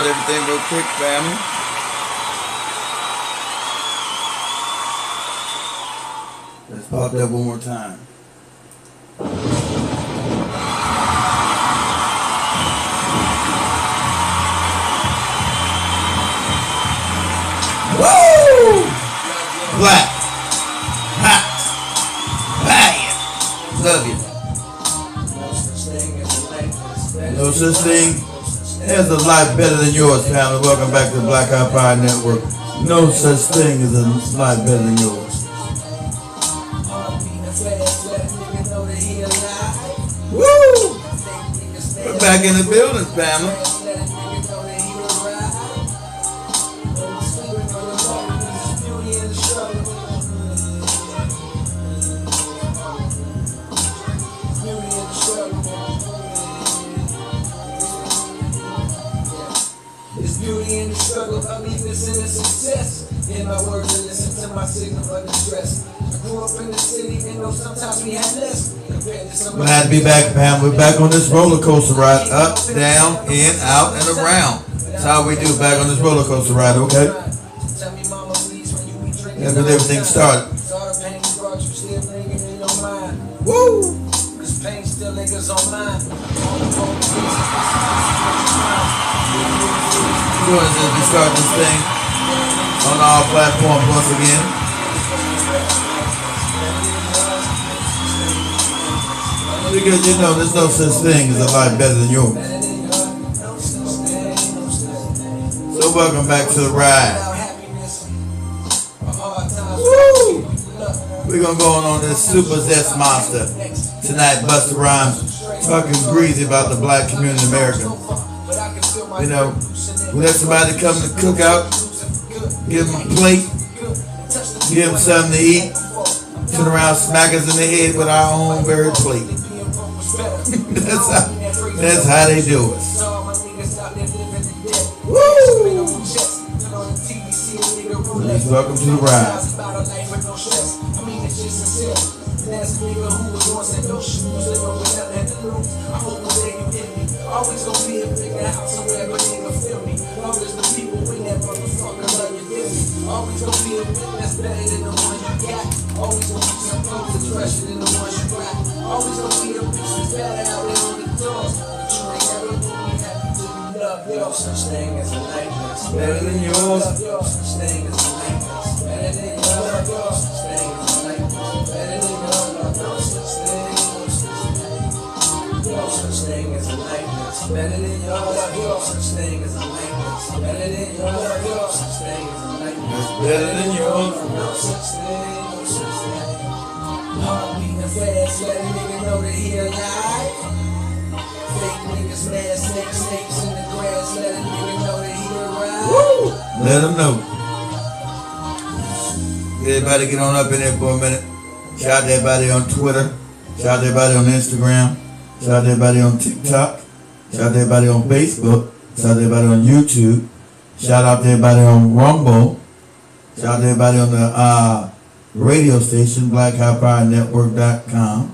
everything real quick, family. Let's pop that one more time. Woo! Black. Hot. Bang. Love you. No such thing as a life better than yours, family. Welcome back to the Black Eye Fire Network. No such thing as a life better than yours. Woo! We're back in the building, family. In the struggle, uneveness and the success. In my words, and listen to my signal of distress. I grew up in the city and know sometimes we had less. We're glad to be back, fam. We're back on this roller coaster ride. Up, down, in, out, and around. That's how we do back on this roller coaster ride, okay? That's when everything started. Woo! Cause pain still lingers on mine. As we start this thing on our platform once again. Because you know there's no such thing as a life better than yours. So welcome back to the ride. Woo! We're gonna go on this super Zest monster tonight. Busta Rhymes talking greasy about the black community in America. You know, we let somebody come to cook out, give them a plate, give them something to eat, turn around, smack us in the head with our own very plate. that's how they do it. Woo! Please welcome to the ride. Always gonna be a bigger house somewhere, but nigga feel me. Always the people win that motherfucker love you, feel me. Always gonna be a witness better than the one you got. Always gonna be some clothes that's fresher than the ones you got. Always gonna be a bitch that's better out there on the doors. But you ain't never gonna be happy till you love your such thing as a life that's better than yours. Your such thing as a life that's better than yours. Your such thing as a life that's better than yours. No such thing. No such thing as a life that's better than yours. No such thing as a life that's better than yours. No such thing as a life that's better than yours. No such thing, no such thing. Heart beating fast, let a nigga know that he alive. Fake niggas mad, snakes in the grass, let a nigga know that he arrived. Woo! Let him know. Everybody get on up in there for a minute. Shout out to everybody on Twitter. Shout out to everybody on Instagram. Shout out to everybody on TikTok. Shout out to everybody on Facebook. Shout out to everybody on YouTube. Shout out to everybody on Rumble. Shout out to everybody on the radio station, BlackHighFireNetwork.com.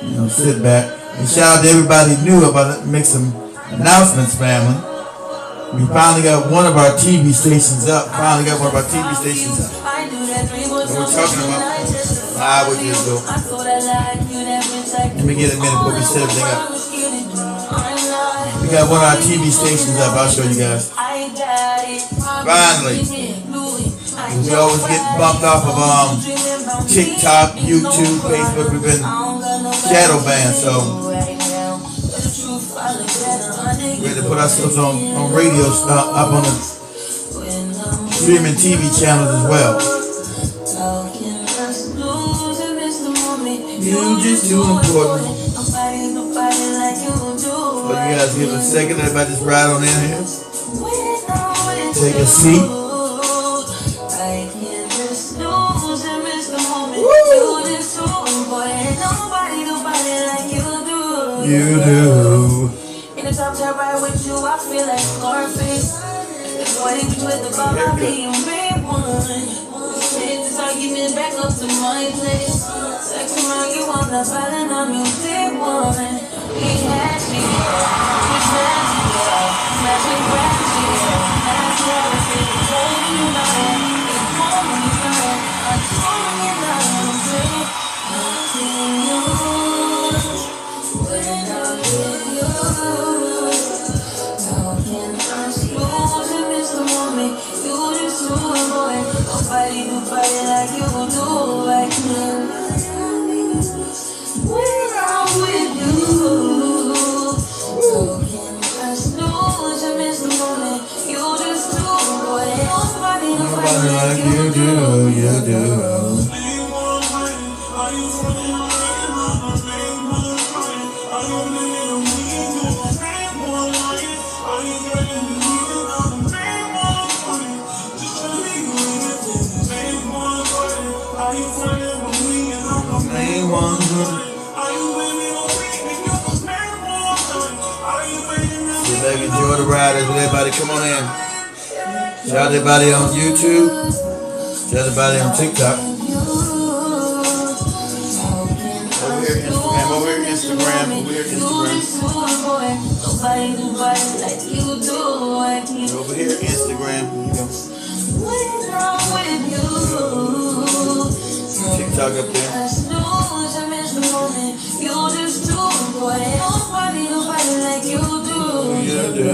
You know, sit back. And shout out to everybody new about to make some announcements, family. We finally got one of our TV stations up. And we're talking about I would just go. Let me get a minute before we set everything up. We got one of our TV stations up. I'll show you guys. Finally. We always get bumped off of TikTok, YouTube, Facebook. We've been shadow banned, so we had to put ourselves on radio up on the streaming TV channels as well. You just too important. But you guys give a second. Everybody just ride on in here. Take a seat. Woo! You do. In the top chair right with you, I feel like Scarface. It's waiting with the ball, I'll be your main one. Take this argument back up to my place. Sex around you on the island, I'm your day one. We had me, we smashed it, smashing gravity. Nobody do fight like you do. I can't. What's wrong with you? So can I snooze? I miss the moment. You just do boy. Nobody do fight like you do. You do. Enjoy the riders. Everybody come on in. Shout out everybody on YouTube. Shout out everybody on TikTok. Over here Instagram. Over here Instagram. Over here Instagram. Over here Instagram. TikTok up there. You do.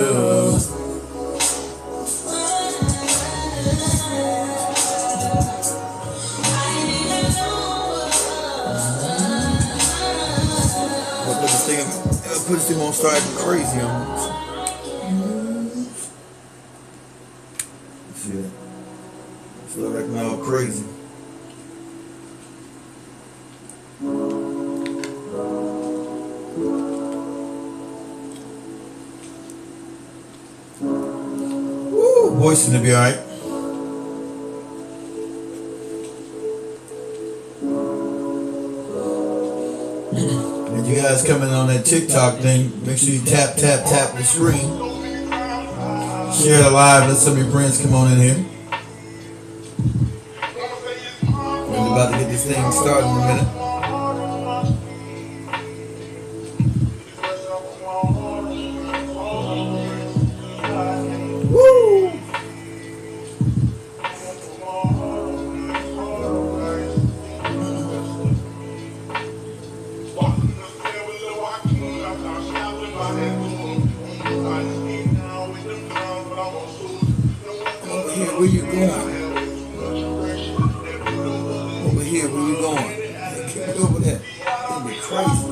Put this thing on start crazy on. See that? It's like I'm all crazy. Voice to be alright. And you guys coming on that TikTok thing, make sure you tap the screen. Share the live, let some of your friends come on in here. We're about to get this thing started in a minute. Where you going? Over here, where you going? Get over there. It'll be crazy.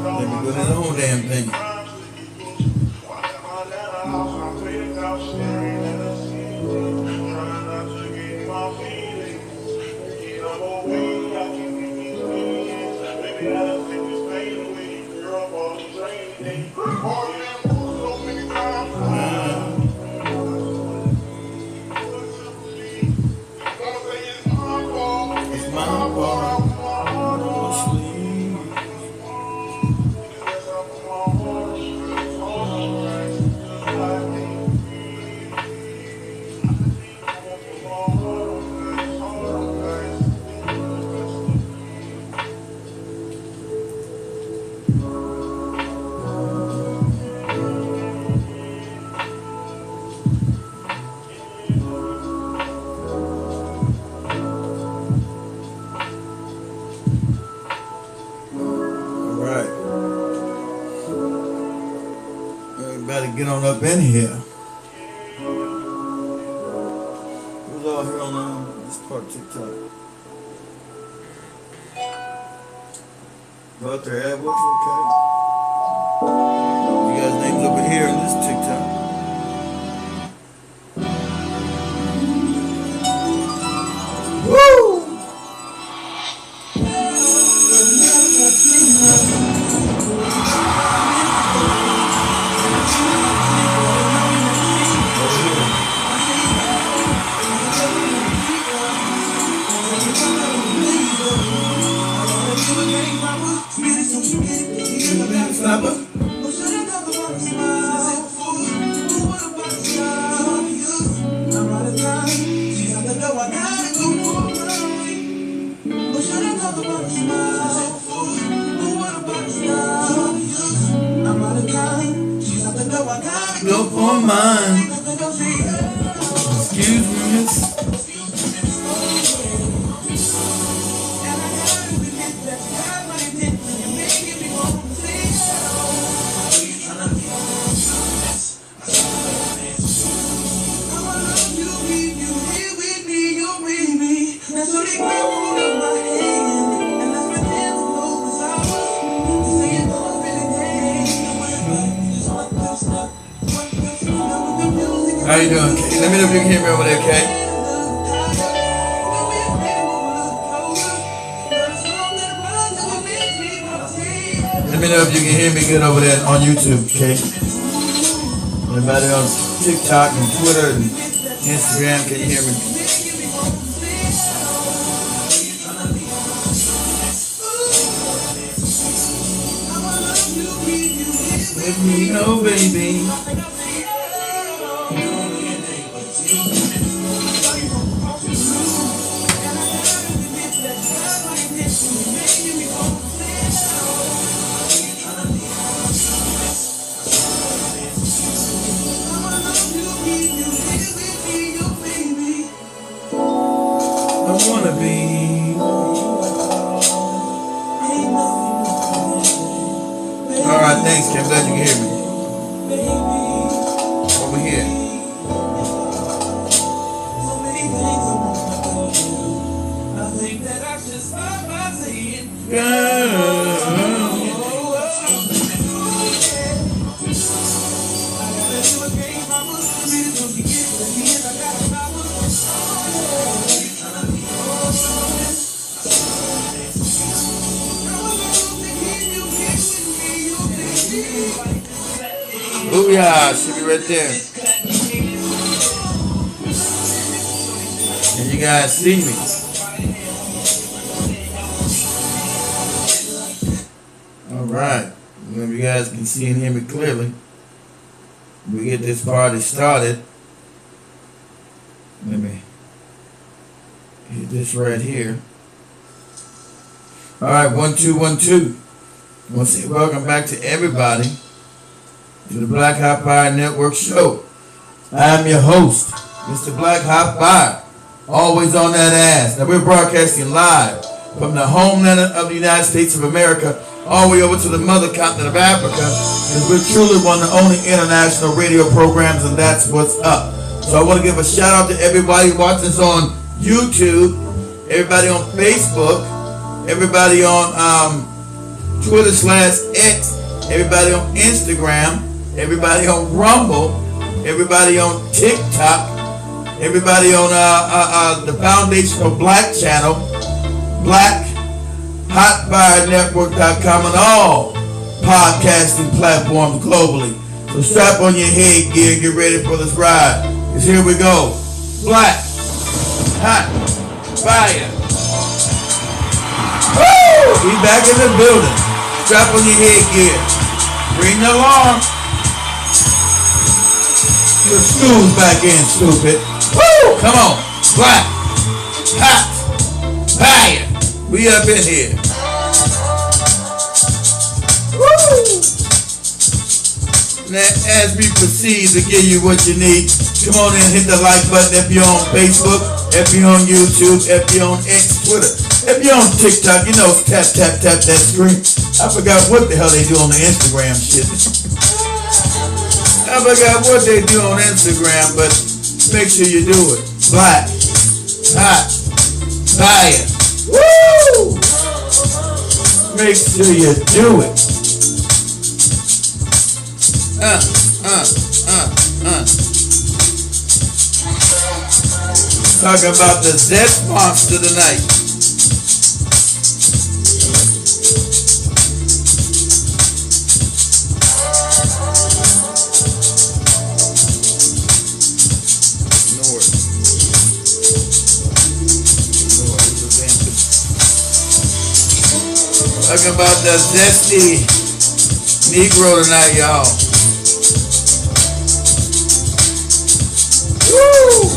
Let me do that whole damn thing. Get on up in here. Who's all here on this part of TikTok? About their ad was okay. You guys' names over here on this TikTok. Woo! Go for mine. Excuse me, miss. How you doing, Kay? Let me know if you can hear me over there, Kay. Let me know if you can hear me good over there on YouTube, Kay. Everybody on TikTok and Twitter and Instagram, can you hear me? Let me know, baby. I wanna be. Alright, thanks, Kim. Glad you can hear me. Over here. Booyah, should be right there. And you guys see me. Alright. If you guys can see and hear me clearly, we get this party started. Let me hit this right here. Alright, 1 2 1 2. I want to say welcome back to everybody to the Black Hot Fire Network show. I am your host, Mr. Black Hot Fire, always on that ass. Now we're broadcasting live from the homeland of the United States of America all the way over to the mother continent of Africa, because we're truly one of the only international radio programs, and that's what's up. So I want to give a shout out to everybody watching us on YouTube, everybody on Facebook, everybody on Twitter/X, everybody on Instagram, everybody on Rumble, everybody on TikTok, everybody on the Foundation of Black channel, BlackHotFireNetwork.com, and all podcasting platforms globally. So strap on your headgear, get ready for this ride, because here we go. Black Hot Fire. Woo! We back in the building. Strap on your headgear. Ring the alarm. Your school's back in, stupid. Woo! Come on. Black Hot Fire. We up in here. Woo! Now, as we proceed to give you what you need, come on in, hit the like button if you're on Facebook, if you're on YouTube, if you're on X, Twitter, if you're on TikTok, you know, tap, tap, tap that screen. I forgot what the hell they do on the Instagram shit. I forgot what they do on Instagram, but make sure you do it. Black Hot Fire. Woo! Make sure you do it. Talk about the Zest monster tonight. Talking about the zesty Negro tonight, y'all. Woo!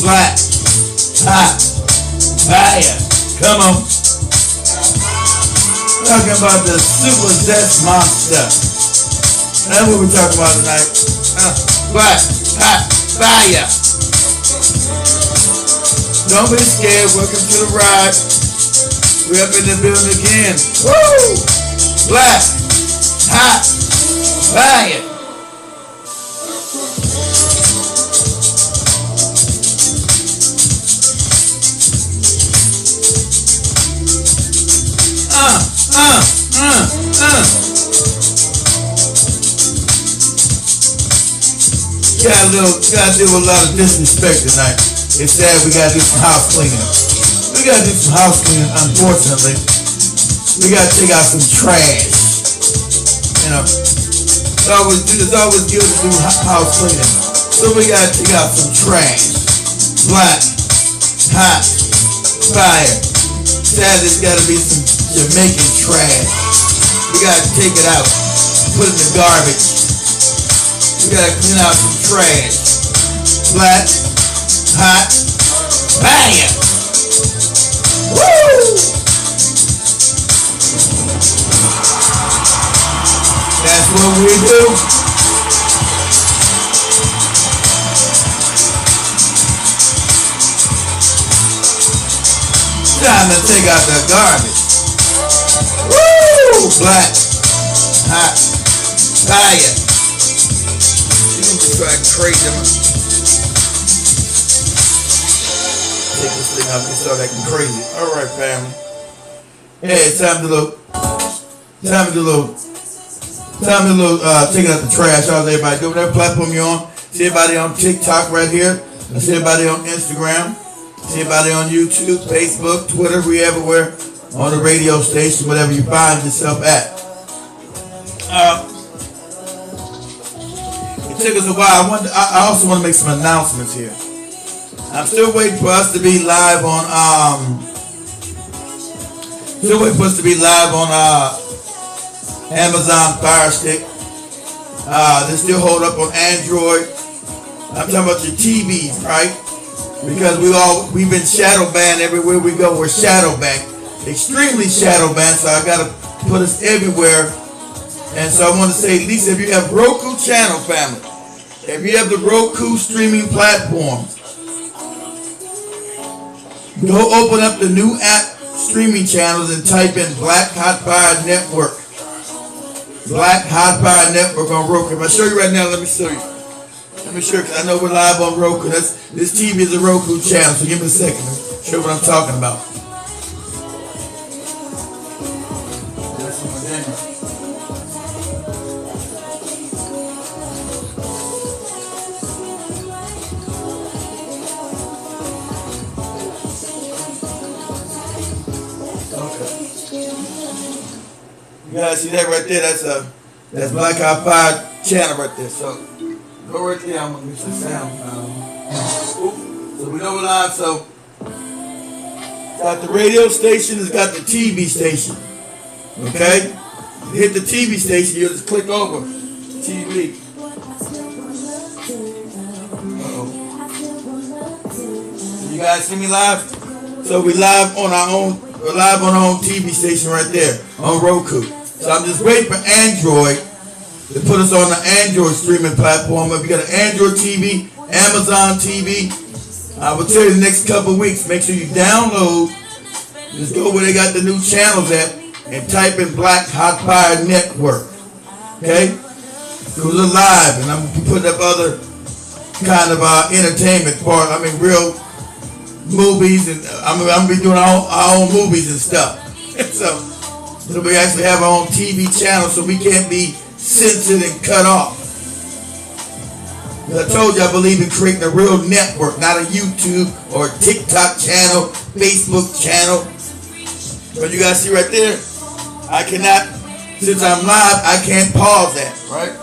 Black Hot Fire. Come on. Talking about the Super Zest Monster. That's what we're talking about tonight. Black Hot Fire. Don't be scared. Welcome to the ride. We're up in the building again. Woo! Black Hot Fire. gotta deal with a lot of disrespect tonight. It's sad we gotta do some house cleaning. We gotta do some house cleaning, unfortunately. We gotta take out some trash. You know, it's always good to do house cleaning. So we gotta take out some trash. Black, hot, fire. Sadly, there's gotta be some Jamaican trash. We gotta take it out, put it in the garbage. We gotta clean out some trash. Black, hot, fire. Woo! That's what we do. Time to take out the garbage. Woo! Black, hot, fire. You can just try crazy. Take this thing out and start acting crazy. All right, family. Hey, it's time to taking out the trash. How's everybody doing? Whatever platform you're on. See everybody on TikTok right here. I see everybody on Instagram. See everybody on YouTube, Facebook, Twitter. We everywhere on the radio station, whatever you find yourself at. It took us a while. I also want to make some announcements here. I'm still waiting for us to be live on Amazon Fire Stick. They still hold up on Android. I'm talking about your TVs, right? Because we've been shadow banned everywhere we go. We're shadow banned, extremely shadow banned. So I gotta put us everywhere. And so I want to say, at least if you have Roku channel family, if you have the Roku streaming platforms, go open up the new app streaming channels and type in Black Hot Fire Network. Black Hot Fire Network on Roku. If I show you right now, let me show you. Let me show you, because I know we're live on Roku. This TV is a Roku channel, so give me a second to show what I'm talking about. You guys see that right there? That's Black Hot Fire channel right there. So go right there. I'm gonna mix the sound. So we know we're live. So got the radio station. It's got the TV station. Okay. You hit the TV station. You just click over TV. You guys see me live? So we live on our own. We're live on our own TV station right there on Roku. So I'm just waiting for Android to put us on the Android streaming platform. If you got an Android TV, Amazon TV, I will tell you the next couple of weeks, make sure you download, just go where they got the new channels at and type in Black Hot Fire Network. Okay? So we're live, and I'm putting up other kind of entertainment part. I mean, real movies, and I'm gonna be doing our own movies and stuff. So we actually have our own TV channel, so we can't be censored and cut off. I told you I believe in creating a real network, not a YouTube or TikTok channel, Facebook channel. But you guys see right there, I cannot, since I'm live, I can't pause that, right?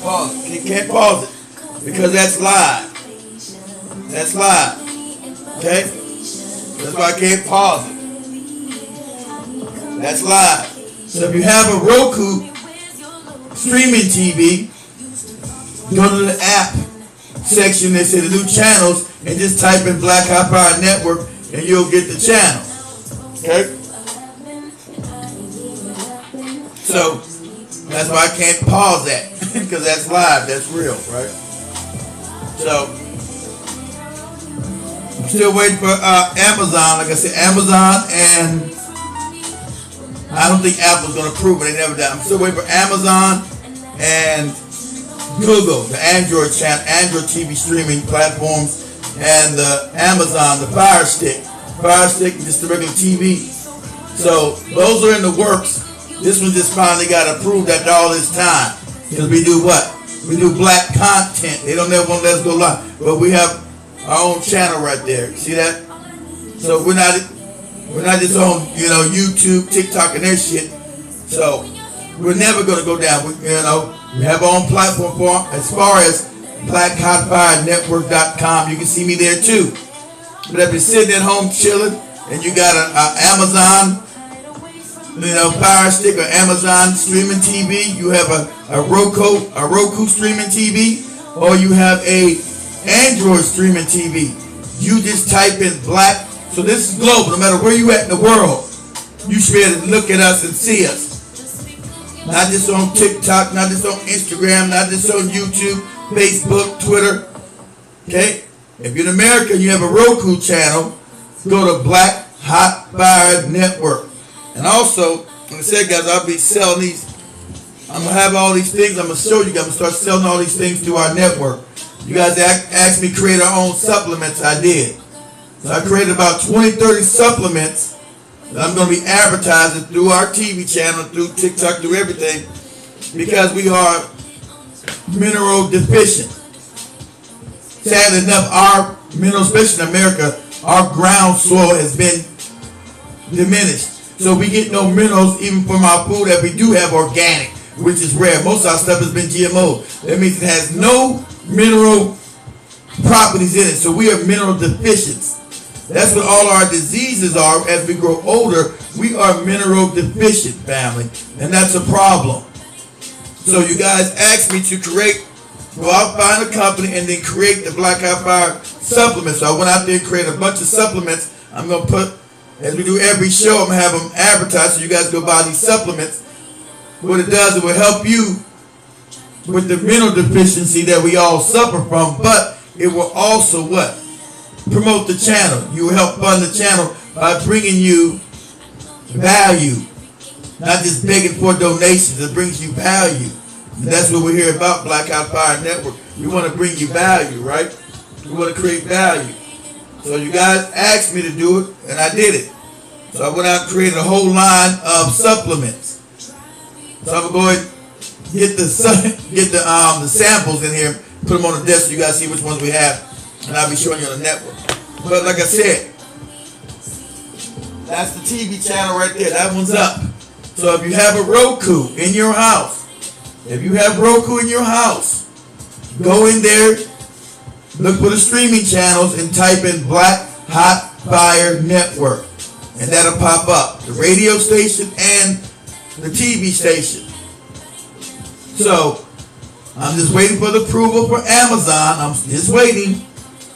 Pause. You can't pause it because that's live. That's live. Okay? That's why I can't pause it. That's live. So if you have a Roku streaming TV, go to the app section that says the new channels and just type in Black Hot Fire Network and you'll get the channel. Okay? So that's why I can't pause that because that's live, that's real, right? So I'm still waiting for Amazon. Like I said, Amazon, and I don't think Apple's gonna approve it. They never done. I'm still waiting for Amazon and Google, the Android channel, Android TV streaming platforms, and the Amazon, the Fire Stick, just the regular TV. So those are in the works. This one just finally got approved after all this time. Because we do what? We do black content. They don't ever want to let us go live. But we have our own channel right there. See that? So we're not just on, you know, YouTube, TikTok, and their shit. So we're never gonna go down. We have our own platform for as far as blackhotfirenetwork.com. You can see me there too. But if you're sitting at home chilling and you got an Amazon, you know, Fire Stick or Amazon streaming TV, you have a Roku streaming TV, or you have a Android streaming TV. You just type in black. So this is global. No matter where you at in the world, you should be able to look at us and see us. Not just on TikTok, not just on Instagram, not just on YouTube, Facebook, Twitter. Okay? If you're in America and you have a Roku channel, go to Black Hot Fire Network. And also, like I said, guys, I'll be selling these. I'm going to have all these things. I'm going to show you guys. I'm going to start selling all these things through our network. You guys asked me to create our own supplements. I did. So I created about 20, 30 supplements that I'm going to be advertising through our TV channel, through TikTok, through everything, because we are mineral deficient. Sadly enough, our minerals, especially in America, our ground soil has been diminished. So we get no minerals even from our food that we do have organic, which is rare. Most of our stuff has been GMO. That means it has no mineral properties in it. So we are mineral deficient. That's what all our diseases are. As we grow older, we are mineral deficient, family. And that's a problem. So you guys asked me to go out, find a company, and then create the Black Hot Fire supplements. So I went out there and created a bunch of supplements. I'm going to put, as we do every show, I'm going to have them advertised so you guys go buy these supplements. What it does, it will help you with the mineral deficiency that we all suffer from, but it will also what? Promote the channel. You will help fund the channel by bringing you value, not just begging for donations. It brings you value. And that's what we're here about, Black Hot Fire Network. We want to bring you value, right? We want to create value. So you guys asked me to do it, and I did it. So I went out and created a whole line of supplements. So I'm going to go ahead and get the samples in here, put them on the desk so you guys see which ones we have, and I'll be showing you on the network. But like I said, that's the TV channel right there. That one's up. So if you have a Roku in your house, go in there, look for the streaming channels, and type in Black Hot Fire Network, and that'll pop up. The radio station and the TV station. So I'm just waiting for the approval for Amazon. I'm just waiting.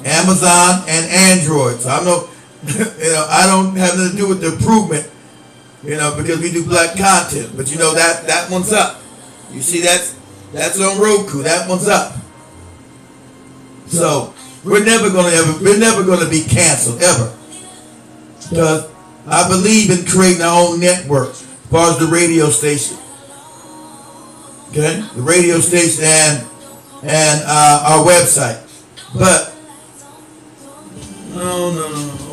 Amazon and Android. So I know, I don't have nothing to do with the improvement, because we do black content. But that one's up. You see that's on Roku. That one's up. So we're never gonna be canceled ever. Because I believe in creating our own network as far as the radio station. Okay? The radio station and our website. But no.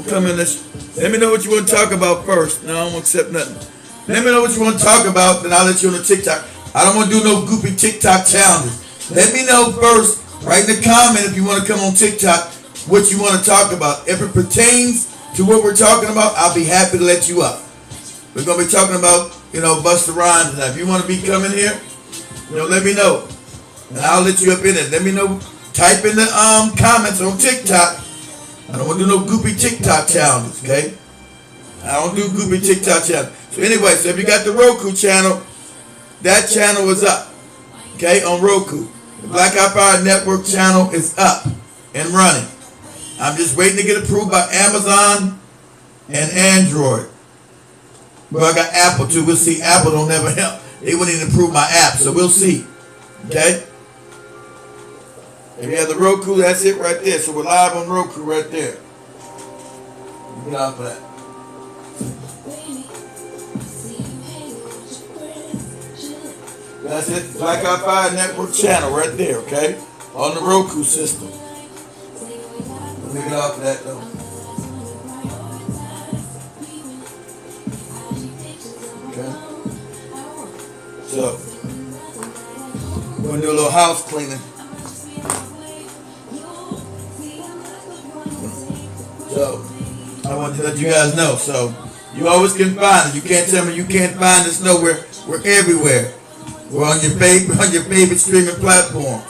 Come in. Let me know what you want to talk about first. No, I don't accept nothing. Let me know what you want to talk about, then I'll let you on the TikTok. I don't want to do no goofy TikTok challenges. Let me know first. Write in the comment if you want to come on TikTok, what you want to talk about. If it pertains to what we're talking about, I'll be happy to let you up. We're going to be talking about, Busta Rhymes. And if you want to be coming here, let me know. And I'll let you up in it. Let me know. Type in the comments on TikTok. I don't want to do no goofy TikTok challenges, okay? I don't do goofy TikTok challenges. So anyway, so if you got the Roku channel, that channel is up, okay, on Roku. The Black Hot Fire Network channel is up and running. I'm just waiting to get approved by Amazon and Android. Well, I got Apple too. We'll see. Apple don't never help. They wouldn't even approve my app, so we'll see. Okay? If you have the Roku, that's it right there. So we're live on Roku right there. Get off of that. That's it. Black Hot Fire Network channel right there, okay? On the Roku system. Let me get off of that though. Okay. So We're gonna do a little house cleaning. So I want to let you guys know. So you always can find it. You can't tell me you can't find us nowhere. We're everywhere. We're on your favorite streaming platforms.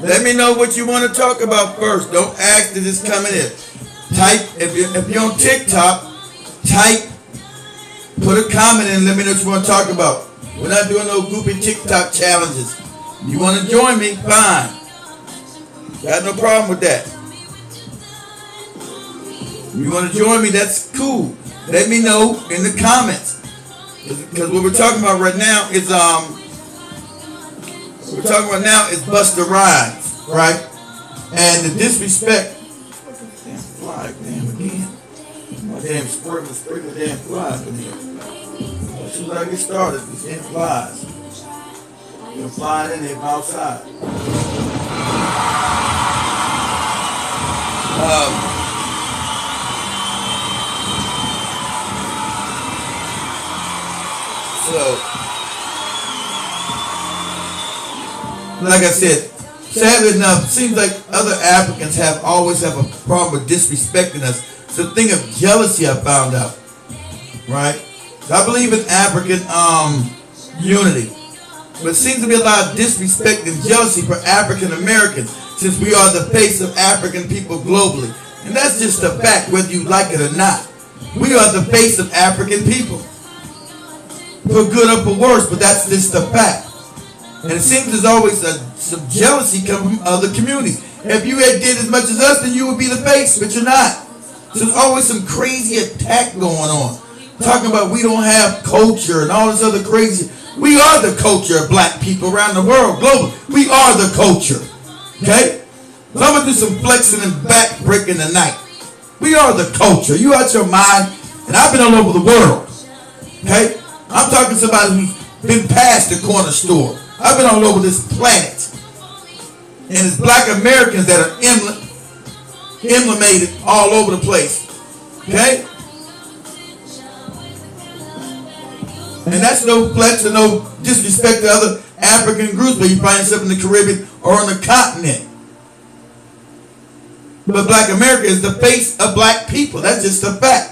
Let me know what you want to talk about first. Don't ask to just come in. Type if you're on TikTok, type, put a comment in, let me know what you want to talk about. We're not doing no goofy TikTok challenges. You want to join me? Fine. Got no problem with that. You want to join me? That's cool. Let me know in the comments. Because what we're talking about right now is Busta Rhymes, right? And the disrespect. Damn fly, damn again. My damn sprinkle damn flies in here. As soon as I get started, these damn flies. They're flying in there from outside. So, like I said, sadly enough, it seems like other Africans always have a problem with disrespecting us. It's a thing of jealousy, I found out. Right? I believe in African unity. But it seems to be a lot of disrespect and jealousy for African Americans, since we are the face of African people globally. And that's just a fact, whether you like it or not. We are the face of African people. For good or for worse, but that's just a fact. And it seems there's always some jealousy coming from other communities. If you had did as much as us, then you would be the face, but you're not. So there's always some crazy attack going on. Talking about we don't have culture and all this other crazy. We are the culture of black people around the world, globally. We are the culture. Okay? So I'm going to do some flexing and back breaking tonight. We are the culture. You out your mind, and I've been all over the world. Okay? I'm talking to somebody who's been past the corner store. I've been all over this planet. And it's black Americans that are emblemated all over the place. Okay? And that's no flex or no disrespect to other African groups where you find yourself in the Caribbean or on the continent. But black America is the face of black people. That's just a fact.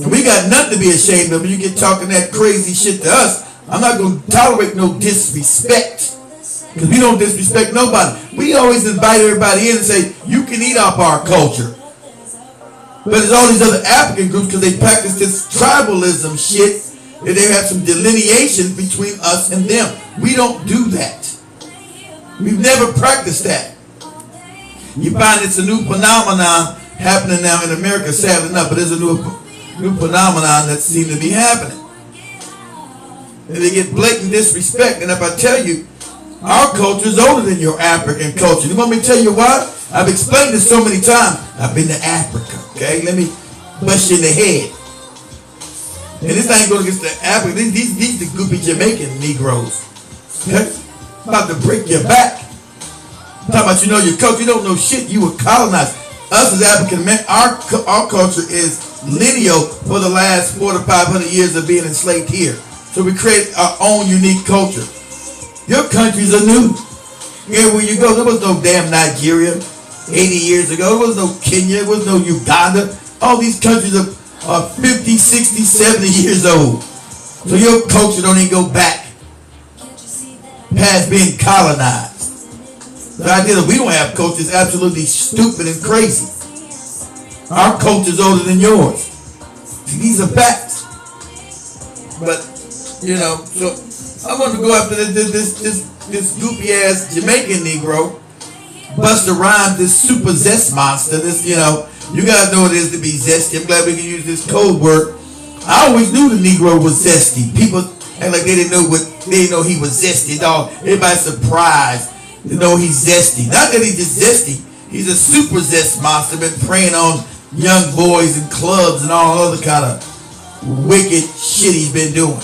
And we got nothing to be ashamed of. When you get talking that crazy shit to us, I'm not going to tolerate no disrespect. Because we don't disrespect nobody. We always invite everybody in and say, you can eat off our culture. But there's all these other African groups, because they practice this tribalism shit, that they have some delineation between us and them. We don't do that. We've never practiced that. You find it's a new phenomenon happening now in America, sadly enough, but there's a new phenomenon that seems to be happening. And they get blatant disrespect. And if I tell you, our culture is older than your African culture. You want me to tell you why? I've explained this so many times. I've been to Africa, okay? Let me bust you in the head. And this ain't going against the African. These the goofy Jamaican Negroes. Okay? About to break your back. Talking about you know your culture. You don't know shit. You were colonized. Us as African Americans, our culture is lineal for the last 400 to 500 years of being enslaved here. So we create our own unique culture. Your countries are new. Everywhere you go, there was no damn Nigeria 80 years ago. There was no Kenya. There was no Uganda. All these countries are 50, 60, 70 years old. So your culture don't even go back past being colonized. The idea that we don't have culture is absolutely stupid and crazy. Our culture is older than yours. See, these are facts. But, you know, so I want to go after this goofy ass Jamaican Negro, Busta Rhymes, this super zest monster. This, you know, you guys know what it is to be zesty. I'm glad we can use this code word. I always knew the Negro was zesty. People act like they didn't know he was zesty. Dog, everybody's surprised to know he's zesty. Not that he's just zesty. He's a super zest monster. Been preying on young boys in clubs and all other kind of wicked shit he's been doing.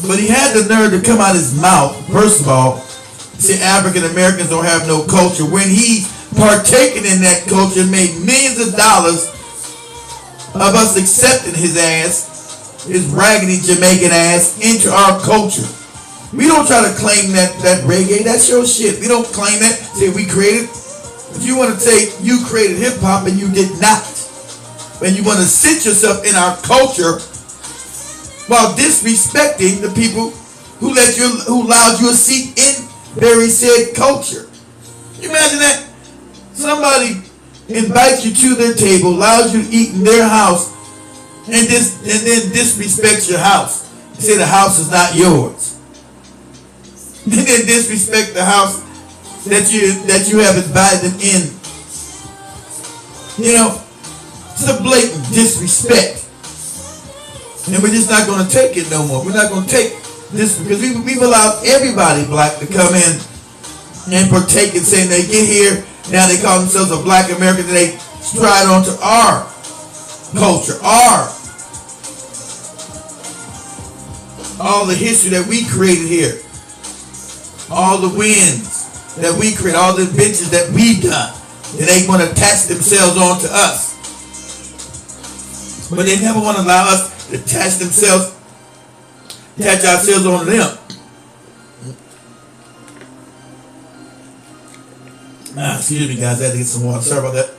But he had the nerve to come out his mouth, first of all, say African Americans don't have no culture, when he's partaking in that culture and made millions of dollars of us accepting his ass, his raggedy Jamaican ass, into our culture. We don't try to claim that reggae. That's your shit. We don't claim that. Say we created. If you want to say you created hip hop and you did not, and you want to sit yourself in our culture while disrespecting the people who allowed you a seat in very said culture. Can you imagine that? Somebody invites you to their table, allows you to eat in their house, and then disrespects your house. You say the house is not yours. And then disrespect the house that you have invited them in. You know, it's a blatant disrespect. And we're just not going to take it no more. We're not going to take this because we've allowed everybody black to come in and partake in saying they get here. Now they call themselves a black American and they stride onto our culture, all the history that we created here, all the wins that we created, all the inventions that we've done, and they want to attach themselves onto us. But they never want to allow us to attach ourselves onto them. Excuse me, guys. I had to get some water. Sorry about that.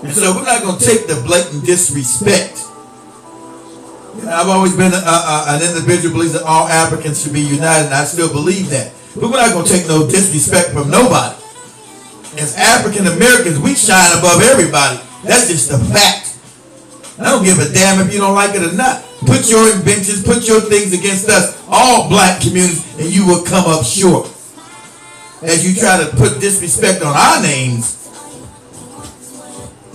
And so we're not going to take the blatant disrespect. I've always been an individual who believes that all Africans should be united, and I still believe that. But we're not going to take no disrespect from nobody. As African Americans, we shine above everybody. That's just a fact. I don't give a damn if you don't like it or not. Put your inventions, put your things against us, all black communities, and you will come up short. As you try to put disrespect on our names,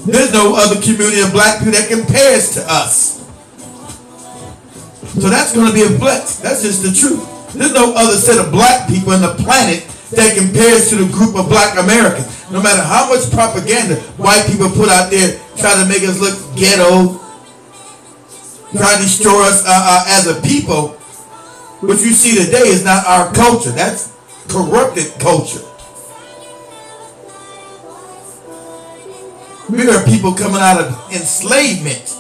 there's no other community of black people that compares to us. So that's going to be a flex. That's just the truth. There's no other set of black people on the planet that compares to the group of black Americans. No matter how much propaganda white people put out there trying to make us look ghetto, trying to destroy us as a people, what you see today is not our culture. That's corrupted culture. We are people coming out of enslavement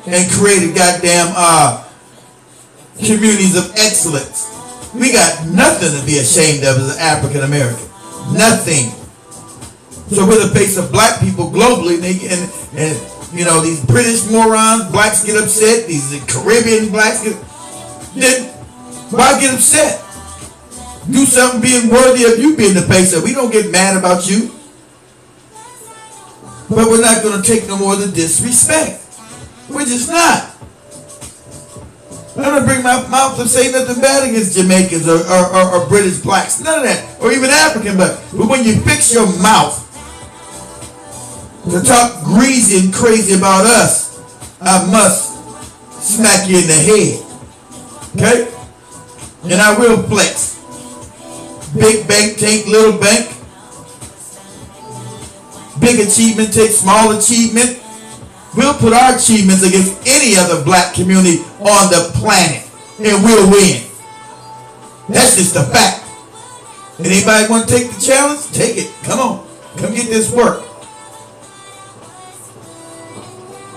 and created goddamn communities of excellence. We got nothing to be ashamed of as an African American. Nothing. So we're the face of black people globally, and you know, these British morons, blacks get upset. These Caribbean blacks then why get upset? Do something being worthy of you being the face of. We don't get mad about you. But we're not going to take no more of the disrespect. We're just not. I'm going to bring my mouth to say nothing bad against Jamaicans or British blacks. None of that. Or even African. But when you fix your mouth to talk greasy and crazy about us, I must smack you in the head. Okay? And I will flex. Big bank take little bank. Big achievement take small achievement. We'll put our achievements against any other black community on the planet, and we'll win. That's just a fact. And anybody want to take the challenge? Take it. Come on. Come get this work.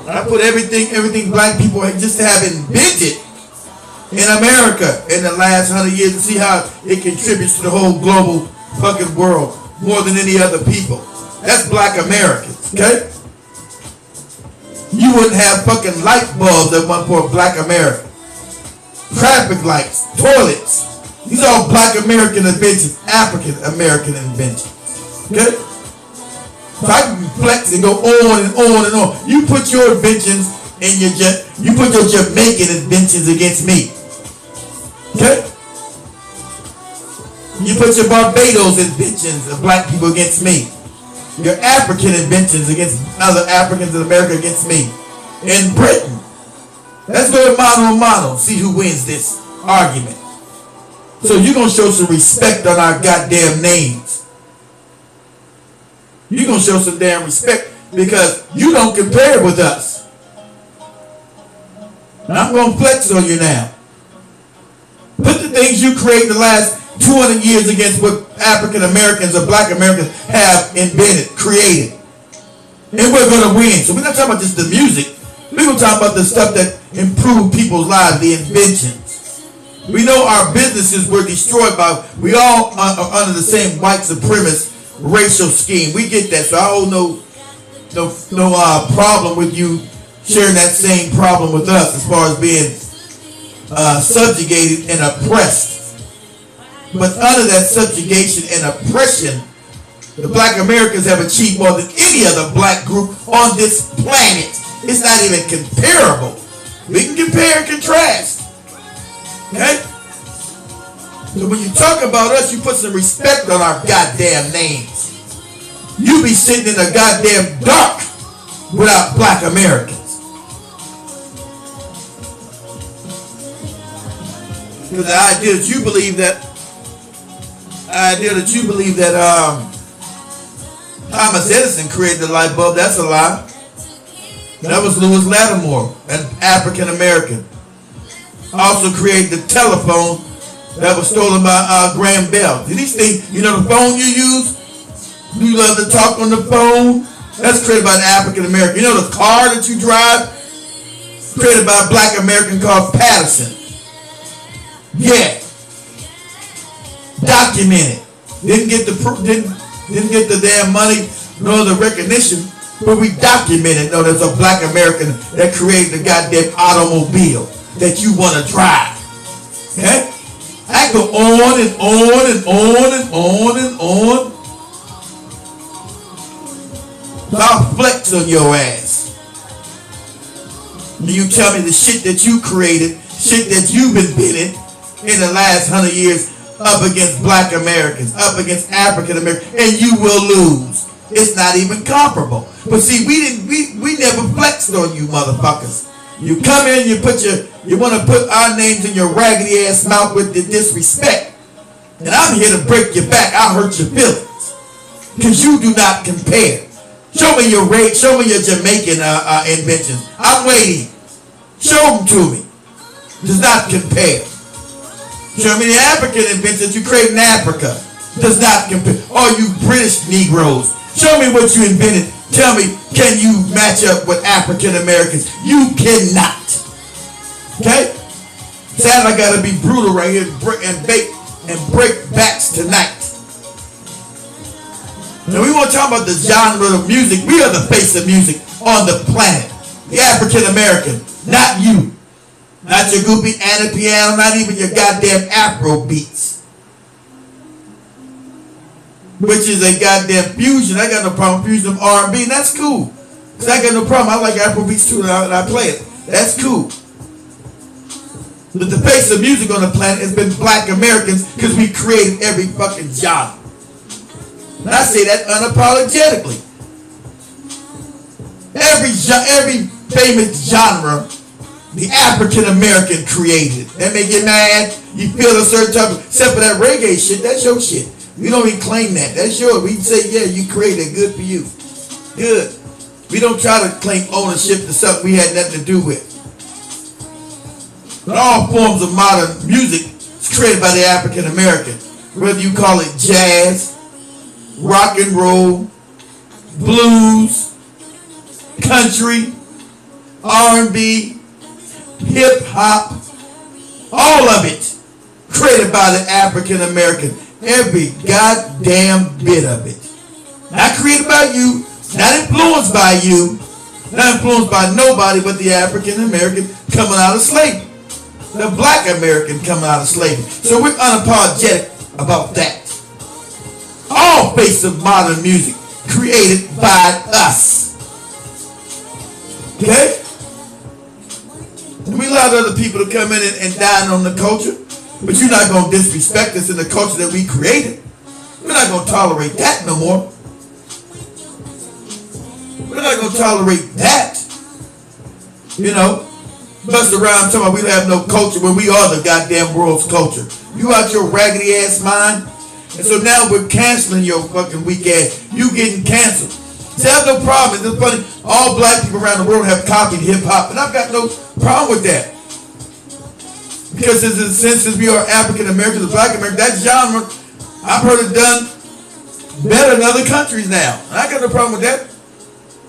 I put everything black people just have invented in America in the last 100 years to see how it contributes to the whole global fucking world more than any other people. That's black Americans, okay? You wouldn't have fucking light bulbs at one point, black America. Traffic lights, toilets. These are all black American inventions, African American inventions. Okay? So I can flex and go on and on and on. You put your inventions and you put your Jamaican inventions against me. Okay? You put your Barbados inventions of black people against me. Your African inventions against other Africans in America against me. In Britain. Let's go to mano a mano. See who wins this argument. So you're going to show some respect on our goddamn names. You're going to show some damn respect because you don't compare with us. And I'm going to flex on you now. Put the things you created the last 200 years against what African Americans or black Americans have invented, created. And we're going to win. So we're not talking about just the music. We're going to talk about the stuff that improved people's lives, the inventions. We know our businesses were destroyed by, we all are under the same white supremacist racial scheme. We get that, so I hold no problem with you sharing that same problem with us as far as being subjugated and oppressed. But under that subjugation and oppression, the black Americans have achieved more than any other black group on this planet. It's not even comparable. We can compare and contrast. Okay? So when you talk about us, you put some respect on our goddamn names. You be sitting in the goddamn dark without black Americans. Because the idea that you believe that Thomas Edison created the light bulb, that's a lie. That was Lewis Lattimore, an African American. Also created the telephone that was stolen by Graham Bell. These things, you know the phone you use? You love to talk on the phone? That's created by an African American. You know the car that you drive? Created by a black American called Patterson. Yeah. Documented. Didn't get the damn money nor the recognition, but we documented. No, there's a black American that created the goddamn automobile that you want to drive. Okay? I go on and on and on and on and on. I'll flex on your ass. You tell me the shit that you created, shit that you've invented in the last 100 years up against black Americans, up against African Americans, and you will lose. It's not even comparable. But see, we never flexed on you motherfuckers. You come in, you want to put our names in your raggedy ass mouth with the disrespect. And I'm here to break your back. I'll hurt your feelings. Because you do not compare. Show me your Jamaican inventions. I'm waiting. Show them to me. Does not compare. Show me the African inventions you create in Africa. Does not compare. All you British Negroes. Show me what you invented. Tell me, can you match up with African Americans? You cannot. Okay? Sad I gotta be brutal right here and break backs tonight. Now we want to talk about the genre of music. We are the face of music on the planet. The African American, not you. Not your goopy Anna piano, not even your goddamn Afro beats. Which is a goddamn fusion. I got no problem fusing them R&B, and that's cool. Cause I got no problem. I like Afro beats too, and I play it. That's cool. But the face of music on the planet has been black Americans because we created every fucking genre. And I say that unapologetically. Every famous genre, the African American created. That may get mad. You feel a certain type of, except for that reggae shit, that's your shit. We don't even claim that. That's yours. We can say, yeah, you created it. Good for you. Good. We don't try to claim ownership to something we had nothing to do with. But all forms of modern music is created by the African American. Whether you call it jazz, rock and roll, blues, country, R&B, hip hop, all of it created by the African American. Every goddamn bit of it. Not created by you, not influenced by you, not influenced by nobody but the African American coming out of slavery. The black American coming out of slavery. So we're unapologetic about that. All face of modern music created by us. Okay? And we allowed other people to come in and dine on the culture. But you're not going to disrespect us in the culture that we created. We're not going to tolerate that no more. We're not going to tolerate that. You know, Busta Rhymes talking about we have no culture when we are the goddamn world's culture. You out your raggedy ass mind? And so now we're canceling your fucking weak ass. You getting canceled. See, I have no problem. It's funny. All black people around the world have copied hip hop. And I've got no problem with that. Because since we are African Americans and black Americans, that genre, I've heard it done better in other countries now. And I got no problem with that.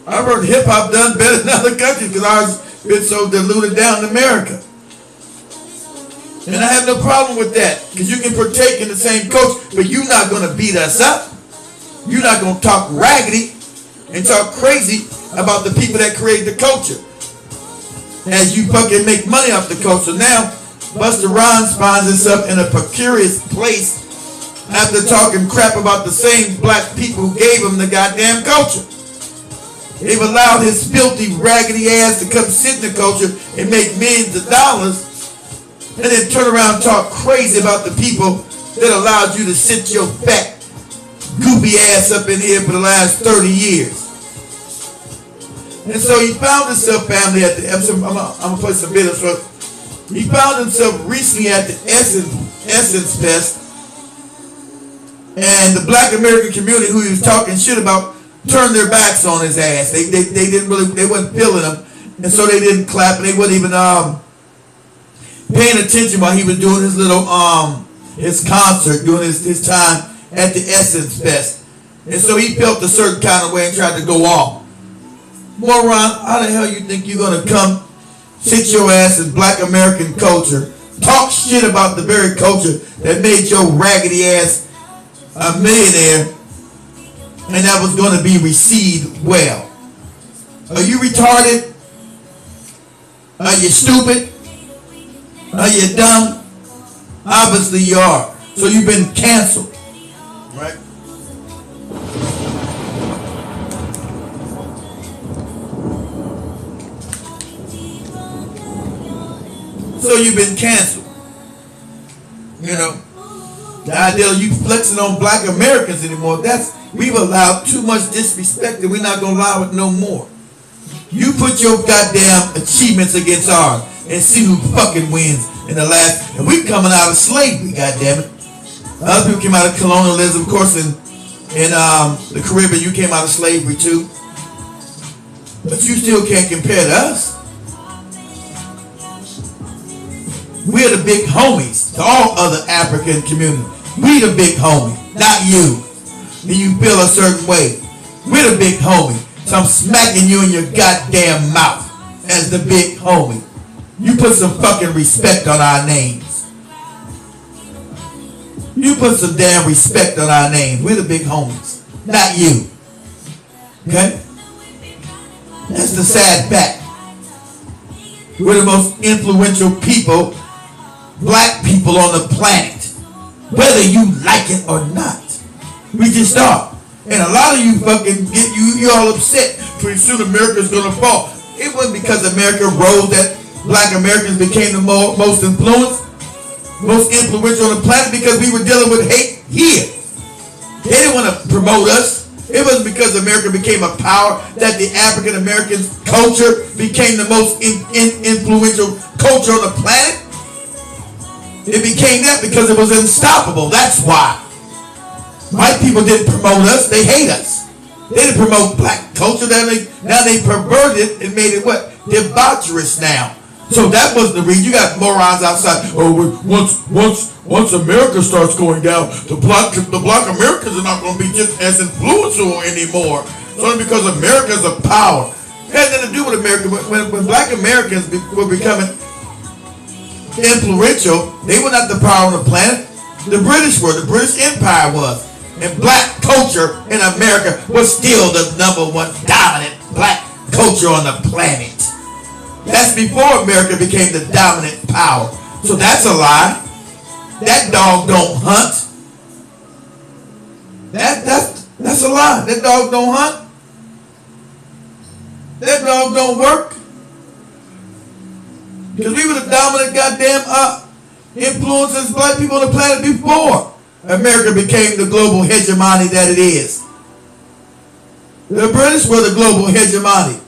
I've heard hip hop done better in other countries because ours been so diluted down in America. And I have no problem with that, because you can partake in the same culture, but you're not going to beat us up. You're not going to talk raggedy and talk crazy about the people that create the culture, as you fucking make money off the culture. Now, Busta Rhymes finds himself in a precarious place after talking crap about the same black people who gave him the goddamn culture. They've allowed his filthy, raggedy ass to come sit in the culture and make millions of dollars, and then turn around and talk crazy about the people that allowed you to sit your fat, goopy ass up in here for the last 30 years. And so he found himself, family, at the, I'm going to play some videos for. He found himself recently at the Essence Fest, and the black American community who he was talking shit about turned their backs on his ass. They didn't really, they wasn't feeling him, and so they didn't clap, and they wasn't even paying attention while he was doing his little his concert, doing his time at the Essence Fest. And so he felt a certain kind of way and tried to go off. Moron, how the hell you think you're gonna come sit your ass in black American culture, talk shit about the very culture that made your raggedy ass a millionaire, and that was gonna be received well? Are you retarded? Are you stupid? Are you dumb? Obviously you are. So you've been canceled. Right? So you've been canceled. You know, the idea of you flexing on black Americans anymore, we've allowed too much disrespect, and we're not gonna allow it no more. You put your goddamn achievements against ours and see who fucking wins in the last. And we coming out of slavery, goddammit. Other people came out of colonialism, of course, in the Caribbean, you came out of slavery too. But you still can't compare to us. We're the big homies to all other African communities. We the big homie, not you. And you feel a certain way. We're the big homie. So I'm smacking you in your goddamn mouth as the big homie. You put some fucking respect on our names. You put some damn respect on our names. We're the big homies, not you. Okay? That's the sad fact. We're the most influential people, black people on the planet, whether you like it or not. We just are. And a lot of you fucking you all upset. Pretty soon America's gonna fall. It wasn't because America rose that black Americans became the most influential on the planet, because we were dealing with hate here. They didn't want to promote us. It wasn't because America became a power that the African American culture became the most influential culture on the planet. It became that because it was unstoppable. That's why. White people didn't promote us, they hate us. They didn't promote black culture, now they perverted it and made it what? Debaucherous now. So that was the reason. You got morons outside. Oh, once America starts going down, the black Americans are not going to be just as influential anymore. It's only because America's a power. It had nothing to do with America. When black Americans were becoming influential, they were not the power on the planet. The British were. The British Empire was. And black culture in America was still the #1 dominant black culture on the planet. That's before America became the dominant power. So that's a lie. That dog don't hunt. That's a lie. That dog don't hunt. That dog don't work. Because we were the dominant goddamn influences black people on the planet before America became the global hegemony that it is. The British were the global hegemony,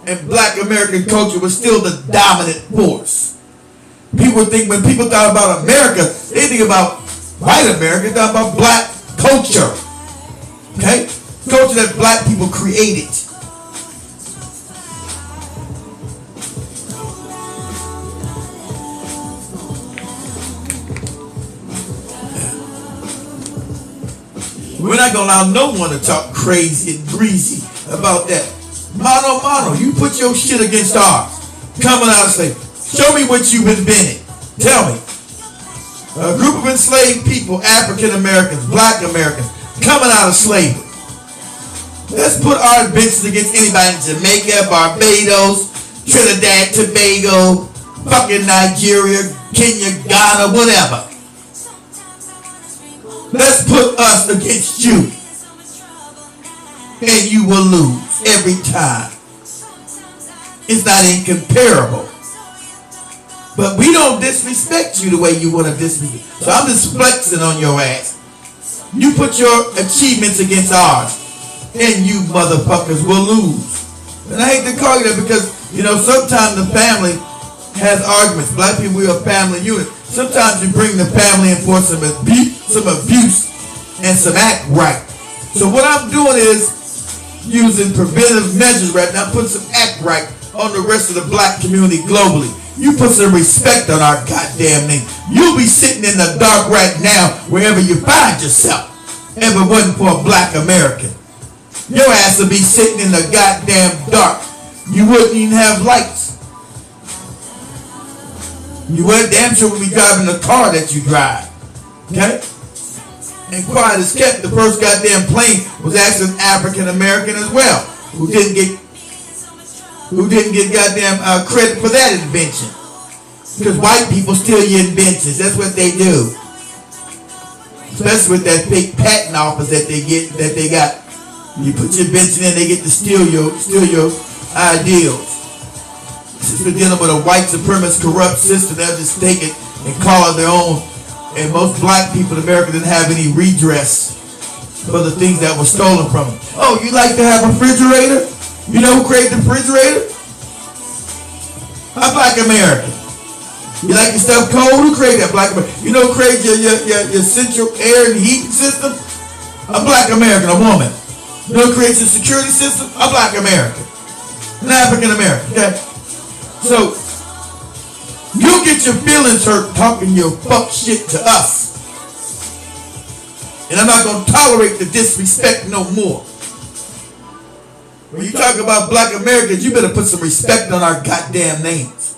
and black American culture was still the dominant force. People think, when people thought about America, they think about white America, they thought about black culture. Okay? Culture that black people created. We're not going to allow no one to talk crazy and greasy about that. Mano, you put your shit against ours. coming out of slavery. Show me what you've invented. Tell me. A group of enslaved people, African Americans, Black Americans, coming out of slavery. Let's put our inventions against anybody in Jamaica, Barbados, Trinidad, Tobago, fucking Nigeria, Kenya, Ghana, whatever. Let's put us against you. And you will lose every time. It's not incomparable. But we don't disrespect you the way you want to disrespect. So I'm just flexing on your ass. You put your achievements against ours, and you motherfuckers will lose. And I hate to call you that because, you know, sometimes the family has arguments. Black people, we're a family unit. Sometimes you bring the family in for some abuse and some act right. So what I'm doing is using preventive measures right now, putting some act right on the rest of the black community globally. You put some respect on our goddamn name. You'll be sitting in the dark right now wherever you find yourself. If it wasn't for a Black American, your ass would be sitting in the goddamn dark. You wouldn't even have lights. You weren't damn sure would be driving the car that you drive. Okay? And quiet as kept, the first goddamn plane was actually an African American as well, who didn't get goddamn credit for that invention. Because white people steal your inventions. That's what they do. Especially with that fake patent office that they got. You put your invention in, they get to steal your ideals. Since we're dealing with a white supremacist corrupt system, they'll just take it and call it their own. And most black people in America didn't have any redress for the things that were stolen from them. Oh, you like to have a refrigerator? You know who created the refrigerator? A Black American. You like your stuff cold? Who created that? Black American. You know who created your central air and heating system? A Black American, a woman. You know who creates your security system? A Black American. An African American. Okay? So, you'll get your feelings hurt talking your fuck shit to us. And I'm not going to tolerate the disrespect no more. When you talk about Black Americans, you better put some respect on our goddamn names.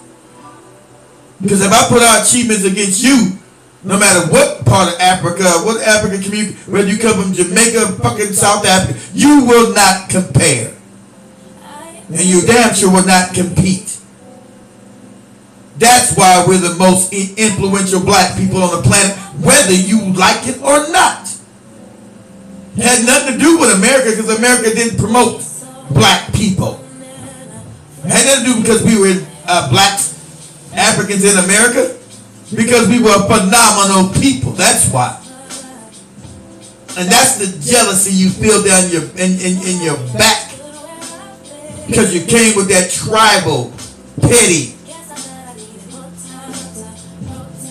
Because if I put our achievements against you, no matter what part of Africa, what African community, whether you come from Jamaica, fucking South Africa, you will not compare. And you damn sure will not compete. That's why we're the most influential black people on the planet, whether you like it or not. It had nothing to do with America because America didn't promote black people. It had nothing to do because we were black Africans in America, because we were phenomenal people. That's why. And that's the jealousy you feel down in your back, because you came with that tribal, petty.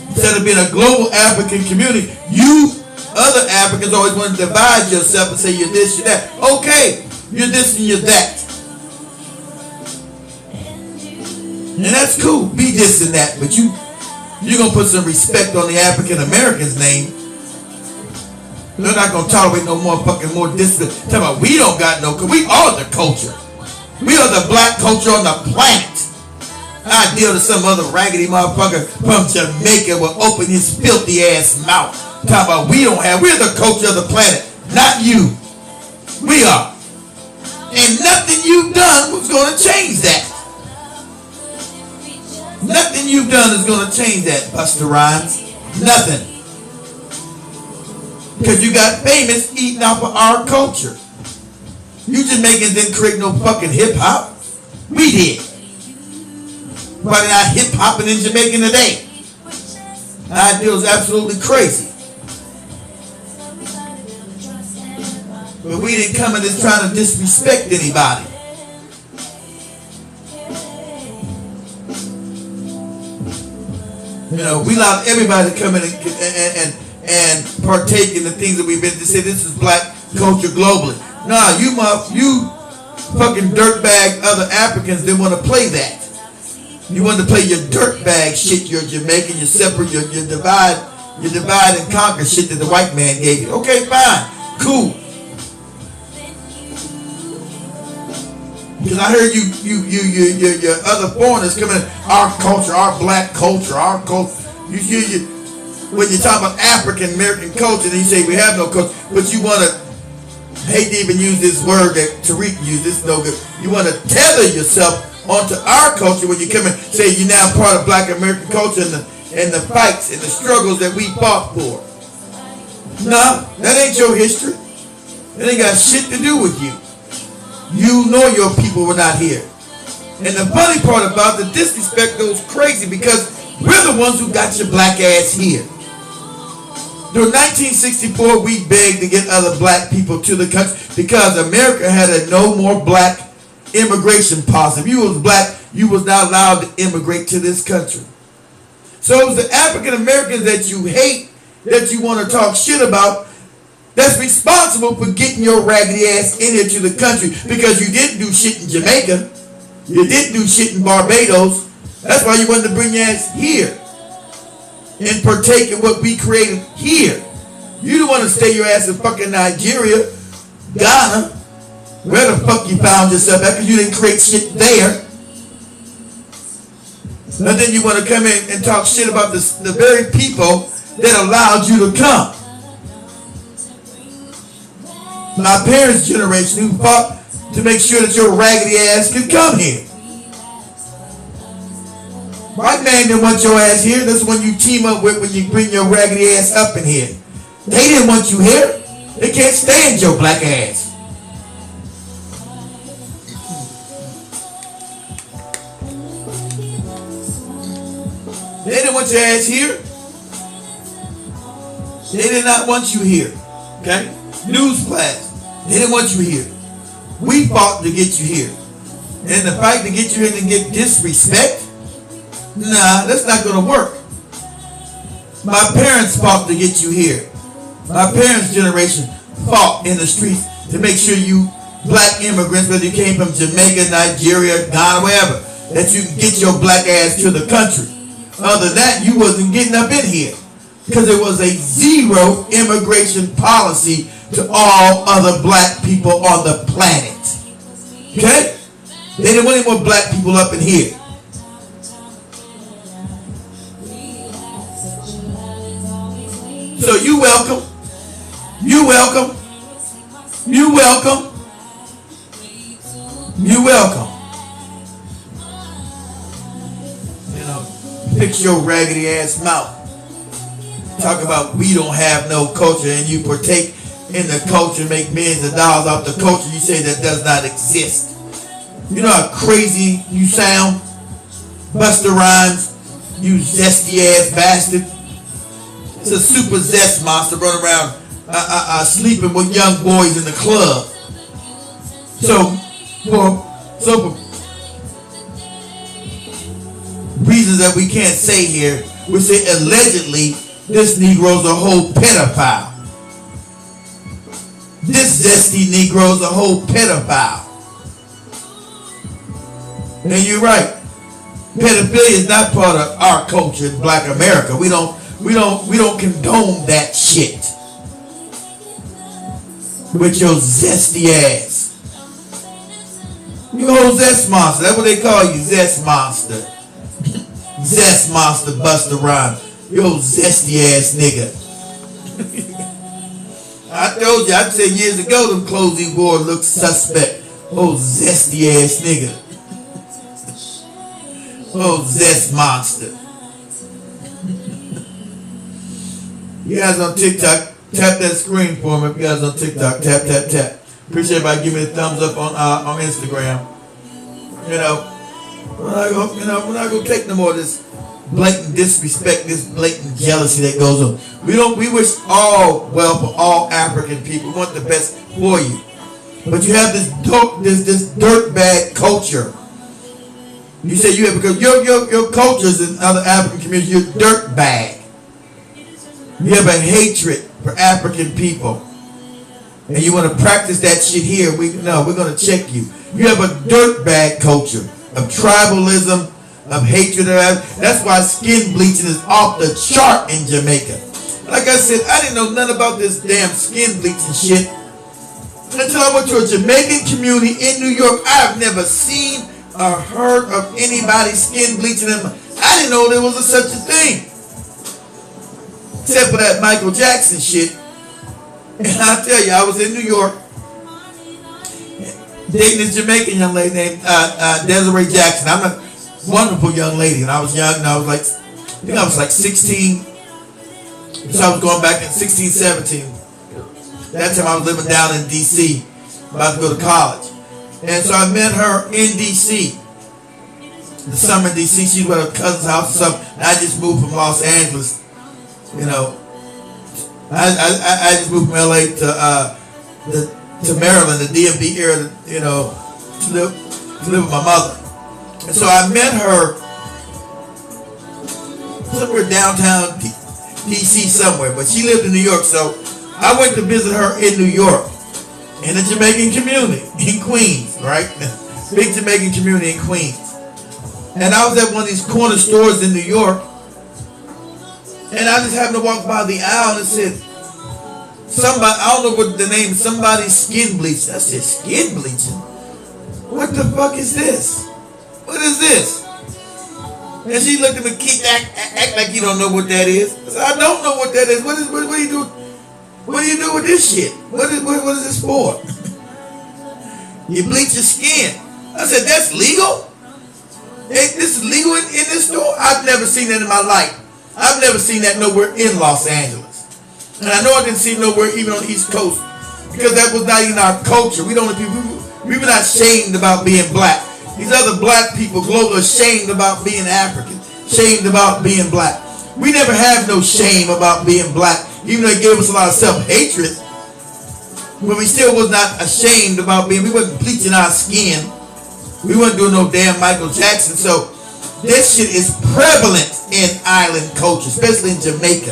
Instead of being a global African community, you other Africans always want to divide yourself and say you're this, you're that. Okay, you're this and you're that. And that's cool. Be this and that. But you're going to put some respect on the African American's name. They're not going to tolerate no more disrespect. Tell me, we don't got no, because we are the culture. We are the black culture on the planet. I deal to some other raggedy motherfucker from Jamaica will open his filthy ass mouth. Talk about we're the culture of the planet, not you. We are. And nothing you've done was going to change that. Nothing you've done is going to change that, Busta Rhymes. Nothing. Because you got famous eating off of our culture. You Jamaicans didn't create no fucking hip-hop. We did. Why they not hip-hopping in Jamaica today? The idea was absolutely crazy. But we didn't come in this trying to disrespect anybody. You know, we allowed everybody to come in and partake in the things that we've been to say this is black culture globally. Nah, you fucking dirtbag other Africans didn't want to play that. You wanted to play your dirtbag shit, your Jamaican, your separate, your divide and conquer shit that the white man gave you. Okay, fine, cool. Because I heard your other foreigners coming, our culture, our black culture, our culture. When you talk about African American culture, then you say we have no culture, but you want to, hate to even use this word that Tariq used, this is no good. You want to tether yourself onto our culture when you come and say you're now part of black American culture and the fights and the struggles that we fought for. No, that ain't your history. It ain't got shit to do with you. You know your people were not here. And the funny part about the disrespect goes crazy because we're the ones who got your black ass here. During 1964, we begged to get other black people to the country because America had a no more black immigration policy. If you was black, you was not allowed to immigrate to this country. So it was the African Americans that you hate, that you want to talk shit about, that's responsible for getting your raggedy ass in here to the country because you didn't do shit in Jamaica. You didn't do shit in Barbados. That's why you wanted to bring your ass here and partake in what we created here. You don't want to stay your ass in fucking Nigeria, Ghana, where the fuck you found yourself at because you didn't create shit there. And then you want to come in and talk shit about the very people that allowed you to come. My parents' generation who fought to make sure that your raggedy ass could come here. White man didn't want your ass here. That's when you team up with when you bring your raggedy ass up in here. They didn't want you here. They can't stand your black ass. They didn't want your ass here. They did not want you here. Okay? Newsflash. They didn't want you here. We fought to get you here. And the fight to get you here and get disrespect? Nah, that's not going to work. My parents fought to get you here. My parents' generation fought in the streets to make sure you black immigrants, whether you came from Jamaica, Nigeria, Ghana, wherever, that you can get your black ass to the country. Other than that, you wasn't getting up in here because there was a zero immigration policy to all other black people on the planet. Okay? They didn't want any more black people up in here. So you welcome. You welcome. You welcome. You welcome. You know, fix your raggedy ass mouth. Talk about we don't have no culture and you partake in the culture, make millions of dollars off the culture. You say that does not exist. You know how crazy you sound? Busta Rhymes, you zesty ass bastard. It's a super zest monster running around sleeping with young boys in the club. So for reasons that we can't say here, we say allegedly this Negro's a whole pedophile. This zesty Negro's a whole pedophile. And you're right. Pedophilia is not part of our culture in Black America. We don't condone that shit. With your zesty ass. You whole zest monster. That's what they call you, zest monster. Zest monster Busta Rhymes. You old zesty ass nigga. I told you, I said years ago them clothes he wore looked suspect. Oh, zesty ass nigga. Oh, zest monster. You guys on TikTok, tap that screen for me. If you guys on TikTok, tap, tap, tap. Appreciate everybody giving me a thumbs up on Instagram. You know, we're not gonna take no more of this blatant disrespect, this blatant jealousy that goes on. We wish all well for all African people. We want the best for you. But you have this dirtbag culture. You say you have, because your cultures in other African communities, you're dirtbag. You have a hatred for African people. And you want to practice that shit here. We're going to check you. You have a dirtbag culture of tribalism, of hatred. That's why skin bleaching is off the chart in Jamaica. Like I said, I didn't know nothing about this damn skin bleaching shit until I went to a Jamaican community in New York. I've never seen or heard of anybody skin bleaching them. I didn't know there was such a thing. Except for that Michael Jackson shit. And I tell you, I was in New York dating this Jamaican young lady named Desiree Jackson. I'm a wonderful young lady. And I was young, and I was like, I think I was like 16. So I was going back in 16, 17. That time I was living down in D.C., about to go to college. And so I met her in D.C. The summer in D.C. She was at her cousin's house or something. And I just moved from Los Angeles. You know, I just moved from L.A. to Maryland, the DMV area, you know, to live with my mother. And so I met her somewhere downtown D.C. somewhere, but she lived in New York, so I went to visit her in New York, in the Jamaican community, in Queens, right? Big Jamaican community in Queens. And I was at one of these corner stores in New York, and I just happened to walk by the aisle and it said, somebody, I don't know what the name, somebody's skin bleaching. I said, skin bleaching? What the fuck is this? What is this? And she looked at me, act like you don't know what that is. I said, I don't know what that is. What do you do? What do you do with this shit? What is this for? You bleach your skin. I said, that's legal? Hey, this is legal in this store? I've never seen that in my life. I've never seen that nowhere in Los Angeles. And I know I didn't see it nowhere even on the East Coast, because that was not even our culture. We were not shamed about being black. These other black people globally are shamed about being African, shamed about being black. We never have no shame about being black, even though it gave us a lot of self-hatred. But we still was not ashamed about being, we wasn't bleaching our skin. We wasn't doing no damn Michael Jackson. So this shit is prevalent in island culture, especially in Jamaica.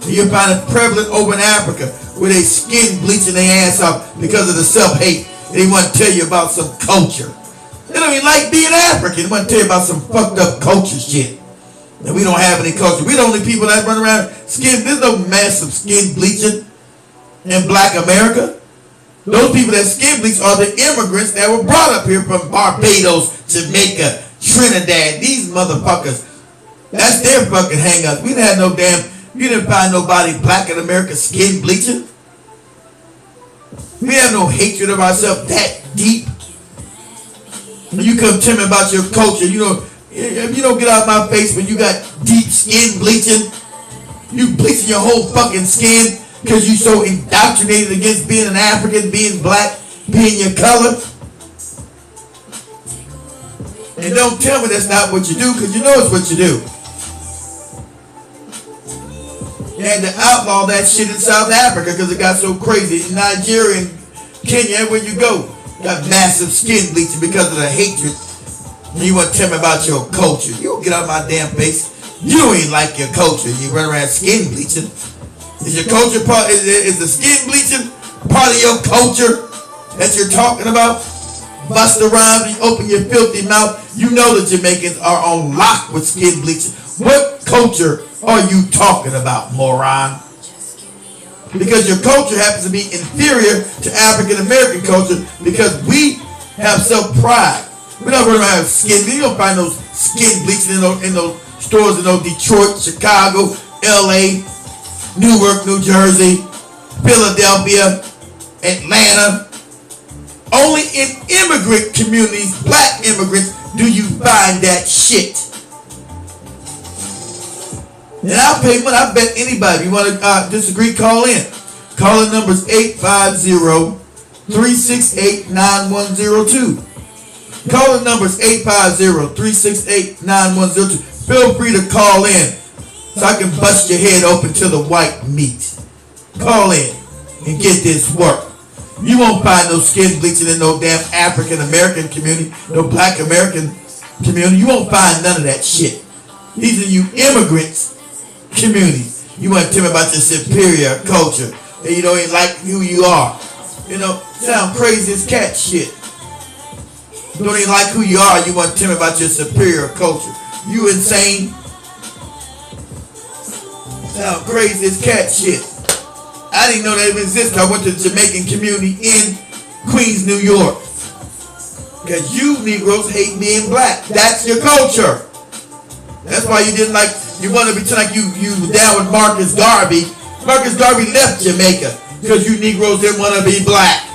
You find it prevalent over in Africa, where they skin bleaching their ass off because of the self-hate. They want to tell you about some culture. They don't even like being African. They want to tell you about some fucked up culture shit. And we don't have any culture. We're the only people that run around skin. There's no massive skin bleaching in black America. Those people that skin bleach are the immigrants that were brought up here from Barbados, Jamaica, Trinidad. These motherfuckers. That's their fucking hang-ups. We didn't have no damn, you didn't find nobody black in America skin bleaching. We have no hatred of ourselves that deep. When you come tell me about your culture, you know, if you don't get out of my face when you got deep skin bleaching, you bleaching your whole fucking skin because you so indoctrinated against being an African, being black, being your color. And don't tell me that's not what you do, because you know it's what you do. You had to outlaw that shit in South Africa because it got so crazy. In Nigeria and Kenya, everywhere you go, got massive skin bleaching because of the hatred. And you want to tell me about your culture. You don't get out of my damn face. You don't even like your culture. You run around skin bleaching. Is your culture part, is the skin bleaching part of your culture that you're talking about? Busta Rhymes, you open your filthy mouth. You know the Jamaicans are on lock with skin bleaching. What culture are you talking about, moron? Because your culture happens to be inferior to African American culture because we have self-pride. We don't really have skin. You don't find those skin bleaching in those stores in those Detroit, Chicago, LA, Newark, New Jersey, Philadelphia, Atlanta. Only in immigrant communities, black immigrants, do you find that shit. And I'll pay money. I bet anybody. If you want to disagree, call in. Call in numbers 850-368-9102. Call in numbers 850-368-9102. Feel free to call in so I can bust your head open to the white meat. Call in and get this work. You won't find no skin bleaching in no damn African American community, no black American community. You won't find none of that shit. These are you immigrants communities. You want to tell me about your superior culture and you don't even like who you are. You know, sound crazy as cat shit. You don't even like who you are. You want to tell me about your superior culture. You insane. Sound crazy as cat shit. I didn't know that even existed. I went to the Jamaican community in Queens, New York. Because you Negroes hate being black. That's your culture. That's why you didn't like, you want to pretend like you were down with Marcus Garvey. Marcus Garvey left Jamaica because you Negroes didn't want to be black.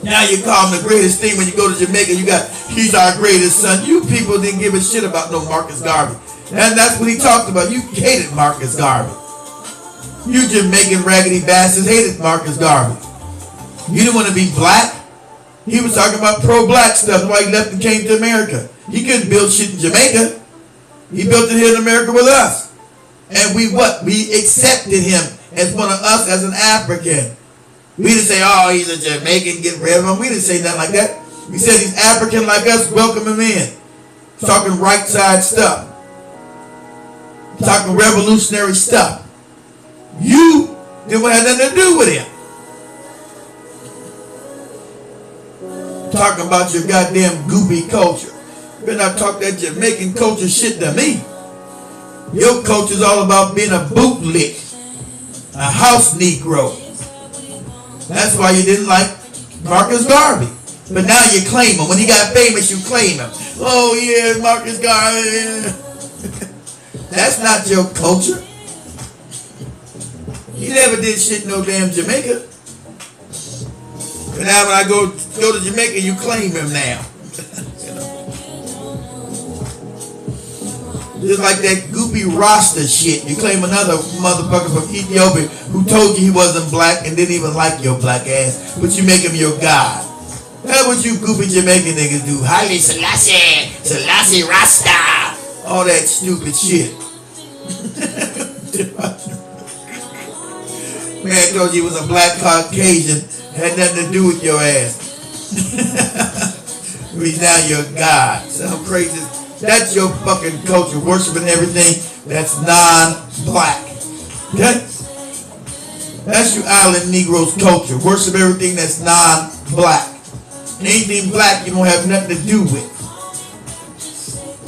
Now you call him the greatest thing when you go to Jamaica. You got, he's our greatest son. You people didn't give a shit about no Marcus Garvey. And that's what he talked about. You hated Marcus Garvey. You Jamaican raggedy bastards hated Marcus Garvey. You didn't want to be black. He was talking about pro-black stuff. That's why he left and came to America. He couldn't build shit in Jamaica. He built it here in America with us. And we what? We accepted him as one of us, as an African. We didn't say, oh, he's a Jamaican, get rid of him. We didn't say nothing like that. We said he's African like us, welcome him in. Talking right side stuff. Talking revolutionary stuff. You didn't have nothing to do with him. Talking about your goddamn goopy culture. You better not talk that Jamaican culture shit to me. Your culture's all about being a bootlick, a house Negro. That's why you didn't like Marcus Garvey. But now you claim him. When he got famous, you claim him. Oh yeah, Marcus Garvey. That's not your culture. He never did shit in no damn Jamaica. But now when I go to Jamaica, you claim him now. Just like that goopy Rasta shit. You claim another motherfucker from Ethiopia who told you he wasn't black and didn't even like your black ass, but you make him your god. That's what you goopy Jamaican niggas do. Haile Selassie, Selassie Rasta. All that stupid shit. Man told you he was a black Caucasian. Had nothing to do with your ass. He's now your god. Sound crazy? That's your fucking culture, worshiping everything that's non-black. Okay? That's your island Negroes culture. Worship everything that's non-black. Anything black you don't have nothing to do with.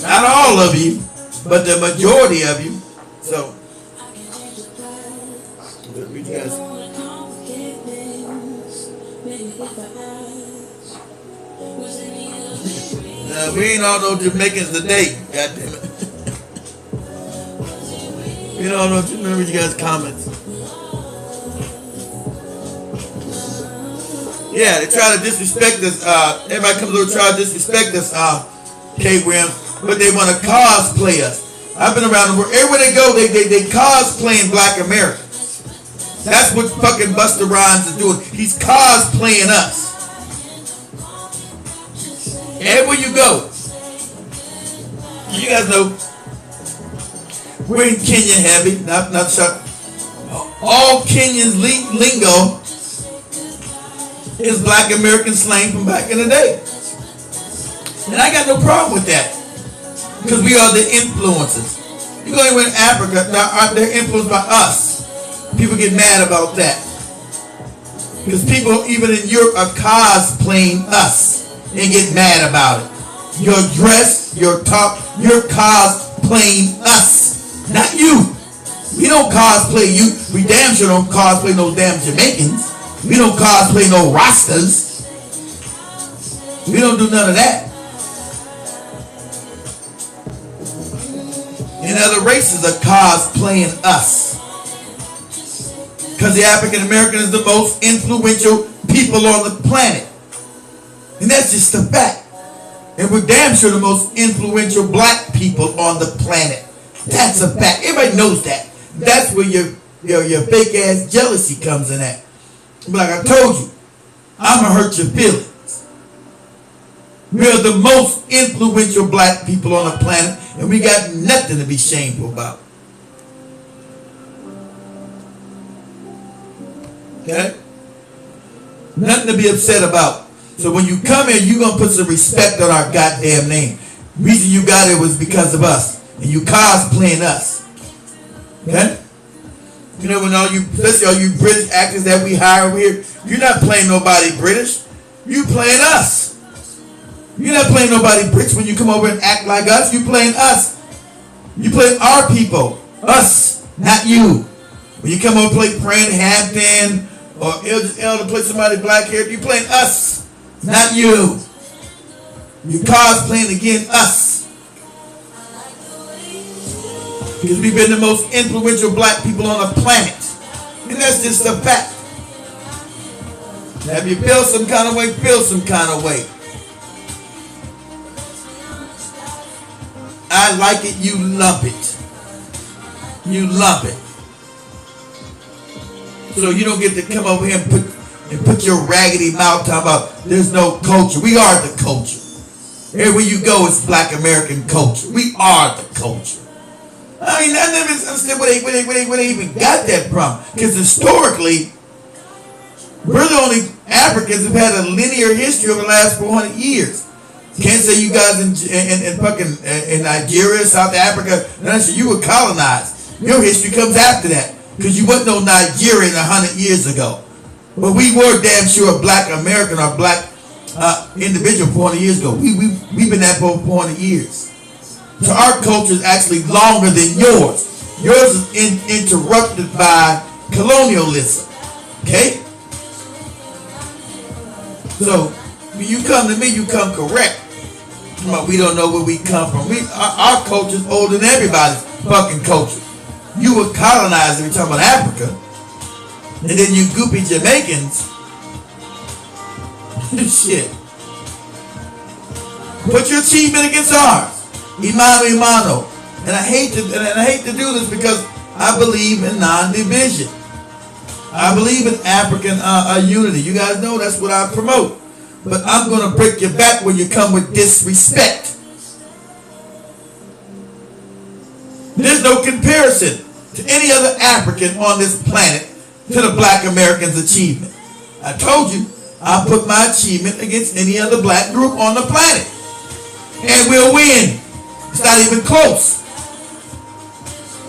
Not all of you, but the majority of you. So, we guys. We ain't all no Jamaicans today, goddamn it. We don't know. Remember you guys' comments. Yeah, they try to disrespect us. Everybody comes over to try to disrespect us, K-Wim, but they want to cosplay us. I've been around the world. Everywhere they go, they cosplaying Black America. That's what fucking Busta Rhymes is doing. He's cosplaying us. Everywhere you go. You guys know we're in Kenya heavy. Not shut. All Kenyans lingo is Black American slang from back in the day. And I got no problem with that. Because we are the influencers. You go anywhere in Africa, they're influenced by us. People get mad about that. Because people even in Europe are cosplaying us and get mad about it. Your dress, your talk, you're cosplaying us, not you. We don't cosplay you. We damn sure don't cosplay no damn Jamaicans. We don't cosplay no Rastas. We don't do none of that. And other races are cosplaying us. Because the African American is the most influential people on the planet. And that's just a fact. And we're damn sure the most influential black people on the planet. That's a fact. Everybody knows that. That's where your fake ass jealousy comes in at. But like I told you, I'ma hurt your feelings. We're the most influential black people on the planet, and we got nothing to be shameful about. Okay? Nothing to be upset about. So when you come here, you're going to put some respect on our goddamn name. The reason you got it was because of us. And you cosplaying us. Okay? You know, when especially all you British actors that we hire over here, you're not playing nobody British. You playing us. You're not playing nobody British when you come over and act like us. You playing us. You play our people. Us. Not you. When you come over and play Fran Hampton, or Idris Elba play somebody black hair. You playing us, not you. You cosplaying again us. Because we've been the most influential black people on the planet. And that's just a fact. Now, if you feel some kind of way, feel some kind of way. I like it, you love it. You love it. So you don't get to come over here and put your raggedy mouth talking about there's no culture. We are the culture. Everywhere you go, it's black American culture. We are the culture. I mean, I never understand where they even got that from. Because historically, we're the only Africans who've had a linear history over the last 400 years. Can't say you guys in Nigeria, South Africa, you were colonized. Your history comes after that. Because you wasn't no Nigerian 100 years ago. But we were damn sure a black American or black individual 400 years ago. We've been that for 400 years. So our culture is actually longer than yours. Yours is interrupted by colonialism. Okay? So when you come to me, you come correct. We don't know where we come from. Our culture is older than everybody's fucking culture. You were colonized if you're talking about Africa. And then you goopy Jamaicans. Shit. Put your achievement against ours. Imano. And I hate to do this because I believe in non-division. I believe in African unity. You guys know that's what I promote. But I'm going to break your back when you come with disrespect. There's no comparison to any other African on this planet to the black American's achievement. I told you, I put my achievement against any other black group on the planet. And we'll win. It's not even close.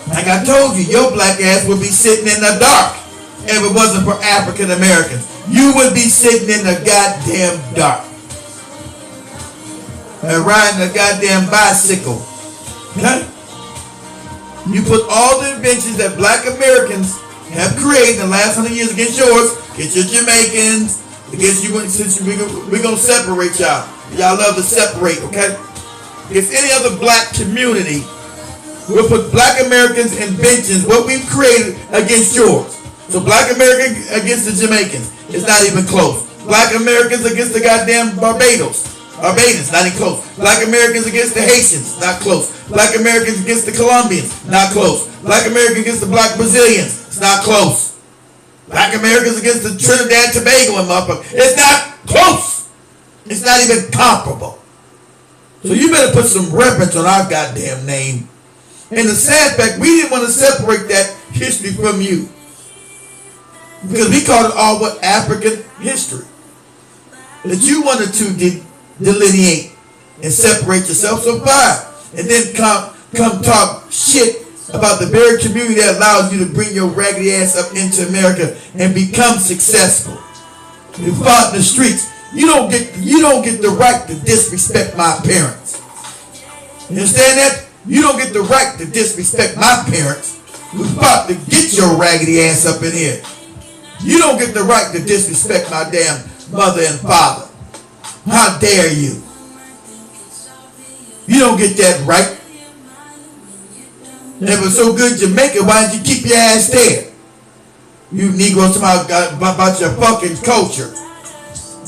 Like I told you, your black ass would be sitting in the dark if it wasn't for African Americans. You would be sitting in the goddamn dark and riding a goddamn bicycle. Okay? You put all the inventions that black Americans have created in the last 100 years against yours, against your Jamaicans, against you, since we're going to separate y'all. Y'all love to separate, okay? If any other black community will put black Americans' inventions, what we've created, against yours. So black Americans against the Jamaicans, it's not even close. Black Americans against the goddamn Barbadans, not even close. Black Americans against the Haitians, not close. Black Americans against the Colombians, not close. Black Americans against the black Brazilians, it's not close. Black Americans against the Trinidad, Tobago and motherfucker, it's not close. It's not even comparable. So you better put some reference on our goddamn name. And the sad fact, we didn't want to separate that history from you. Because we called it all what African history. That you wanted to delineate and separate yourself, so fine. And then come talk shit about the very community that allows you to bring your raggedy ass up into America and become successful. You fought in the streets. You don't get the right to disrespect my parents. You understand that? You don't get the right to disrespect my parents. We fought to get your raggedy ass up in here. You don't get the right to disrespect my damn mother and father. How dare you? You don't get that right. And if it's so good Jamaica, why didn't you keep your ass there? You Negroes talking about your fucking culture.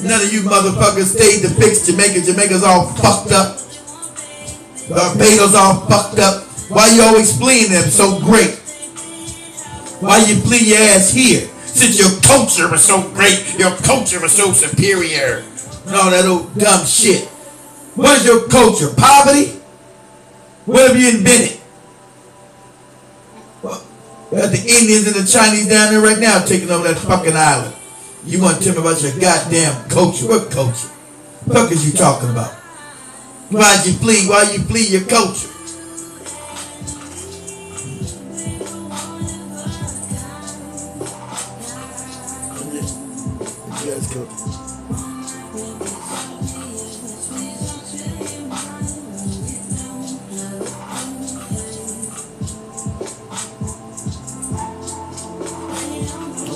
None of you motherfuckers stayed to fix Jamaica. Jamaica's all fucked up. Barbados all fucked up. Why you always fleeing them so great? Why you flee your ass here? Since your culture was so great, your culture was so superior. And all that old dumb shit. What is your culture? Poverty? What have you invented? Well, we got the Indians and the Chinese down there right now taking over that fucking island. You want to tell me about your goddamn culture? What culture? What the fuck is you talking about? Why'd you flee? Why you flee your culture?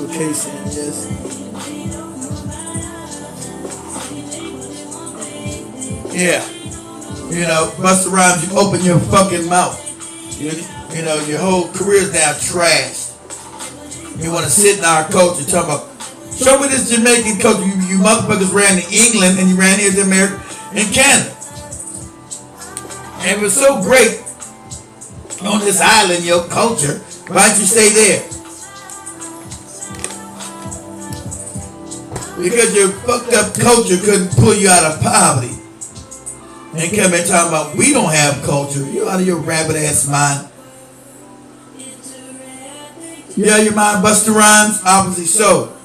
Okay, Sam. Yes. Yeah. You know, Busta Rhymes, you open your fucking mouth. You know, your whole career's now trashed. You want to sit in our culture talking about, show me this Jamaican culture. You motherfuckers ran to England and you ran here to America and Canada. And it was so great on this island, your culture. Why don't you stay there? Because your fucked up culture couldn't pull you out of poverty. And come and talking about we don't have culture. You out of your rabbit ass mind. You out of your mind, Busta Rhymes? Obviously so.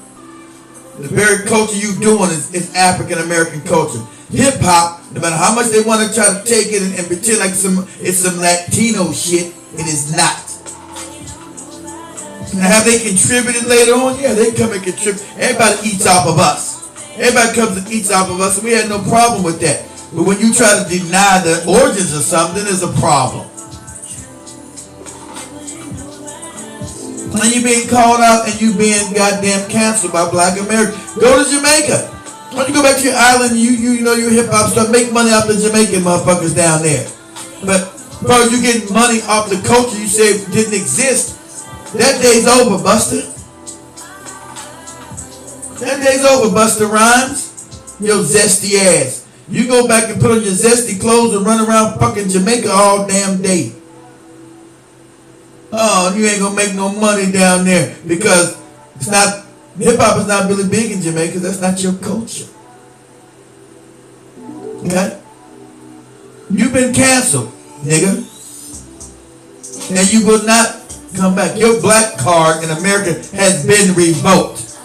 The very culture you doing is African American culture. Hip hop, no matter how much they want to try to take it and pretend like it's some Latino shit, it is not. Now, have they contributed later on? Yeah, they come and contribute. Everybody eats off of us. Everybody comes and eats off of us, and we had no problem with that. But when you try to deny the origins of something, there's a problem. And you being called out and you being goddamn canceled by Black America. Go to Jamaica. Why don't you go back to your island and you know your hip hop stuff, make money off the Jamaican motherfuckers down there. But bro, you getting money off the culture you said didn't exist. That day's over, Busta. That day's over, Busta Rhymes. Yo zesty ass. You go back and put on your zesty clothes and run around fucking Jamaica all damn day. Oh, you ain't gonna make no money down there because it's not, hip hop is not really big in Jamaica. That's not your culture. Okay? You've been canceled, nigga. And you will not come back. Your black card in America has been revoked.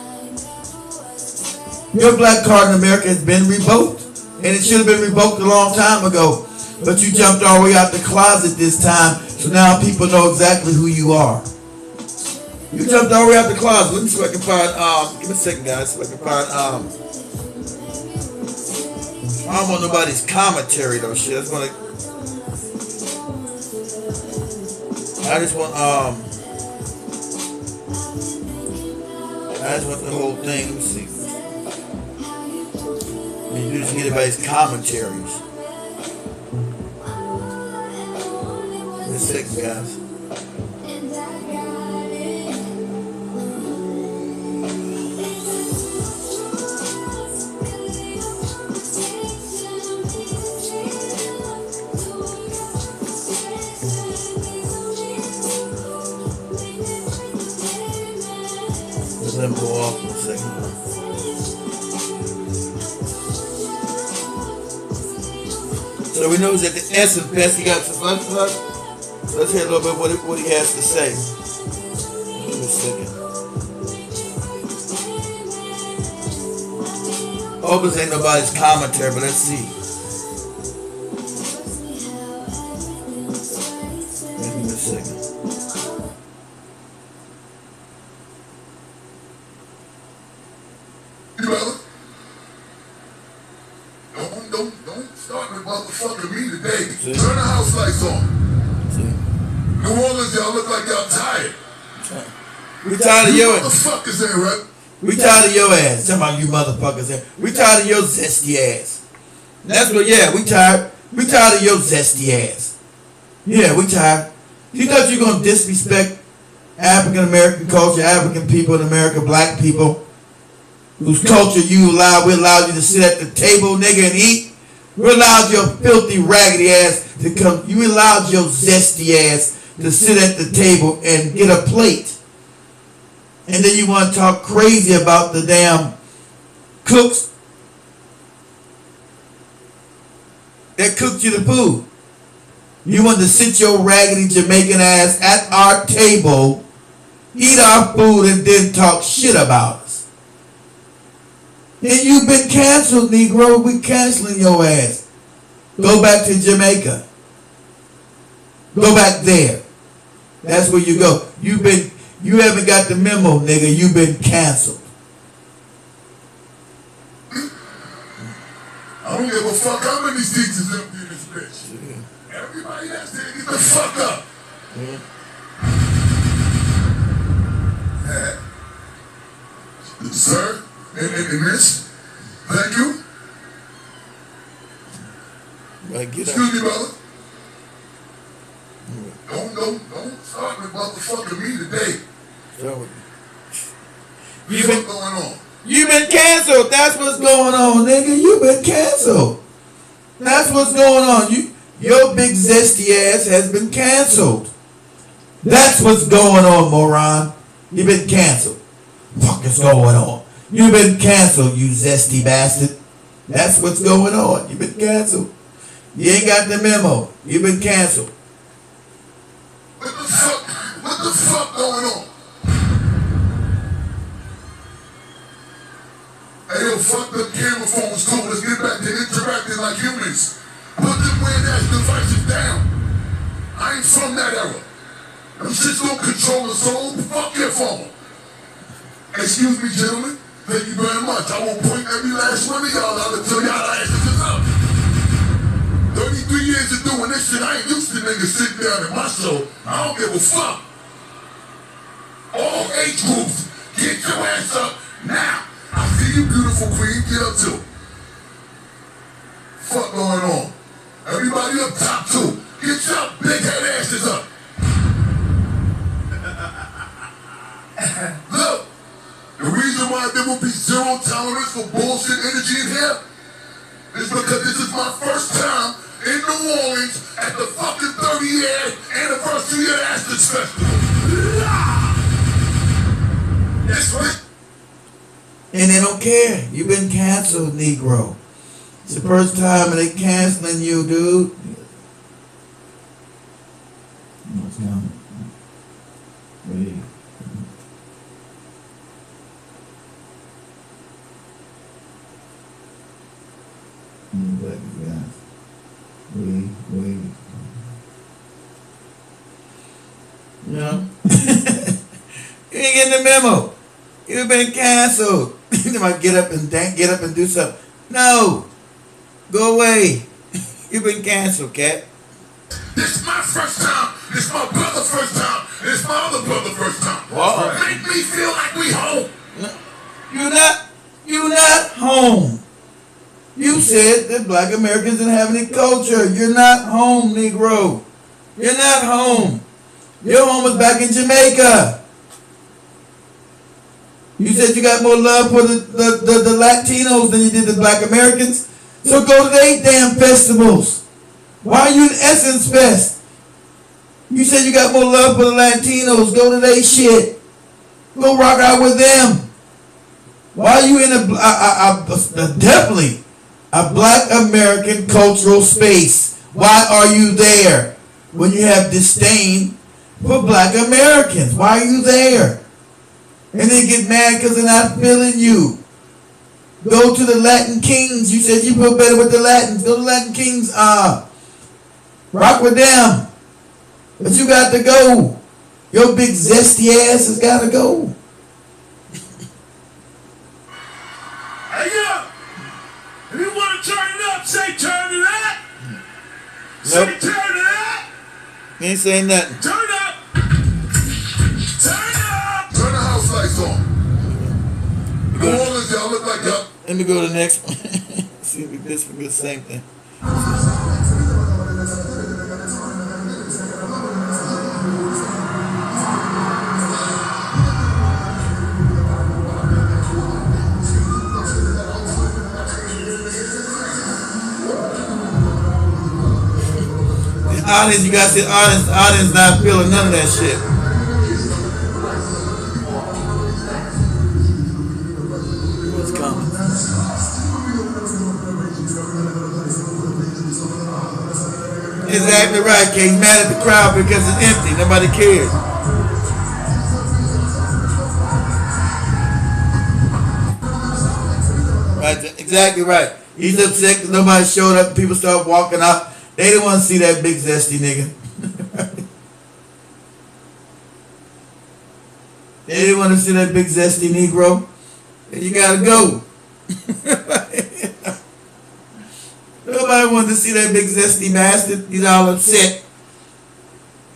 Your black card in America has been revoked. And it should have been revoked a long time ago. But you jumped all the way out the closet this time. So now people know exactly who you are. You jumped all the way out the closet. Let me see if I can find, give me a second, guys. See if I can find, I don't want nobody's commentary though, shit. I just want the whole thing. Let me see. You just get everybody's commentaries. Give me a second, guys. Let him go off for a second. So we know that the Essence Fest, he got some let's hear a little bit what he has to say. Give me a second. Hope this ain't nobody's commentary, but let's see. Give me a second. Brother, don't start with motherfucking me today. See? Turn the house lights on. See? New Orleans, y'all look like y'all tired. We tired of your ass. Motherfuckers ain't right. We tired of your ass. Talking about you motherfuckers here. We tired of your zesty ass. That's what, yeah, we tired. We tired of your zesty ass. Yeah, we tired. You thought you were going to disrespect African American culture, African people in America, black people, whose culture we allowed you to sit at the table, nigga, and eat. We allowed your filthy, raggedy ass to come. You allowed your zesty ass to sit at the table and get a plate. And then you want to talk crazy about the damn cooks that cooked you the food. You want to sit your raggedy Jamaican ass at our table, eat our food, and then talk shit about us. And you've been canceled, Negro. We canceling your ass. Go back to Jamaica. Go back there. That's where you go. You haven't got the memo, nigga. You've been canceled. I don't give a fuck how many seats is empty in this bitch. Yeah. Everybody that's there, get the fuck up. Yeah. miss. Thank you. Excuse me, brother. Don't start with motherfucking me today. What's going on? You been canceled. That's what's going on, nigga. You been canceled. That's what's going on. Your big zesty ass has been canceled. That's what's going on, moron. You been canceled. Fuck is going on? You been canceled, you zesty bastard. That's what's going on. You been canceled. You ain't got the memo. You been canceled. What the fuck going on? Hey, yo, fuck the camera phones too. Let's get back to interacting like humans. Put them weird ass devices down. I ain't from that era. Them shits don't control the soul. Fuck your phone. Excuse me, gentlemen. Thank you very much. I will point every last one of y'all out until y'all asses is up. 33 years of doing this shit, I ain't used to niggas sitting down in my show. I don't give a fuck. All age groups, get your ass up now. I see you, beautiful queen. Get up too. Fuck going on? Everybody up top too. Get your big head asses up. Look, the reason why there will be zero tolerance for bullshit energy in here is because this is my first time in New Orleans at the fucking 30-year anniversary of Ashes Festival. That's right. And they don't care. You've been canceled, Negro. It's the first time they canceling you, dude. What's going on? Wait. Yeah. You ain't getting the memo. You've been canceled. You might get up and do something. No. Go away. You've been canceled, cat. This is my first time. This is my brother's first time. This is my other brother's first time. Wow. Make me feel like we home. You're not home. You said that black Americans didn't have any culture. You're not home, Negro. You're not home. Your home is back in Jamaica. You said you got more love for the Latinos than you did the black Americans. So go to their damn festivals. Why are you in Essence Fest? You said you got more love for the Latinos. Go to their shit. Go rock out with them. Why are you in definitely a black American cultural space? Why are you there when you have disdain for black Americans? Why are you there? And then get mad because they're not feeling you. Go to the Latin Kings. You said you feel better with the Latins. Go to Latin Kings. Rock with them. But you got to go. Your big zesty ass has got to go. Hey, yo. If you want to turn it up, say turn it up. Say Nope. turn it up. You ain't saying nothing. Turn up. Turn up. Turn the house lights on. New Orleans, y'all look like y'all. Let me go to the next one. See if this will be the same thing. The audience, you gotta see the audience not feeling none of that shit. What's coming? Exactly right, Kay. He's mad at the crowd because it's empty. Nobody cares. Right, exactly right. He's upset because nobody showed up. People start walking out. They didn't want to see that big zesty nigga. They didn't want to see that big zesty Negro. And you gotta go. Nobody wanted to see that big zesty bastard. He's all upset.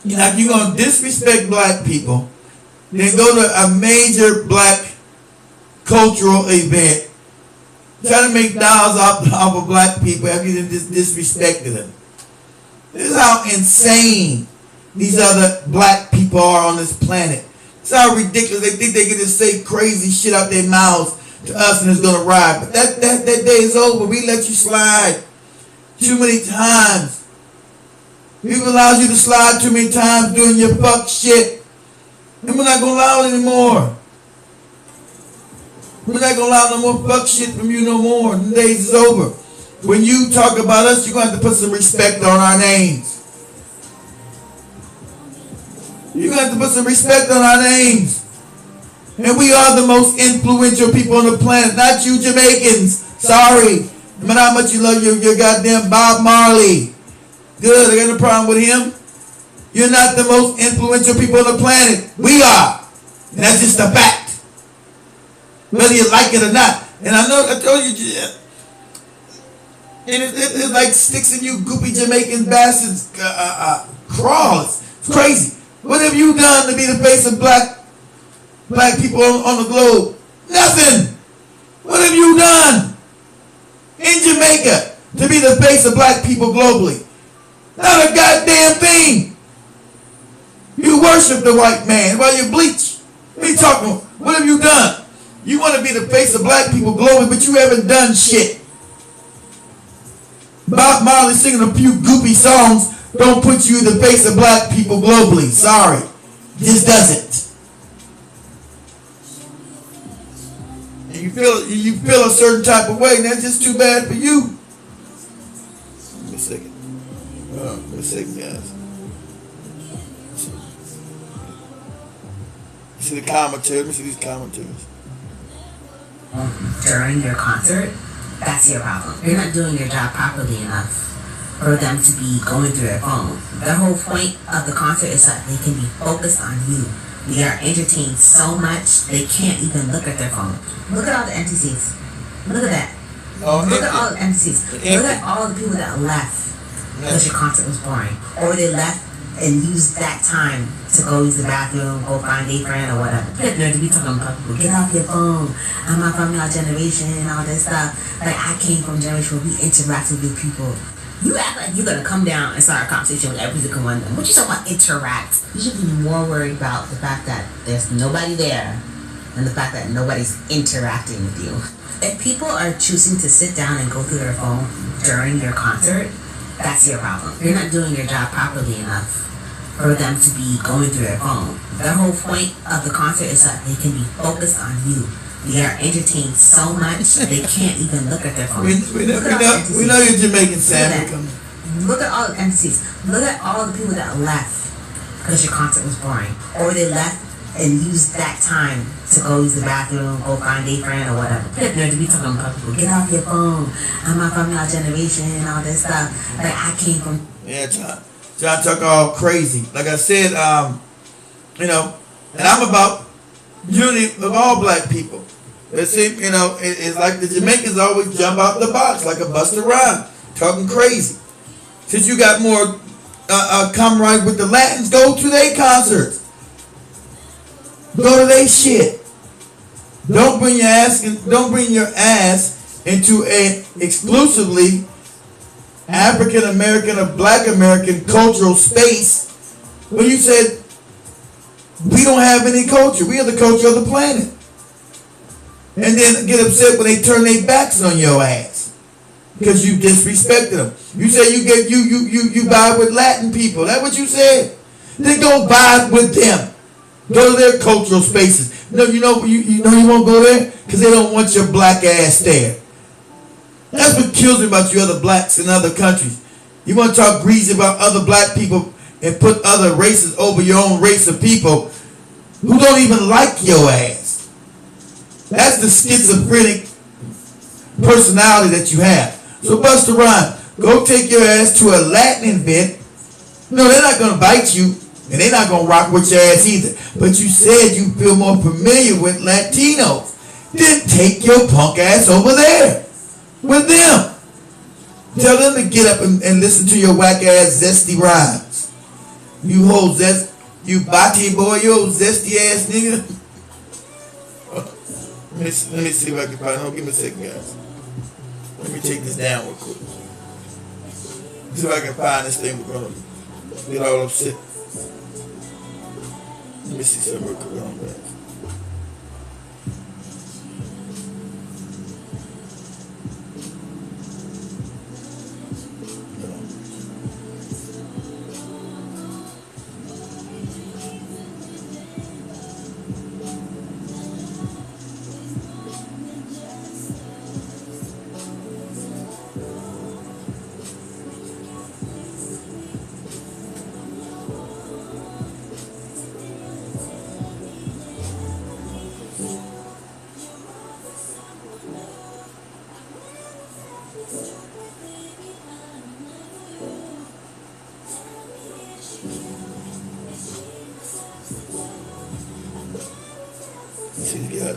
Like you're gonna disrespect black people, then go to a major black cultural event trying to make dollars off of black people after you just disrespected them. This is how insane these other black people are on this planet. It's how ridiculous. They think they can just say crazy shit out their mouths to us and it's gonna ride. But that day is over. We let you slide too many times. We've allowed you to slide too many times doing your fuck shit. And we're not gonna allow it anymore. We're not gonna allow no more fuck shit from you no more. The days is over. When you talk about us, you're gonna have to put some respect on our names. You're gonna have to put some respect on our names. And we are the most influential people on the planet, not you Jamaicans. Sorry. No matter how much you love your goddamn Bob Marley. Good, I got no problem with him. You're not the most influential people on the planet. We are. And that's just a fact. Whether you like it or not. And I know, I told you, and it's like sticks in you goopy Jamaican bastards crawls. It's crazy. What have you done to be the face of black people on the globe? Nothing. What have you done in Jamaica to be the face of black people globally? Not a goddamn thing. You worship the white man while you bleach. What are you talking about? What have you done? You want to be the face of black people globally, but you haven't done shit. Bob Marley singing a few goopy songs don't put you in the face of black people globally. Sorry. Just doesn't. And you feel a certain type of way, and that's just too bad for you. Give me a second. Give me a second, guys. See the commentary. Let me see these commentaries. During your concert, that's your problem. You're not doing your job properly enough for them to be going through their phone. The whole point of the concert is that they can be focused on you. We are entertained so much they can't even look at their phone. Look at all the empty seats. Look at that. Look at all the empty seats. Look at all the people that left because your concert was boring, or they left and used that time to go use the bathroom, go find a friend or whatever. They're to be talking about people, get off your phone. I'm not from your generation and all this stuff. Like, I came from a generation where we interacted with people. You act like you're gonna come down and start a conversation with every single one of them. What you talking about interact? You should be more worried about the fact that there's nobody there than the fact that nobody's interacting with you. If people are choosing to sit down and go through their phone during your concert, that's your problem. You're not doing your job properly enough for them to be going through their phone. The whole point of the concert is that they can be focused on you. We are entertained so much they can't even look at their phone. We know you're Jamaican, Sam. Look at all the empty seats. Look at all the people that left because your concert was boring, or they left and used that time to go use the bathroom, go find a friend or whatever. They're to be talking about people, get off your phone. I'm not from your generation and all this stuff. Like, I came from. Yeah, John Tucker all crazy. Like I said, and I'm about unity of all black people. It's like the Jamaicans always jump out the box like a Busta Rhymes, talking crazy. Since you got more camaraderie with the Latins, go to their concerts. Go to their shit. Don't bring your ass into a exclusively African American or Black American cultural space when you said we don't have any culture. We are the culture of the planet. And then get upset when they turn their backs on your ass because you disrespected them. You say you vibe with Latin people. That's what you said. Then go vibe with them. Go to their cultural spaces. No, you won't go there because they don't want your black ass there. That's what kills me about you other blacks in other countries. You want to talk greasy about other black people and put other races over your own race of people who don't even like your ass. That's the schizophrenic personality that you have. So Busta Rhymes, go take your ass to a Latin event. No, they're not going to bite you. And they're not going to rock with your ass either. But you said you feel more familiar with Latinos. Then take your punk ass over there with them. Tell them to get up and listen to your whack ass zesty rhymes. You whole zest, you bati boy, you old zesty ass nigga. Let me see if I can find it. Hold, give me a second, guys. Let me take this down real quick. See if I can find this thing. We're gonna get all upset. Let me see something real quick on that.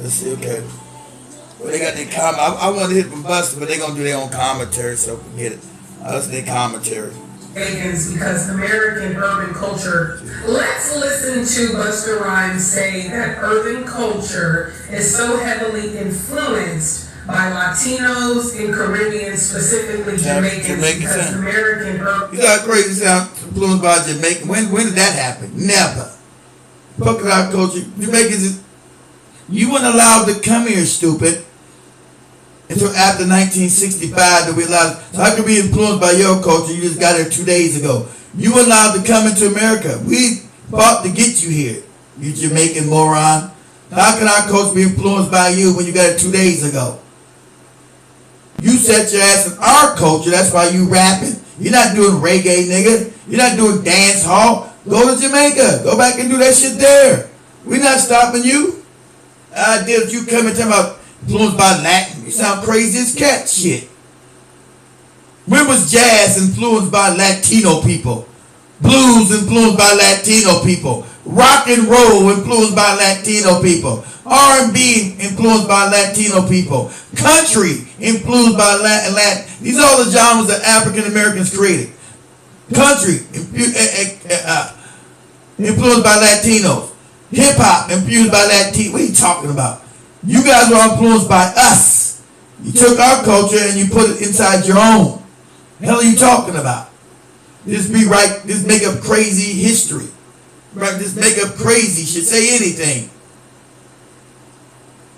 Let's see, okay. Well, they got their comment. I want to hit from Busta, but they're going to do their own commentary, so forget it. That's their commentary. Because American urban culture. Let's listen to Busta Rhymes say that urban culture is so heavily influenced by Latinos and Caribbeans, specifically Jamaicans, because American urban. You got crazy sound influenced by Jamaican. When did that happen? Never. Fuck our culture. Jamaicans, you weren't allowed to come here, stupid, until after 1965 that we allowed. So I could be influenced by your culture. You just got here 2 days ago. You were allowed to come into America. We fought to get you here, you Jamaican moron. How can our culture be influenced by you when you got it 2 days ago? You set your ass in our culture. That's why you rapping. You're not doing reggae, nigga. You're not doing dance hall. Go to Jamaica. Go back and do that shit there. We're not stopping you. Idea that you come and talk about influenced by Latin. You sound crazy as cat shit. When was jazz influenced by Latino people? Blues influenced by Latino people. Rock and roll influenced by Latino people. R&B influenced by Latino people. Country influenced by Latin. These are all the genres that African Americans created. Country influenced by Latinos. Hip hop influenced by Latino. What are you talking about? You guys were influenced by us. You took our culture and you put it inside your own. The hell are you talking about? Just make up crazy history. Right? Just make up crazy shit. Say anything.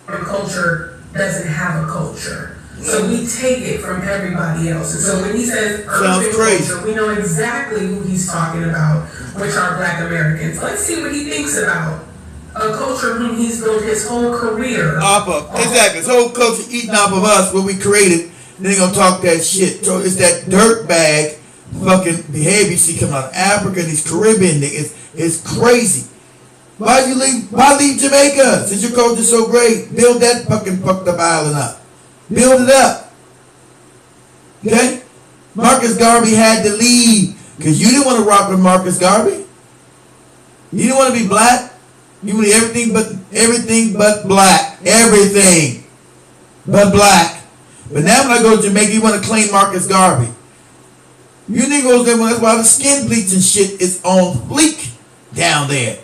Our culture doesn't have a culture. So we take it from everybody else. And so when he says urban culture, we know exactly who he's talking about, which are Black Americans. Let's see what he thinks about a culture whom he's built his whole career off of. Exactly. His whole culture eating off of us, what we created. And they're going to talk that shit. So it's that dirtbag fucking behavior you see coming out of Africa and these Caribbean niggas. It's crazy. Why leave Jamaica? Since your culture's so great, build that fucking fucked up island up. Build it up. Okay? Marcus Garvey had to leave because you didn't want to rock with Marcus Garvey. You didn't want to be black. You wanted everything but black. Everything but black. But now when I go to Jamaica, you want to claim Marcus Garvey. You niggas, that's why the skin bleaching shit is on fleek down there.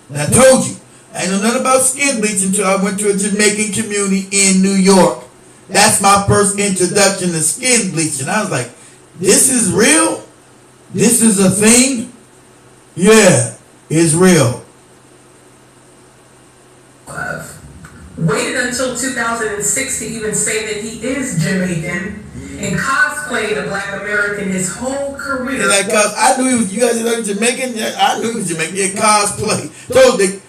And I told you, I didn't know nothing about skin bleaching until I went to a Jamaican community in New York. That's my first introduction to skin bleaching. I was like, this is real? This is a thing? Yeah, it's real. Waited until 2006 to even say that he is Jamaican and cosplayed a Black American his whole career. And I knew he was, you guys know Jamaican? Yeah, I knew he was Jamaican. Yeah, cosplay. So they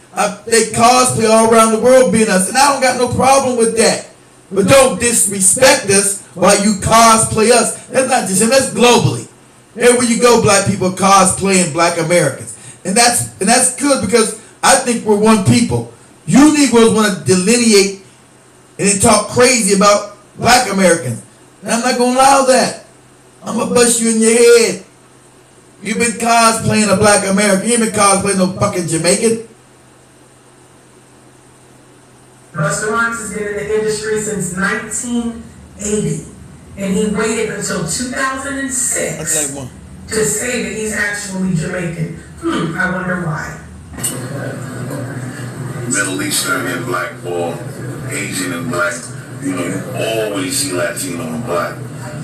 cosplay all around the world being us. And I don't got no problem with that. But don't disrespect us while you cosplay us. That's not just him, that's globally. Everywhere you go, black people cosplaying Black Americans. And that's good because I think we're one people. You Negroes want to delineate and then talk crazy about Black Americans. And I'm not going to allow that. I'm going to bust you in your head. You've been cosplaying a Black American. You ain't been cosplaying no fucking Jamaican. Busta Rhymes has been in the industry since 1980. And he waited until 2006 to say that he's actually Jamaican. I wonder why. Middle Eastern and black, or Asian and black, You know, you always see Latino and Black.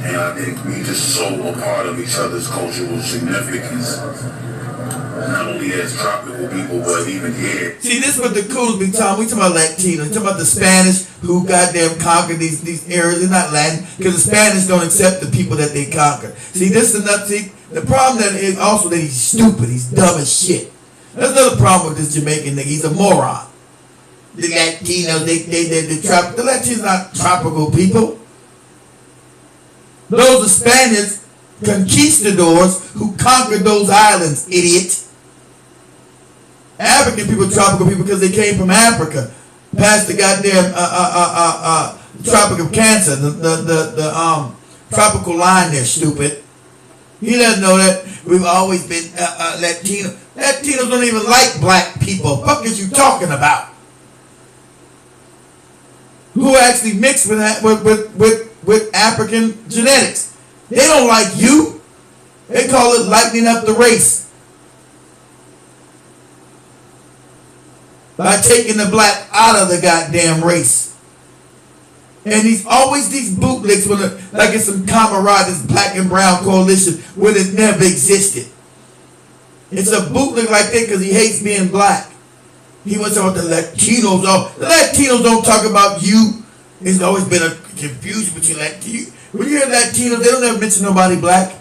And I think we just so a part of each other's cultural significance. Not only as tropical people, but even here. See, this is what the coons be talking. We talking about Latino. We talking about the Spanish who goddamn conquered these areas. They're not Latin because the Spanish don't accept the people that they conquered. See, this is enough. See, the problem that is also that he's stupid. He's dumb as shit. That's another problem with this Jamaican nigga. He's a moron. The Latinos, the Latinos not tropical people. Those are Spanish conquistadors who conquered those islands, idiot. African people, tropical people, because they came from Africa, past the goddamn Tropic of Cancer, the tropical line there, stupid. He doesn't know that we've always been Latino. Latinos don't even like black people. What is you talking about? Who actually mixed with African genetics? They don't like you. They call it lightening up the race. By taking the black out of the goddamn race. And always these bootlegs, like it's some camaraderie, this black and brown coalition, when it never existed. It's a bootleg like that because he hates being black. He wants to talk about the Latinos. The Latinos don't talk about you. There's always been a confusion between Latinos. When you hear Latinos, they don't ever mention nobody black.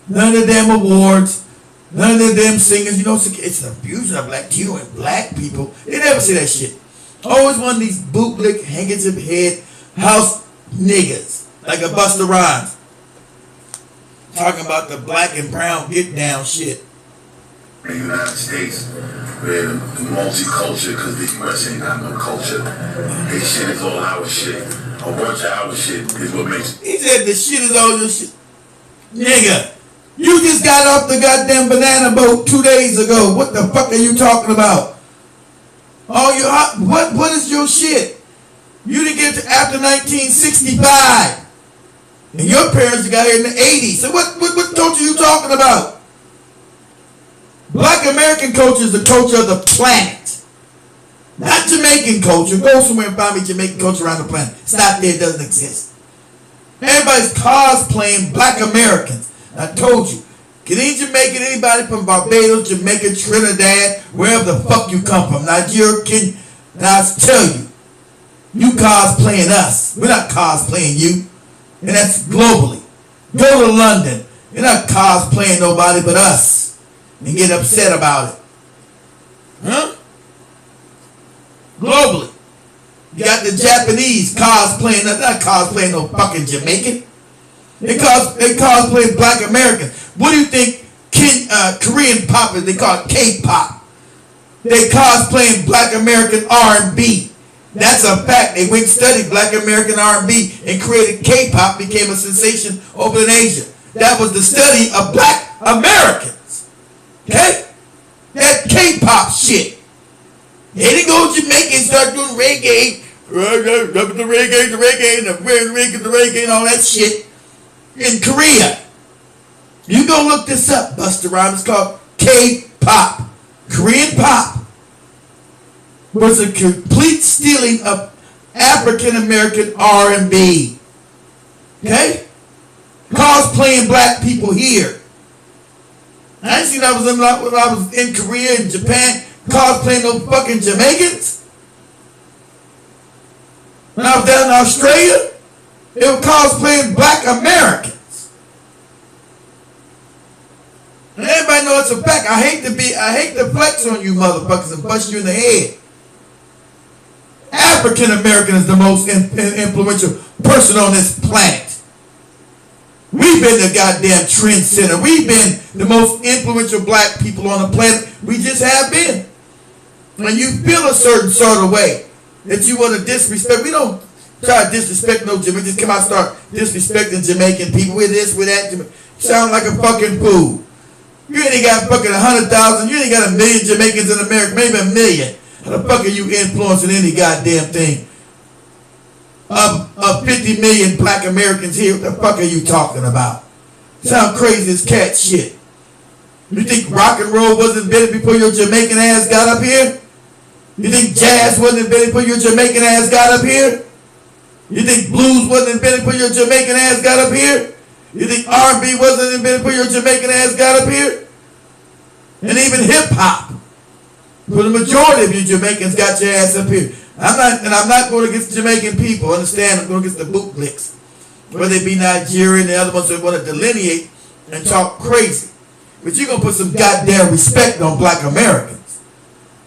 None of them awards. None of them singers. You know, it's an fusion of Latino and black people. They never say that shit. Always one of these bootleg, handkerchief head, house niggas. Like a Busta Rhymes. Talking about the black and brown get down shit. In the United States, we're the multicultural because the U.S. ain't got no culture. This shit is all our shit. A bunch of our shit is what makes it. He said the shit is all your shit. Nigga, you just got off the goddamn banana boat 2 days ago. What the fuck are you talking about? What is your shit? You didn't get to after 1965. And your parents got here in the 80s. So what culture are you talking about? Black American culture is the culture of the planet. Not Jamaican culture. Go somewhere and find me Jamaican culture around the planet. It's not there. It doesn't exist. Everybody's cosplaying Black Americans. I told you. Get any Jamaican, anybody from Barbados, Jamaica, Trinidad, wherever the fuck you come from. Nigeria, Kenya. And I tell you, you cosplaying us. We're not cosplaying you. And that's globally. Go to London. You're not cosplaying nobody but us. And get upset about it. Huh? Globally. You got the Japanese cosplaying. They're not cosplaying no fucking Jamaican. They cosplay Black American. What do you think Korean pop is? They call it K-pop. They cosplaying Black American R&B. That's a fact. They went and studied Black American R&B and created K-pop, became a sensation over in Asia. That was the study of Black Americans. Okay? That K-pop shit. They didn't go to Jamaica and start doing reggae. The reggae, and all that shit. In Korea. You go look this up, Busta Rhymes. It's called K-pop. Korean pop was a complete stealing of African American R&B. Okay? Cosplaying black people here. I ain't seen that when I was in Korea and Japan cosplaying no fucking Jamaicans. When I was down in Australia, they were cosplaying Black Americans. And everybody knows it's a fact. I hate to flex on you motherfuckers and bust you in the head. African American is the most influential person on this planet. We've been the goddamn trendsetter. We've been the most influential black people on the planet. We just have been. And you feel a certain sort of way that you want to disrespect. We don't try to disrespect no Jamaican. Just come out and start disrespecting Jamaican people. We're this, we're that. You sound like a fucking fool. You ain't got fucking 100,000. You ain't got 1 million Jamaicans in America. Maybe 1 million. How the fuck are you influencing any goddamn thing? Of 50 million black Americans here, what the fuck are you talking about? Sound crazy as cat shit. You think rock and roll wasn't invented before your Jamaican ass got up here? You think jazz wasn't invented before your Jamaican ass got up here? You think blues wasn't invented for your Jamaican ass got up here? You think R&B wasn't invented for your Jamaican ass got up here? And even hip hop, for the majority of you Jamaicans got your ass up here. I'm not going against Jamaican people. Understand? I'm going against the bootlicks, whether they be Nigerian, the other ones that want to delineate and talk crazy. But you're going to put some goddamn respect on black Americans.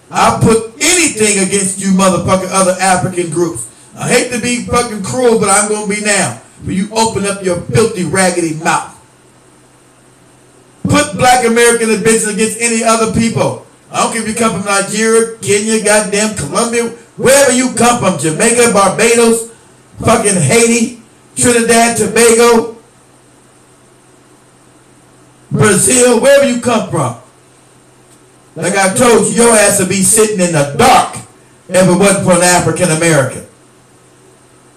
I'll put anything against you motherfucking other African groups. I hate to be fucking cruel, but I'm going to be now. But you open up your filthy, raggedy mouth. Put black American bitches against any other people. I don't care if you come from Nigeria, Kenya, goddamn Colombia, wherever you come from, Jamaica, Barbados, fucking Haiti, Trinidad, Tobago, Brazil, wherever you come from. Like I told you, your ass would be sitting in the dark if it wasn't for an African American.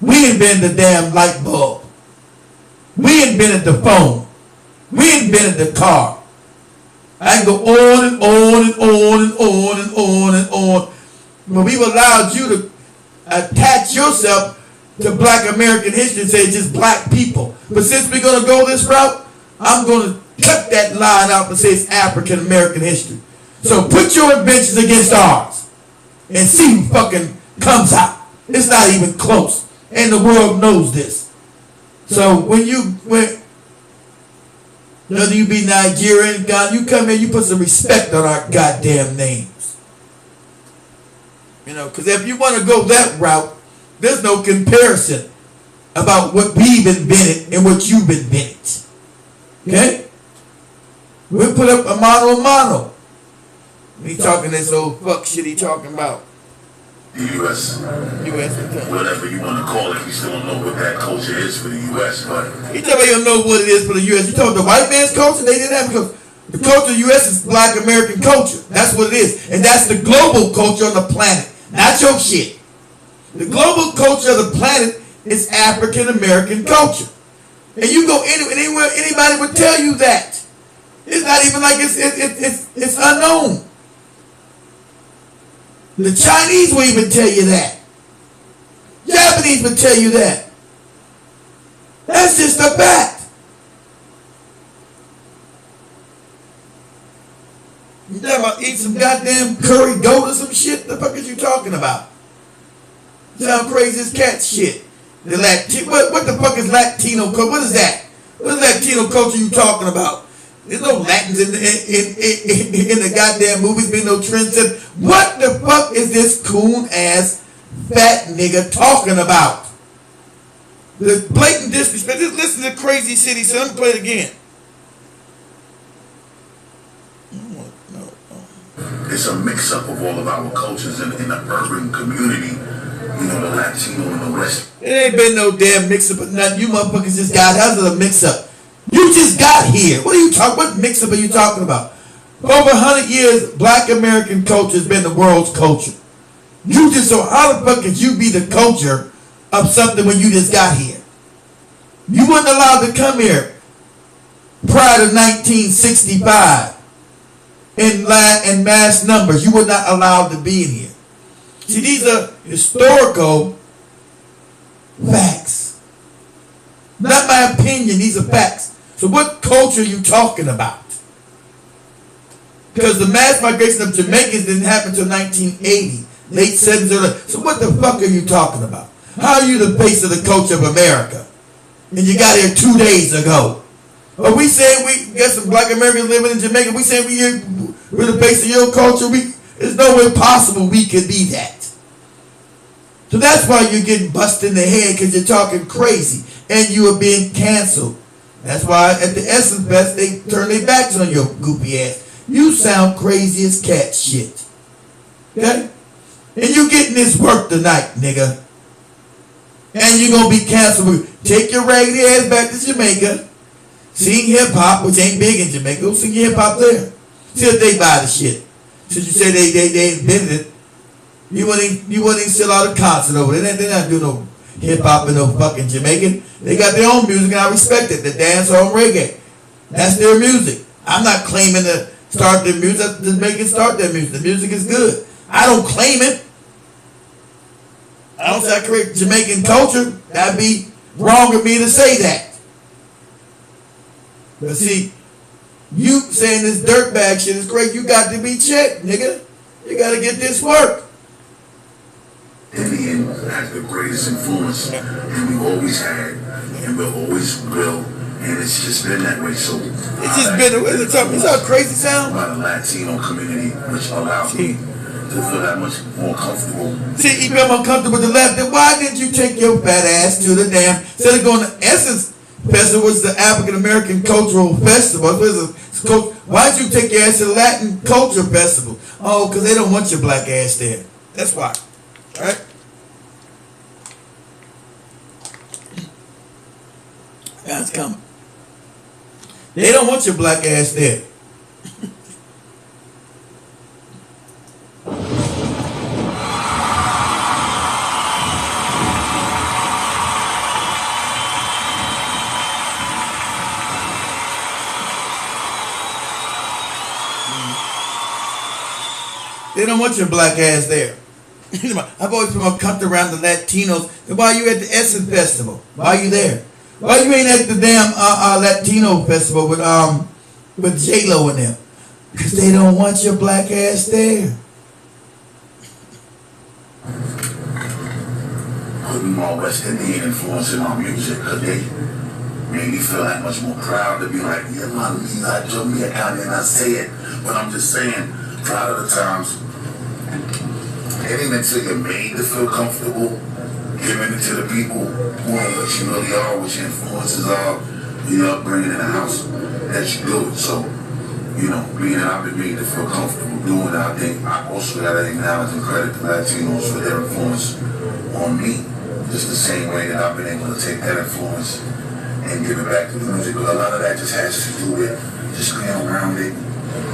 We invented the damn light bulb. We invented the phone. We invented the car. I can go on and on and on and on and on and on. But we've allowed you to attach yourself to black American history and say it's just black people. But since we're going to go this route, I'm going to cut that line out and say it's African American history. So put your inventions against ours and see who fucking comes out. It's not even close. And the world knows this. So whether you be Nigerian, God, you come in, you put some respect on our goddamn names. You know, because if you want to go that route, there's no comparison about what we've invented and what you've invented. Okay? We'll put up a mano a mano. He talking this old fuck shit he talking about. The U.S. Whatever you want to call it, we still don't know what that culture is for the U.S. But he tell me you don't know what it is for the U.S. You talking about the white man's culture? They didn't have because the culture of the U.S. is black American culture. That's what it is. And that's the global culture on the planet. Not your shit. The global culture of the planet is African American culture. And you go anywhere, anybody would tell you that. It's not even like it's unknown. The Chinese will even tell you that. Japanese will tell you that. That's just a fact. You talking about eat some goddamn curry goat or some shit? The fuck is you talking about? Sound crazy as cat shit. What the fuck is Latino culture? What is that? What is Latino culture you talking about? There's no Latins in the goddamn movies, being no trendsetter. What the fuck is this coon ass fat nigga talking about? The blatant disrespect. Just listen to crazy city, so let me play it again. It's a mix-up of all of our cultures in the urban community. You know, the Latino and the West. It ain't been no damn mix-up of nothing. You motherfuckers just got, how's it a mix-up? You just got here. What mix-up are you talking about? For over 100 years, black American culture has been the world's culture. So how the fuck could you be the culture of something when you just got here? You weren't allowed to come here prior to 1965 in mass numbers. You were not allowed to be in here. See, these are historical facts. Not my opinion, these are facts. So what culture are you talking about? Because the mass migration of Jamaicans didn't happen until 1980, late 70s. So what the fuck are you talking about? How are you the face of the culture of America? And you got here 2 days ago. Are we saying we got some black Americans living in Jamaica? We saying we're the face of your culture? There's no way possible we could be that. So that's why you're getting busted in the head, because you're talking crazy and you are being canceled. That's why at the Essence Fest they turn their backs on your goofy ass. You sound crazy as cat shit. Okay? And you getting this work tonight, nigga. And you're going to be canceled. Take your raggedy ass back to Jamaica. Sing hip-hop, which ain't big in Jamaica. Go sing your hip-hop there. See if they buy the shit. Since you say they invented it, you wouldn't even sell out a concert over there. They're not doing no hip-hop in no fucking Jamaican. They got their own music, and I respect it. The dancehall and reggae. That's their music. I'm not claiming to start their music. Just make it start their music. The music is good. I don't claim it. I don't say I create Jamaican culture. That'd be wrong of me to say that. But see, you saying this dirtbag shit is great. You got to be checked, nigga. You got to get this work. Indian has the greatest influence, and we've always had, and we'll always will, and it's just been that way. So it's just been. It's a crazy sound. By the Latino community, which allows me to feel that much more comfortable. See, you feel more comfortable with the left. Then why didn't you take your fat ass to the damn? Instead of going to Essence Festival, which is the African American Cultural Festival. Why did you take your ass to the Latin Culture Festival? Oh, because they don't want your black ass there. That's why. Right? That's coming. They don't want your black ass there. They don't want your black ass there. I've always been come around the Latinos. Then why you at the Essence Festival? Why you there? Why you ain't at the damn Latino Festival with J-Lo and them? Because they don't want your black ass there. Putting more West Indian influence in my music, because they made me feel that much more proud to be like, yeah, man, I told me I can't and I say it. But I'm just saying, proud of the times. It ain't until you're made to feel comfortable giving it to the people who are what you really are, what your influences are, your upbringing in the house, that you do it. So, you know, being that I've been made to feel comfortable doing it, I think I also got to acknowledge and credit the Latinos for their influence on me. Just the same way that I've been able to take that influence and give it back to the music. But a lot of that just has to do with just being around it,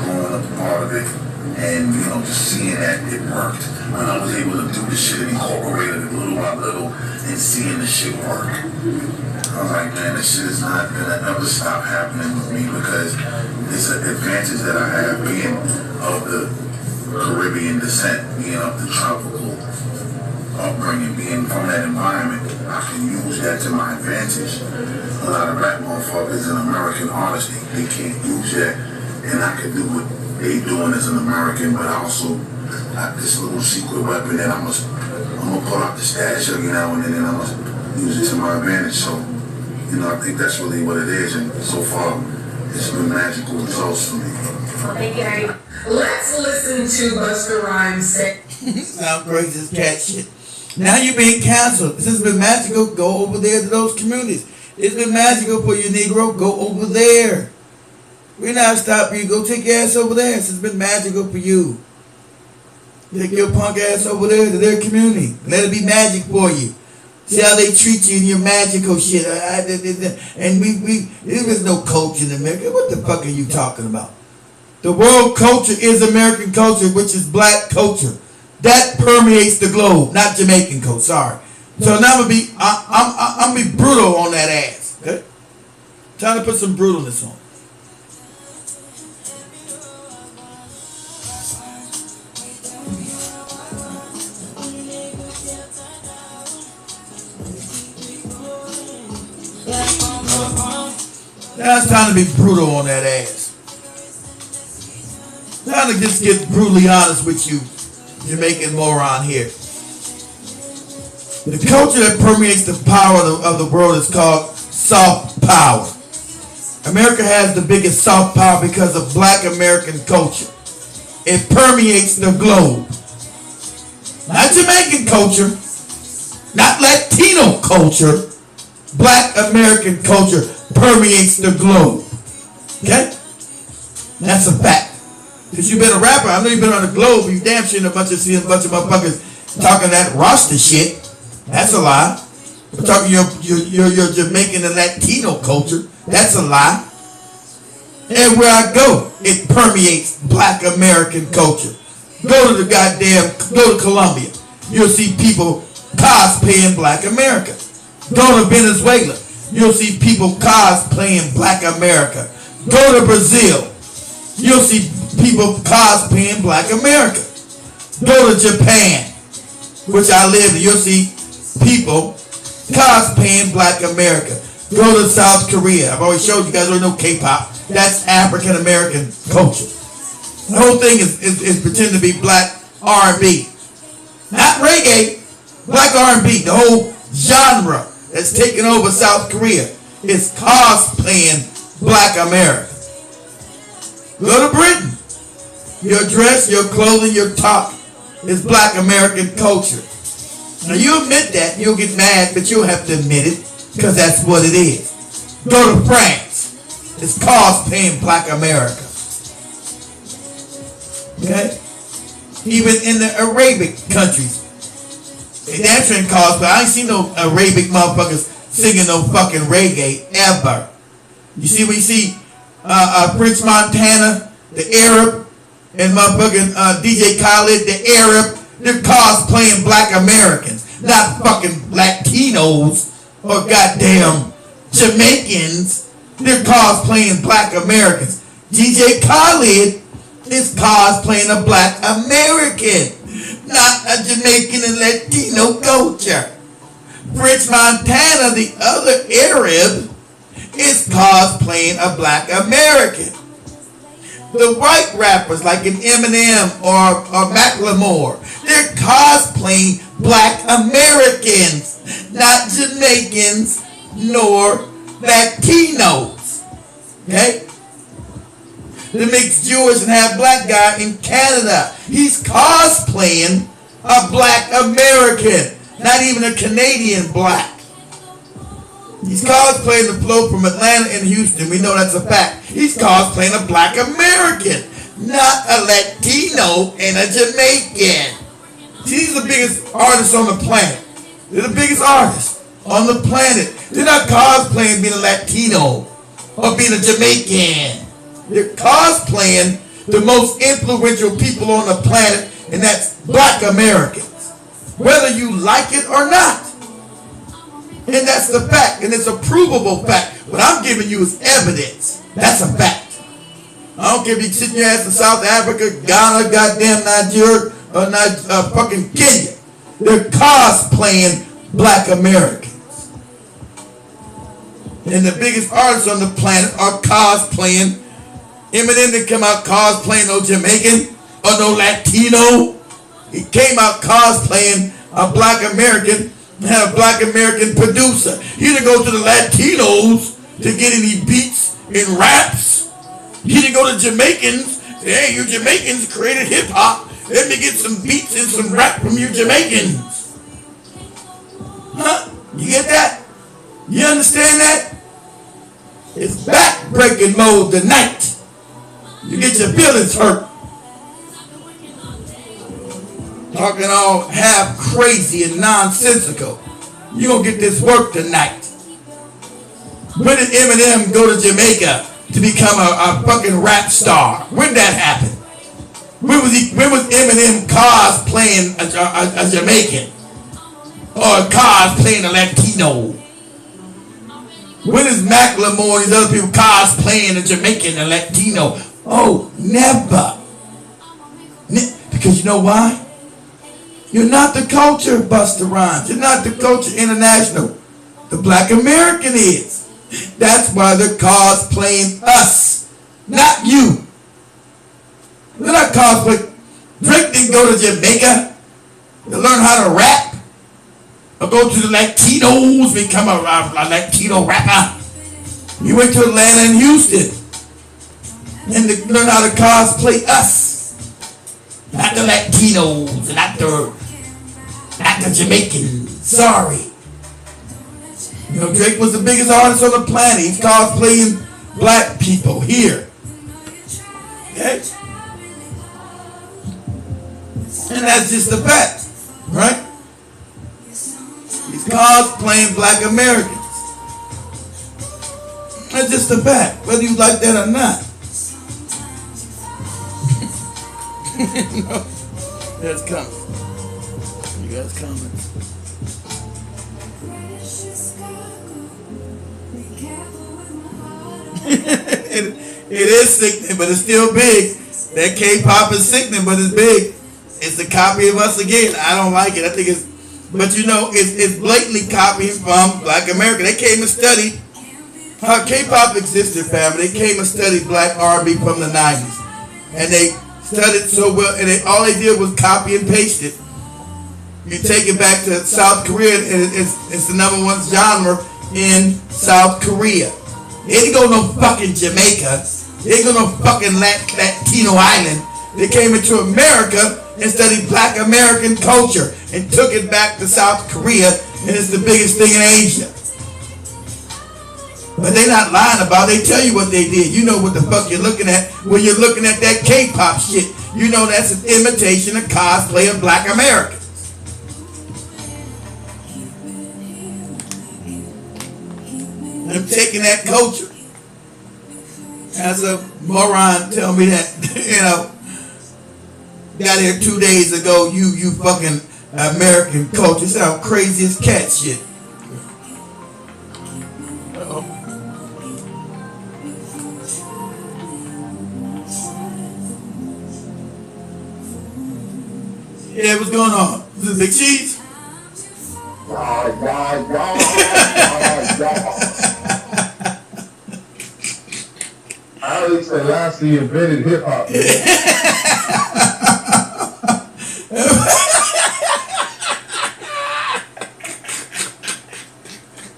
growing up a part of it, and, you know, just seeing that it worked. When I was able to do the shit and incorporate it little by little and seeing the shit work, I was like, man, this shit is not gonna ever stop happening with me, because it's an advantage that I have being of the Caribbean descent, being of the tropical upbringing, being from that environment. I can use that to my advantage. A lot of black motherfuckers and American artists, they can't use that, and I can do what they doing as an American, but also got this little secret weapon that I'm gonna pull out the stash every now and then, and I'm gonna use it to my advantage. So, you know, I think that's really what it is, and so far, it's been magical results for me. Thank you, Harry. Let's listen to Busta Rhymes say. Sound crazy as cat shit. Now you're being canceled. This has been magical. Go over there to those communities. It's been magical for you, Negro. Go over there. We're not stopping you. Go take your ass over there. This has been magical for you. Take your punk ass over there to their community. Let it be magic for you. See how they treat you in your magical shit. And there is no culture in America. What the fuck are you talking about? The world culture is American culture, which is black culture. That permeates the globe, not Jamaican culture. Sorry. So now I'm gonna be brutal on that ass. Okay? Trying to put some brutalness on. Now it's time to be brutal on that ass. Time to just get brutally honest with you, Jamaican moron here. The culture that permeates the power of the world is called soft power. America has the biggest soft power because of black American culture. It permeates the globe. Not Jamaican culture, not Latino culture. Black American culture permeates the globe. Okay? That's a fact. Because you've been a rapper, I know you've been on the globe, you damn sure seeing a bunch of motherfuckers talking that roster shit. That's a lie. We're talking your Jamaican and Latino culture. That's a lie. Everywhere I go, it permeates black American culture. Go to Colombia. You'll see people cosplaying black America. Go to Venezuela. You'll see people cosplaying black America. Go to Brazil. You'll see people cosplaying black America. Go to Japan, which I live in. You'll see people cosplaying Black America. Go to South Korea. I've always showed you guys already know K-pop. That's African American culture. The whole thing is pretending to be black R&B. Not reggae, black R&B. The whole genre that's taken over South Korea is cosplaying Black America. Go to Britain. Your dress, your clothing, your talk is Black American culture. Now you admit that, you'll get mad, but you'll have to admit it, because that's what it is. Go to France. It's cosplaying Black America. Okay? Even in the Arabic countries, they dance in cosplay. I ain't seen no Arabic motherfuckers singing no fucking reggae ever. You see when you see Prince Montana, the Arab, and motherfucking DJ Khaled, the Arab, they're cosplaying Black Americans, not fucking Latinos or goddamn Jamaicans. They're cosplaying Black Americans. DJ Khaled is cosplaying a Black American, not a Jamaican and Latino culture. French Montana, the other Arab, is cosplaying a Black American. The white rappers like an Eminem or Macklemore, they're cosplaying Black Americans, not Jamaicans nor Latinos. Okay? The mixed Jewish and half black guy in Canada, he's cosplaying a Black American, not even a Canadian black. He's cosplaying the flow from Atlanta and Houston. We know that's a fact. He's cosplaying a Black American, not a Latino and a Jamaican. See, these are the biggest artists on the planet. They're the biggest artists on the planet. They're not cosplaying being a Latino or being a Jamaican. They're cosplaying the most influential people on the planet, and that's Black Americans, whether you like it or not. And that's the fact, and it's a provable fact. What I'm giving you is evidence. That's a fact. I don't care if you sit your ass in South Africa, Ghana, goddamn Nigeria, or fucking Kenya. They're cosplaying Black Americans. And the biggest artists on the planet are cosplaying. Eminem didn't come out cosplaying no Jamaican or no Latino. He came out cosplaying a Black American. Had a Black American producer. He didn't go to the Latinos to get any beats and raps. He didn't go to Jamaicans. Say, hey, you Jamaicans created hip hop. Let me get some beats and some rap from you Jamaicans. Huh? You get that? You understand that? It's back-breaking mode tonight. You get your feelings hurt. Talking all half crazy and nonsensical. You gonna get this work tonight. When did Eminem go to Jamaica to become a fucking rap star? When did that happen? When was Eminem cosplaying a Jamaican? Or cosplaying a Latino? When is Macklemore and these other people cosplaying a Jamaican and Latino? Oh, never. Because you know why? You're not the culture, Busta Rhymes. You're not the culture international. The Black American is. That's why they're cosplaying us, not you. They're not cosplaying. Drake didn't go to Jamaica to learn how to rap, or go to the Latinos, become a Latino rapper. He went to Atlanta and Houston and to learn how to cosplay us, not the Latinos, not the Jamaicans. Sorry. You know, Drake was the biggest artist on the planet. He's cosplaying black people here. Okay? And that's just the fact, right? He's cosplaying Black Americans. That's just the fact, whether you like that or not. No, that's coming. You guys coming. It is sickening, but it's still big. That K-pop is sickening, but it's big. It's a copy of us again. I don't like it. I think But you know, it's blatantly copying from Black America. They came and studied how K-pop existed, family. They came and studied Black R&B from the 90s. And they studied so well, and all they did was copy and paste it. You take it back to South Korea, and it's the number one genre in South Korea. They didn't go no fucking Jamaica. They didn't go no fucking Latino island. They came into America and studied Black American culture and took it back to South Korea, and it's the biggest thing in Asia. But they not lying about it. They tell you what they did. You know what the fuck you're looking at when you're looking at that K-pop shit. You know that's an imitation of cosplay of Black Americans. I'm taking that culture. As a moron tell me that, you know, got here 2 days ago, you fucking American culture. Sound crazy as cat shit. Uh-oh. Yeah, what's going on? Is this Big Cheese? Alex and Lassie invented hip hop.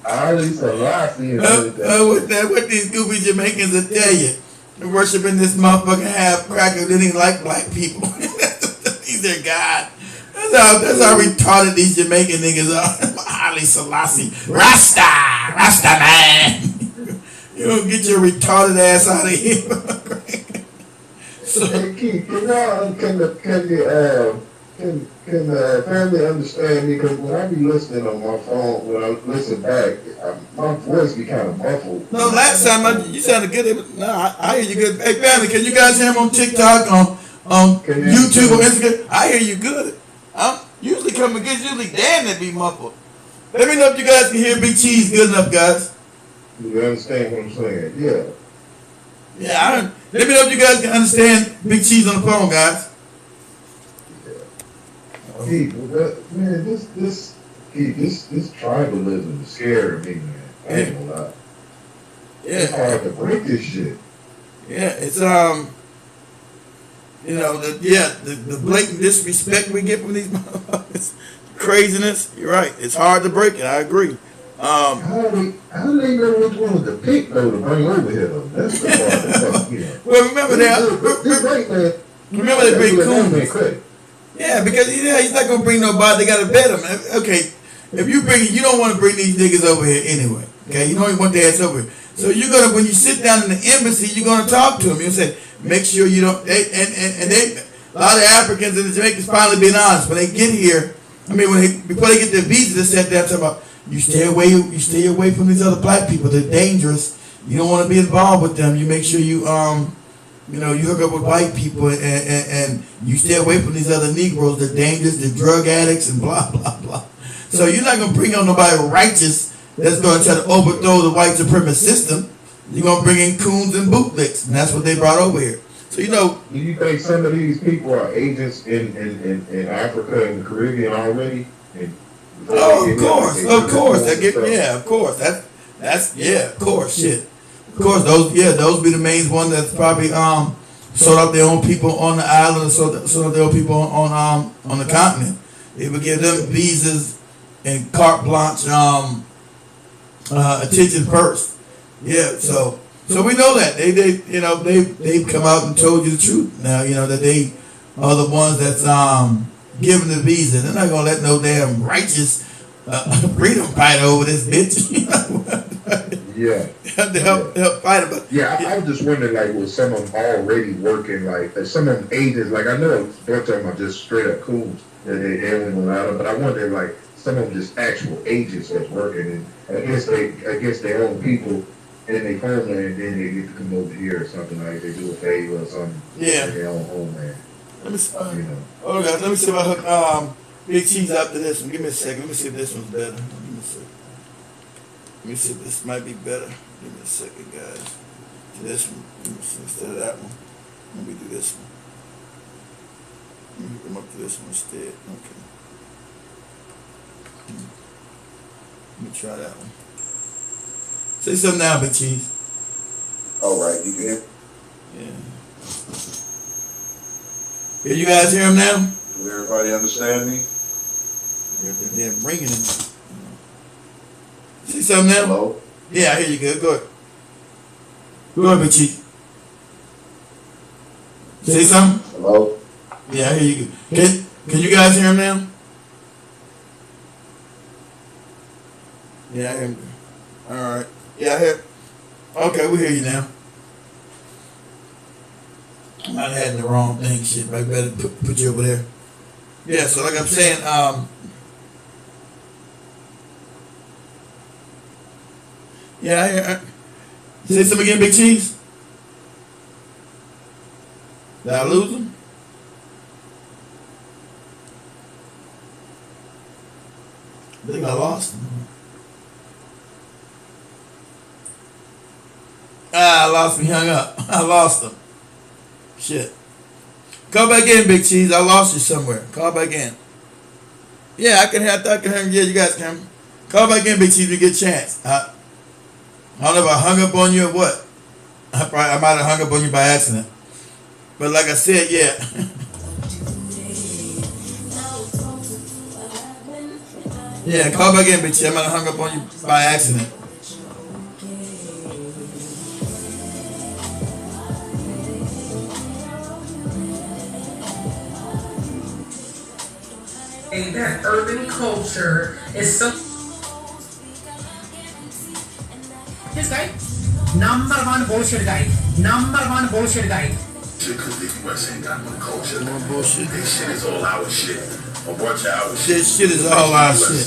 Alex and Lassie invented that. What these goofy Jamaicans will tell you? They're worshiping this motherfucking half cracker that ain't like black people. He's their God. That's how retarded these Jamaican niggas are. Ali Selassie. Rasta man. You don't get your retarded ass out of here. So, hey Keith, can the family understand me? Because when I be listening on my phone, when I listen back, my voice be kind of muffled. No, last time you sounded good. No, I hear you good. Hey family, can you guys hear me on TikTok, on YouTube, or Instagram? I hear you good. I'm usually coming good. Usually Dan that be muffled. Let me know if you guys can hear Big Cheese good enough, guys. You understand what I'm saying? Yeah. Yeah, let me know if you guys can understand Big Cheese on the phone, guys. Yeah. Man, this tribalism is scaring me, man. I ain't gonna lie. Yeah. It's hard to break this shit. Yeah, it's you know, the blatant disrespect we get from these motherfuckers, craziness. You're right. It's hard to break it. I agree. How do they know which one to pick though to bring over here though? That's the part that fucks me up. Well, remember that. Remember they bring coons. Yeah, because he's not gonna bring nobody. They gotta vet him. Okay, if you don't want to bring these niggas over here anyway. Okay, you don't even want their ass over here. So you're gonna, when you sit down in the embassy, you're gonna talk to them. You say, make sure you don't. A lot of Africans and the Jamaicans finally being honest when they get here. I mean, before they get their visa, they sit there and talk about. You stay away from these other black people. They're dangerous. You don't want to be involved with them. You make sure you you hook up with white people and you stay away from these other Negroes. They're dangerous. They're drug addicts and blah blah blah. So you're not gonna bring on nobody righteous that's gonna try to overthrow the white supremacist system. You're gonna bring in coons and bootlicks, and that's what they brought over here. So you know. Do you think some of these people are agents in Africa and the Caribbean already? Oh, of course. Of course. Shit. Of course, those be the main ones that's probably sold out their own people on the island, sold out their own people on the continent. They would give them visas and carte blanche attention first. Yeah, so we know that they've come out and told you the truth. Now that they are the ones that's giving the visa. They're not gonna let no damn righteous freedom fighter over this bitch. Yeah. To help fight it. But I was just wondering, like, was some of them already working, like, some of them agents, like, I know a bunch of them are just straight up coons that they ain't allowed them, but I wonder, like, some of them just actual agents that's working and against their own people in their homeland, and then they get to come over here or something, like they do a favor or something in their own homeland. Let me see. Oh, guys, let me see if I hook Big Cheese after this one. Give me a second. Let me see if this one's better. Let me see if this might be better. Give me a second, guys. This one. Let me see, instead of that one. Let me do this one. Let me come up to this one instead. Okay. Let me try that one. Say something now, Big Cheese. All right, you can. Yeah. Can you guys hear him now? Do everybody understand me? They're bringing him. Say something now? Hello? Yeah, I hear you good. Go ahead. Go ahead, Big Cheese. Say something? Hello? Yeah, I hear you good. Can you guys hear him now? Yeah, I hear him. All right. Yeah, I hear. Okay, we hear you now. I might have had the wrong thing, shit, but I better put you over there. Yeah, so like I'm saying, yeah, I hear. Say something again, Big Cheese. Did I lose him? I think I lost him. I lost him. He hung up. I lost him. Shit. Call back in, Big Cheese. I lost you somewhere. Call back in. Yeah, I can hear. Yeah, you guys can. Call back in, Big Cheese. We get a chance. I don't know if I hung up on you or what. I might have hung up on you by accident. But like I said, yeah. Yeah, call back in, Big Cheese. I might have hung up on you by accident. That urban culture is so. This guy, number one bullshit guy. Number one bullshit guy. Because the US ain't got no culture. More bullshit. This shit is all our shit. A bunch of our shit. This shit is all our shit.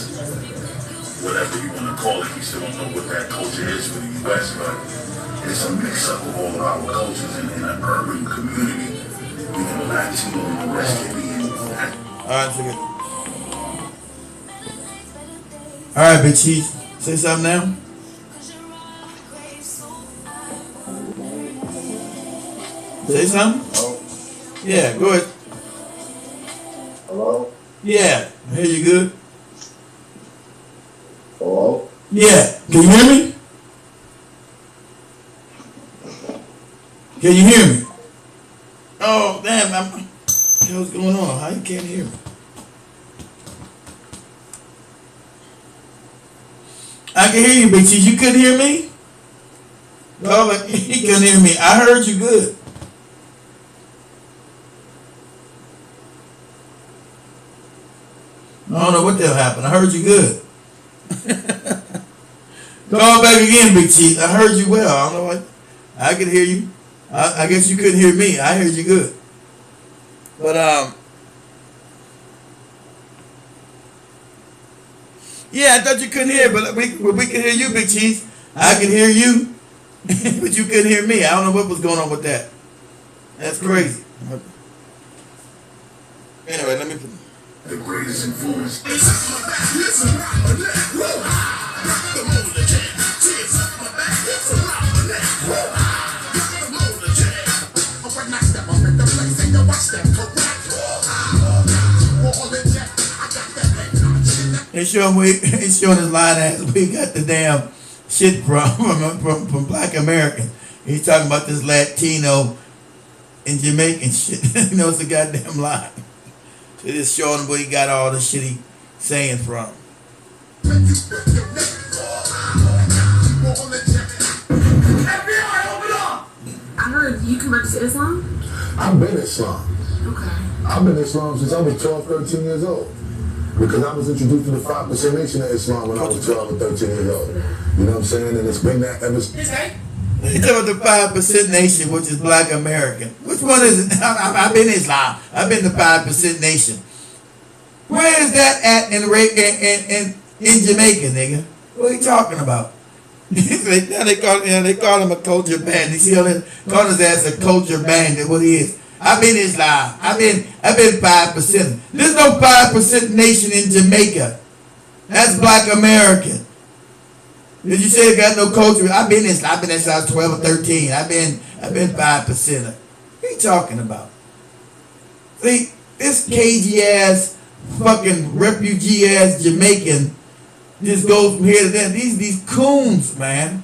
Whatever you want to call it, you still don't know what that culture is for the US, but it's a mix-up of all of our cultures in an urban community. You know, Latino and the West Indian. Alright, forget it. Alright, Big Cheese. Say something now. Say something? Hello? Yeah, go ahead. Hello? Yeah, I hear you good. Hello? Yeah, can you hear me? Can you hear me? Oh, damn, what's going on? How you can't hear me? I can hear you, Big Cheese. You couldn't hear me? No, but he couldn't hear me. I heard you good. I don't know what the hell happened. I heard you good. Call back again, Big Cheese. I heard you well. I don't know what. I could hear you. I guess you couldn't hear me. I heard you good. But yeah, I thought you couldn't hear, but we can hear you, Big Cheese. I can hear you, but you couldn't hear me. I don't know what was going on with that. That's crazy. Anyway, let me put The greatest influence. He's showing his line as we got the damn shit from Black Americans. He's talking about this Latino and Jamaican shit. He knows the goddamn line. So just showing him where he got all the shit he saying from. I heard you converted to Islam? I've been Islam. Okay. I've been Islam since I was 12, 13 years old. Because I was introduced to the 5% Nation of Islam when I was 12 or 13 years old. You know what I'm saying? And it's been that ever since. He's talking about the 5% Nation, which is Black American. Which one is it? I've been Islam. I've been the 5% Nation. Where is that at in Jamaica, nigga? What are you talking about? Now they call him a culture band. You see how they call his ass a culture band? That's what he is. I've been Islam. I've been 5%. There's no 5% Nation in Jamaica. That's Black American. Did you say they got no culture? I've been Islam. I've been since I was 12 or 13. I've been 5%. What are you talking about? See, this cagey ass fucking refugee ass Jamaican just goes from here to there. These coons, man.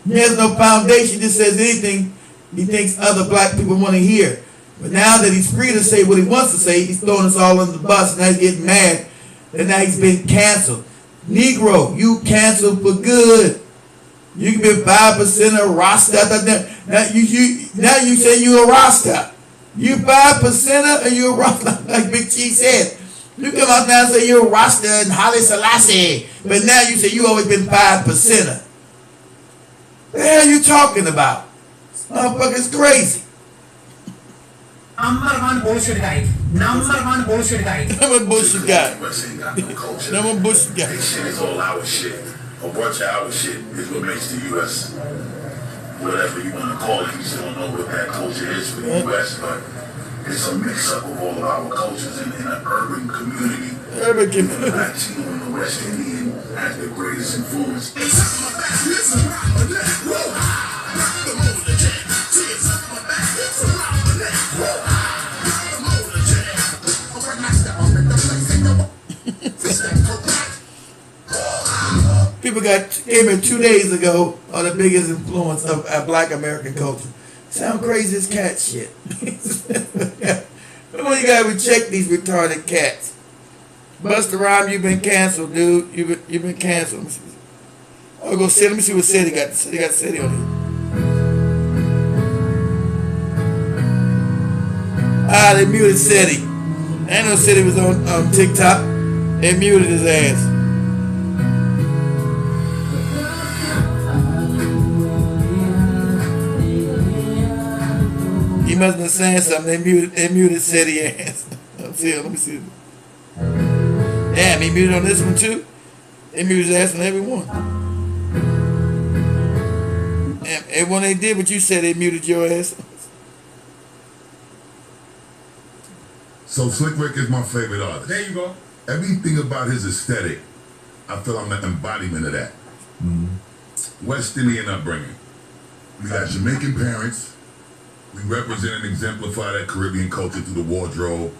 He has no foundation, just says anything he thinks other black people want to hear. But now that he's free to say what he wants to say, he's throwing us all under the bus. Now he's getting mad. And now he's been canceled. Negro, you canceled for good. You can be 5% of Rasta. Now you say you a Rasta. You 5%er and you a Rasta, like Big Chief said. You come out now and say you're a Rasta and Haile Selassie, but now you say you always been 5%er. What the hell are you talking about? This motherfucker's crazy. Number one bullshit guy. Number one bullshit guy. Number one bullshit guy. Number one bullshit guy. This shit is all our shit. A bunch of our shit is what makes the U.S. Whatever you want to call it. You still don't know what that culture is for the U.S., but it's a mix-up of all of our cultures in an urban community. Urban community. The Latino and the West Indian as the greatest influence. People came in 2 days ago on the biggest influence of black American culture. Sound crazy as cat shit. When you gotta check these retarded cats. Busta Rhymes, you've been canceled, dude. You've been canceled. I'll go see. Let me see what City got. They got City on here. Ah, they muted City. I didn't know City was on TikTok. They muted his ass. He must have been saying something. They muted City ass. Let me see. Damn, he muted on this one too. They muted his ass on every one. And when they did what you said, they muted your ass. So Slick Rick is my favorite artist. There you go. Everything about his aesthetic, I feel I'm an embodiment of that. Mm-hmm. West Indian upbringing. We got Jamaican parents. We represent and exemplify that Caribbean culture through the wardrobe.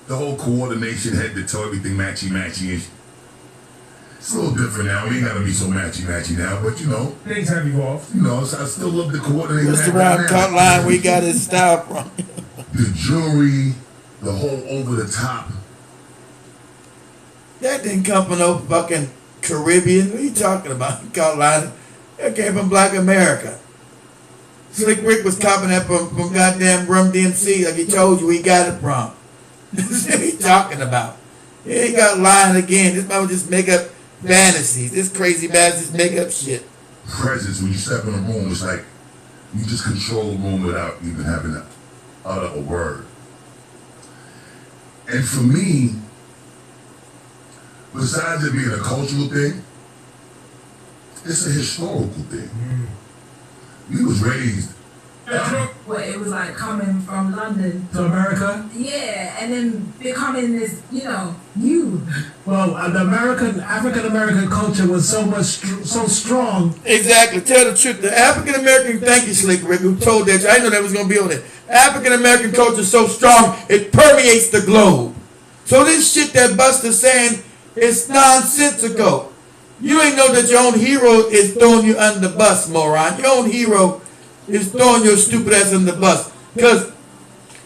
The whole coordination, head to toe, everything matchy-matchy. It's a little different now. We ain't gotta be so matchy-matchy now, but you know. Things have evolved. You know, so I still love the coordination. Mr. Round cut line where he got his style from. The jewelry, the whole over the top. That didn't come from no fucking Caribbean. What are you talking about? Cut line. That came from Black America. Slick Rick was copying that from goddamn Rum DMC, like he told you he got it from. What are you talking about? He ain't got lying again. This man would just make up fantasies. This crazy man just make up shit. Presence, when you step in a room, it's like you just control the room without even having to utter a word. And for me, besides it being a cultural thing, it's a historical thing. We was raised. Well, it was like coming from London To America? Yeah, and then becoming this, you. Well, the African-American culture was so strong. Exactly. Tell the truth. The African-American, thank you, Slick Rick, who told that. I know that was going to be on it. African-American culture is so strong, it permeates the globe. So this shit that Busta's saying is nonsensical. You ain't know that your own hero is throwing you under the bus, moron. Your own hero is throwing your stupid ass under the bus. Because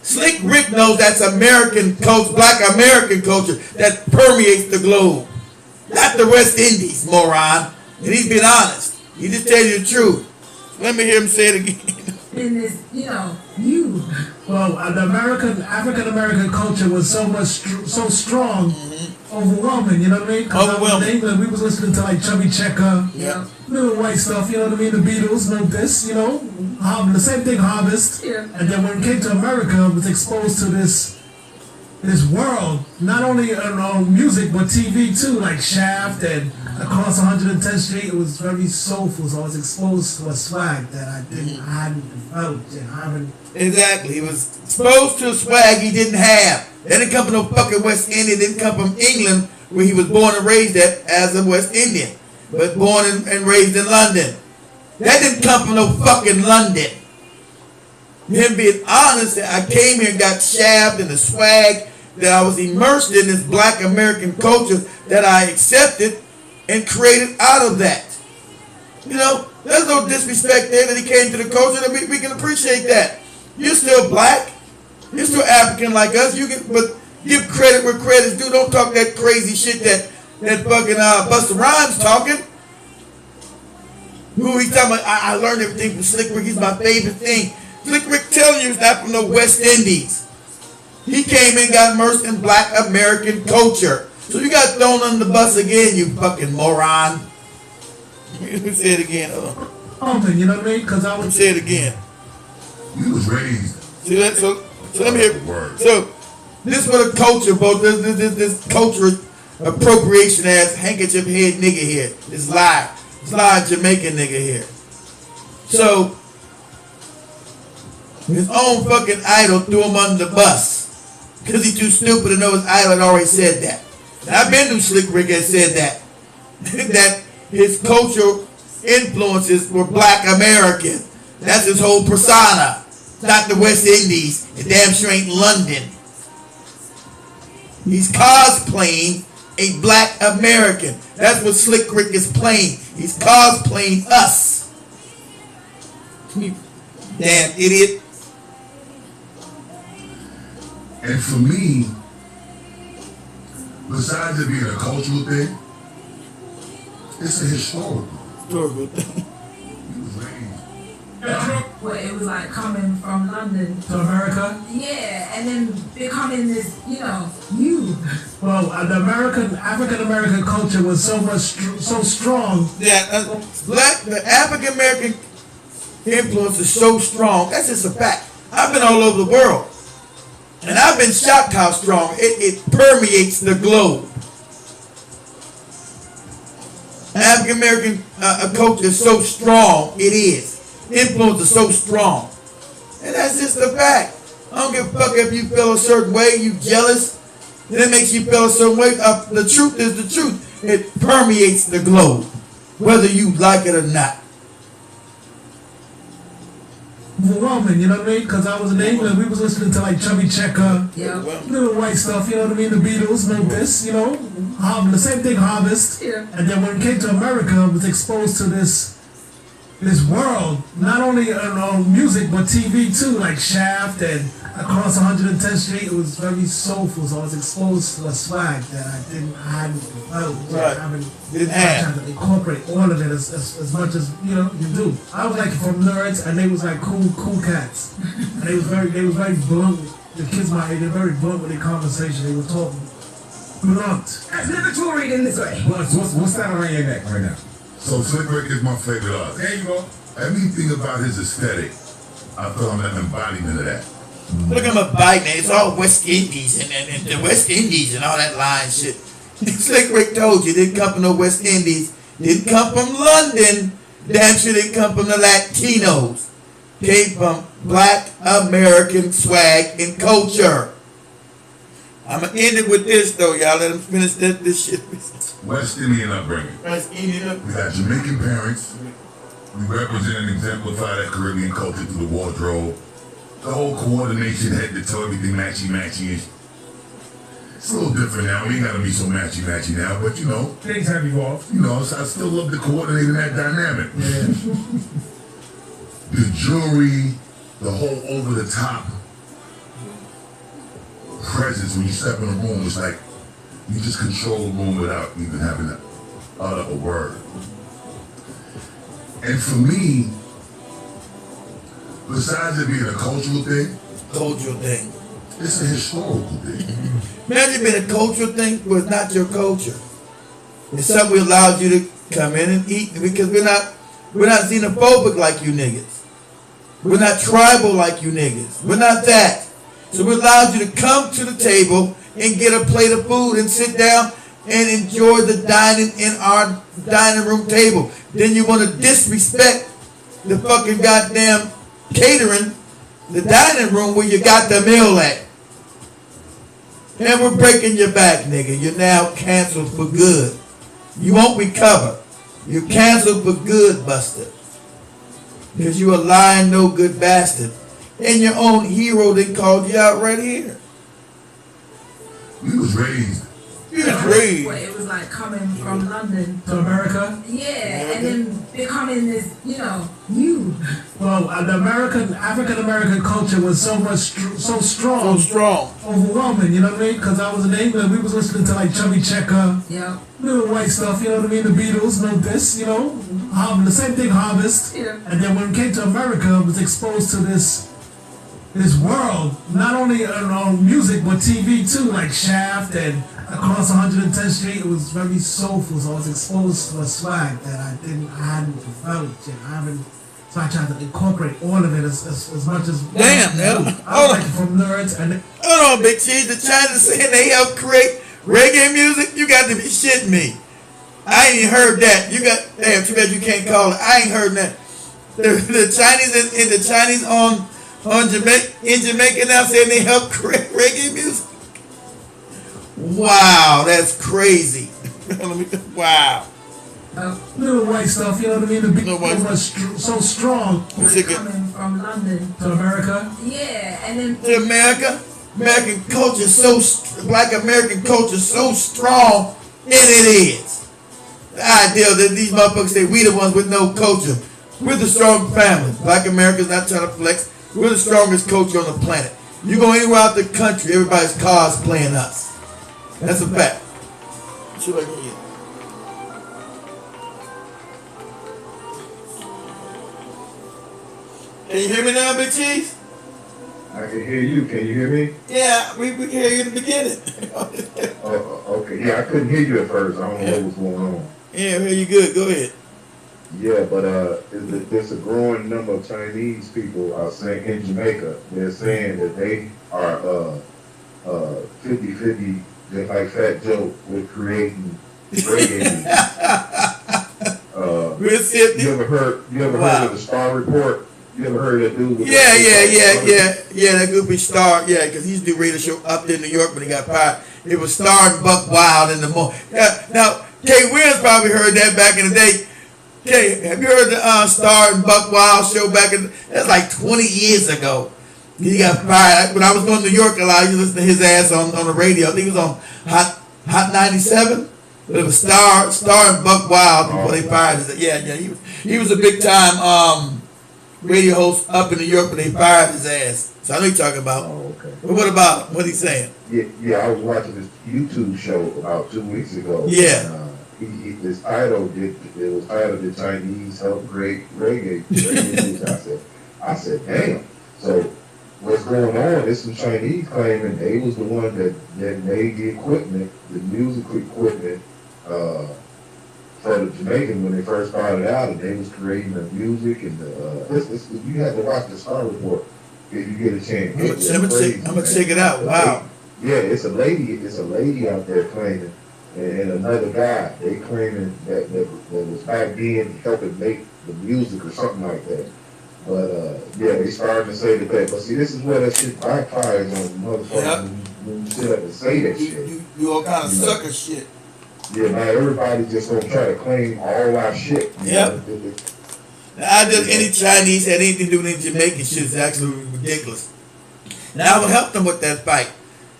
Slick Rick knows that's American culture, black American culture that permeates the globe. Not the West Indies, moron. And he's been honest. He just tell you the truth. Let me hear him say it again. In this, you. Well, the African-American culture was so strong, overwhelming, you know what I mean? Overwhelming. In England, we was listening to like Chubby Checker, little white stuff, you know what I mean? The Beatles, like this, the same thing, Harvest. Yeah. And then when it came to America, it was exposed to this world, not only on music, but TV too, like Shaft and Across 110th Street. It was very soulful, so I was exposed to a swag that I hadn't felt and haven't. Exactly. He was exposed to a swag he didn't have. That didn't come from no fucking West Indian. Didn't come from England, where he was born and raised at as a West Indian, but born and raised in London. That didn't come from no fucking London. Him being honest, I came here and got shaft and the swag that I was immersed in this black American culture that I accepted and created out of that. You know, there's no disrespect there that he came to the culture, that we can appreciate that. You're still black. You're still African like us. You can, but give credit where credit's due. Don't talk that crazy shit that fucking Busta Rhymes talking. Who he talking about? I learned everything from Slick Rick. He's my favorite thing. Slick Rick telling you he's not from the West Indies. He came in, got immersed in black American culture. So you got thrown under the bus again, you fucking moron. Let me say it again. You know what I mean? Because I would say it again. You was raised. See that? So let me hear. So this for the culture, both this culture appropriation ass handkerchief head nigga here. This live Jamaican nigga here. So his own fucking idol threw him under the bus because he's too stupid to know his idol had already said that. And I've been to Slick Rick has said that that his cultural influences were black American. That's his whole persona. Not the West Indies. It damn sure ain't London. He's cosplaying a black American. That's what Slick Rick is playing. He's cosplaying us. Damn idiot. And for me, besides it being a cultural thing, it's a historical thing. Well, it was like coming from London to America. Yeah, and then becoming this, you. Well, the African American culture was so strong. Yeah, the African American influence is so strong. That's just a fact. I've been all over the world, and I've been shocked how strong it permeates the globe. African American culture is so strong. It is. Influence is so strong. And that's just a fact. I don't give a fuck if you feel a certain way, you jealous, then it makes you feel a certain way. The truth is the truth. It permeates the globe, whether you like it or not. Overwhelming, you know what I mean? Because I was in England, we was listening to like Chubby Checker, little white stuff, you know what I mean? The Beatles, Memphis, you know, the same thing, Harvest. Yeah. And then when it came to America, I was exposed to this world, not only on music but TV too, like Shaft and Across 110th Street. It was very soulful, so I was exposed to a swag that I hadn't felt. Right. I trying to incorporate all of it as much as you do. I was like from nerds, and they was like cool cats, and they was very blunt. The kids my age, they're very blunt with their conversation. They were talking blunt. I've never toured in this way. What's that around your neck right now? So Slick Rick is my favorite artist. There you go. Everything about his aesthetic, I feel I'm an embodiment of that. Look at my bite, man. It's all West Indies and the West Indies and all that lying shit. Slick Rick told you, didn't come from the West Indies. Didn't come from London. Damn sure didn't come from the Latinos. Came from black American swag and culture. I'm going to end it with this, though, y'all. Let him finish this shit. West Indian upbringing. West Indian. We got Jamaican parents. We represent and exemplify that Caribbean culture through the wardrobe. The whole coordination, head to toe, everything matchy. It's a little different now. We ain't got to be so matchy now, but things have evolved. So I still love the coordinating that dynamic. Yeah. The jewelry, the whole over-the-top presence when you step in a room, it's like you just control the room without even having to utter a word. And for me, besides it being a cultural thing, it's a historical thing. Imagine being a cultural thing, but it's not your culture. It's something we allowed you to come in and eat because we're not xenophobic like you niggas. We're not tribal like you niggas. We're not that. So we allowed you to come to the table and get a plate of food and sit down and enjoy the dining in our dining room table. Then you want to disrespect the fucking goddamn catering, the dining room where you got the meal at. And we're breaking your back, nigga. You're now canceled for good. You won't recover. You're canceled for good, Busta. Because you a lying, no good bastard. And your own hero then called you out right here. We was raised. Where it was like coming from London to America. Yeah, and then becoming this, you. Well, the African American culture was so strong, overwhelming. You know what I mean? Because I was in England, we was listening to like Chubby Checker, little white stuff. You know what I mean? The Beatles, this. The same thing, Harvest. Yeah. And then when it came to America, I was exposed to this world, not only on music but TV too, like Shaft and Across 110th Street. It was very soulful, so I was exposed to a swag that I hadn't felt yet. So I tried to incorporate all of it as much as I like it from nerds and. Hold on, Big Cheese. The Chinese saying they help create reggae music. You got to be shitting me. I ain't even heard that. Damn, too bad you can't call it. I ain't heard that. The Chinese and the Chinese in Jamaica now saying they help create reggae music. Wow, that's crazy. Wow. Little white stuff, you know what I mean? The Beatles was so strong. Coming from London to America. Yeah, and then to America. American culture Black American culture so strong, and it is. The idea that these motherfuckers say we the ones with no culture. We're the strong family. Black America's not trying to flex. We're the strongest culture on the planet. You go anywhere out the country, everybody's cosplaying us. That's a fact. See what I can hear. Can you hear me now, Big Cheese? I can hear you. Can you hear me? Yeah, we can hear you in the beginning. Okay. Yeah, I couldn't hear you at first. I don't know what was going on. Yeah, I hear you good. Go ahead. Yeah, but there's a growing number of Chinese people saying in Jamaica. They're saying that they are 50-50, just like Fat Joe, with creating reggae music. You ever heard of the Star Report? You ever heard of that dude? Yeah, that goofy Star. Yeah, because he used to do radio show up there in New York when he got fired. It was Star and Buck Wild in the morning. Now, Kay Williams probably heard that back in the day. Kay, have you heard the Star and Buck Wild show back in? That's like 20 years ago. He got fired. When I was going to New York a lot, I used to listen to his ass on the radio. I think it was on Hot 97. But it was Star and Buck Wild before they fired his. Yeah, he was a big time radio host up in New York, but they fired his ass. So I know you're talking about. Oh, okay. But what about him? What he saying? Yeah, I was watching this YouTube show about 2 weeks ago. Yeah. His title was titled "The Chinese Help Create Reggae." I said, damn. So what's going on is some Chinese claiming they was the one that made the equipment, the music equipment, for the Jamaican when they first started out, and they was creating the music and you have to watch the Star Report if you get a chance. I'm gonna check it out. Wow. Yeah, it's a lady out there claiming, and another guy, they claiming that was back then helping make the music or something like that. But they started to say that. But see, this is where that shit backfires on motherfuckers when you sit up and say that shit. You all kind of sucker shit. Yeah, now everybody just gonna try to claim all our shit. Yep. I just any Chinese had anything to do with any Jamaican shit is absolutely ridiculous. And I would help them with that fight.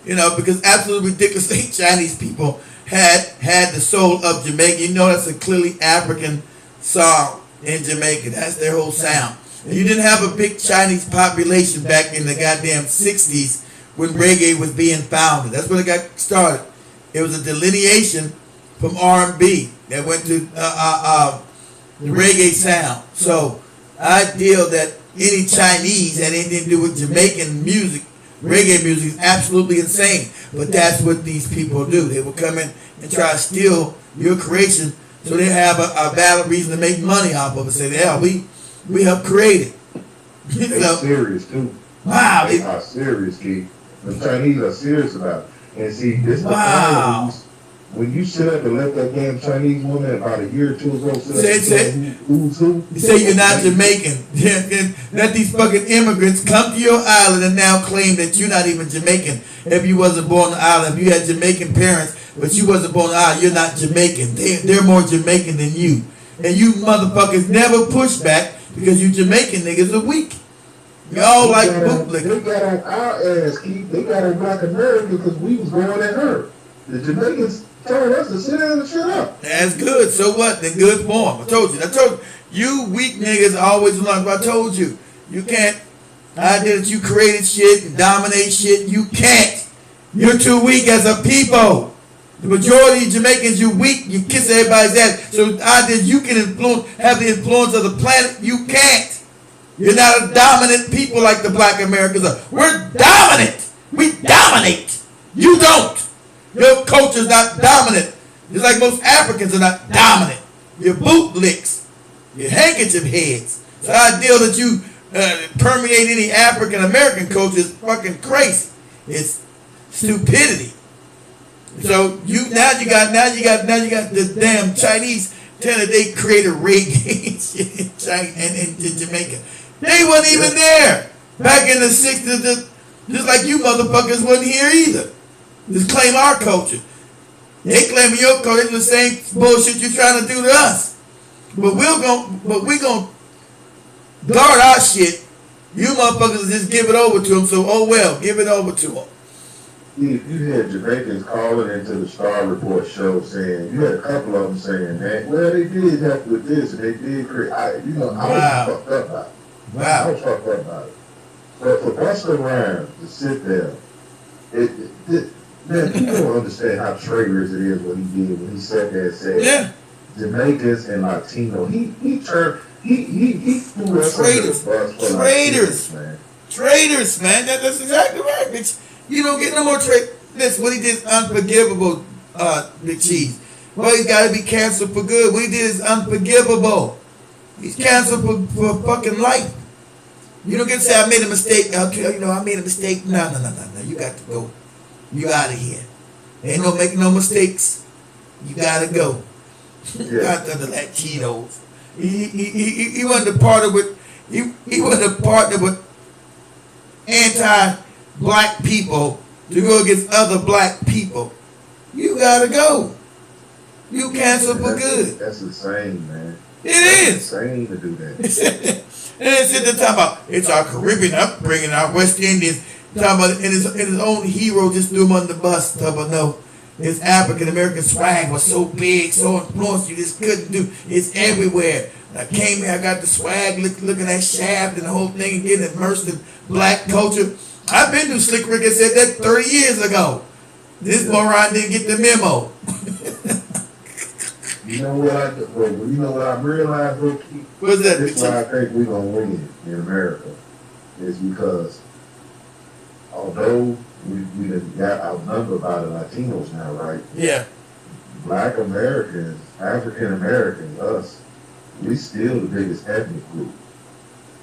Because absolutely ridiculously Chinese people had the soul of Jamaica. That's a clearly African song in Jamaica. That's their whole sound. And you didn't have a big Chinese population back in the goddamn 60s when reggae was being founded. That's when it got started. It was a delineation from R&B that went to the reggae sound. So I feel that any Chinese had anything to do with Jamaican music, reggae music, is absolutely insane. But that's what these people do. They will come in and try to steal your creation so they have a valid reason to make money off of it. Say, yeah, we helped create it. They're serious too. Wow. They are serious, Keith. The Chinese are serious about it. And see, this when you sit up and let that damn Chinese woman about a year or two ago say you say you're not Jamaican. Let these fucking immigrants come to your island and now claim that you're not even Jamaican. If you wasn't born on the island, if you had Jamaican parents, but you wasn't born on the island, you're not Jamaican. They're more Jamaican than you. And you motherfuckers never push back because you Jamaican niggas are weak. We all like They bootlicker. got on our ass, Keith. They got on Black America because we was going at her. The Jamaicans told us to sit down and shut up. That's good. So what? Then good form. I told you. You weak niggas always like I told you. You can't. I did it. You created shit and dominate shit. You can't. You're too weak as a people. The majority of Jamaicans, you weak. You kiss everybody's ass. So I did. You can have the influence of the planet. You can't. You're not a dominant people like the Black Americans are. We're dominant. We dominate. You don't. Your culture's not dominant. Just like most Africans are not dominant. You're bootlicks. You're handkerchief heads. So the idea that you permeate any African American culture is fucking crazy. It's stupidity. So you got the damn Chinese telling that they created reggae in Jamaica. They wasn't even there back in the 60s. Just like you motherfuckers wasn't here either. Just claim our culture. They claiming your culture. It's the same bullshit you're trying to do to us. But we gonna guard our shit. You motherfuckers just give it over to them. So oh well, give it over to them. You had Jamaicans calling into the Star Report show saying, you had a couple of them saying that, well, they did help with this and they did create. I was fucked up about it. Wow. I was fucked up about it. But for Busta Rhymes to sit there, man, people don't understand how traitorous it is what he did when he sat there and said, Jamaicans and Latino. He threw us under the bus for Traitors, man. Traitors, man. That's exactly right, bitch. You don't get no more trade. Listen, what he did is unforgivable, Big Cheese. Well, he's got to be canceled for good. What he did is unforgivable. He's canceled for fucking life. You don't get to say, I made a mistake. I made a mistake. No. You got to go. You out of here. Ain't no making no mistakes. You got to go. Not under that Cheetos. He wasn't a partner with. He wasn't a partner with anti-black people to go against other black people. You gotta go. You cancel for good. That's insane, man. It is insane to do that. And it's in the time about it's our Caribbean upbringing, our West Indians. Talking about and his own hero just threw him on the bus. Talking about no, his African American swag was so big, so influenced you just couldn't do. It's everywhere. I came here, I got the swag, looking at Shaft and the whole thing, and getting immersed in black culture. I've been to Slick Rick and said that 30 years ago. This moron didn't get the memo. You know what I realized, Ricky? What's that? This is why I think we're gonna win in America. Is because although we got outnumbered by the Latinos now, right? Yeah. Black Americans, African Americans, us, we still the biggest ethnic group.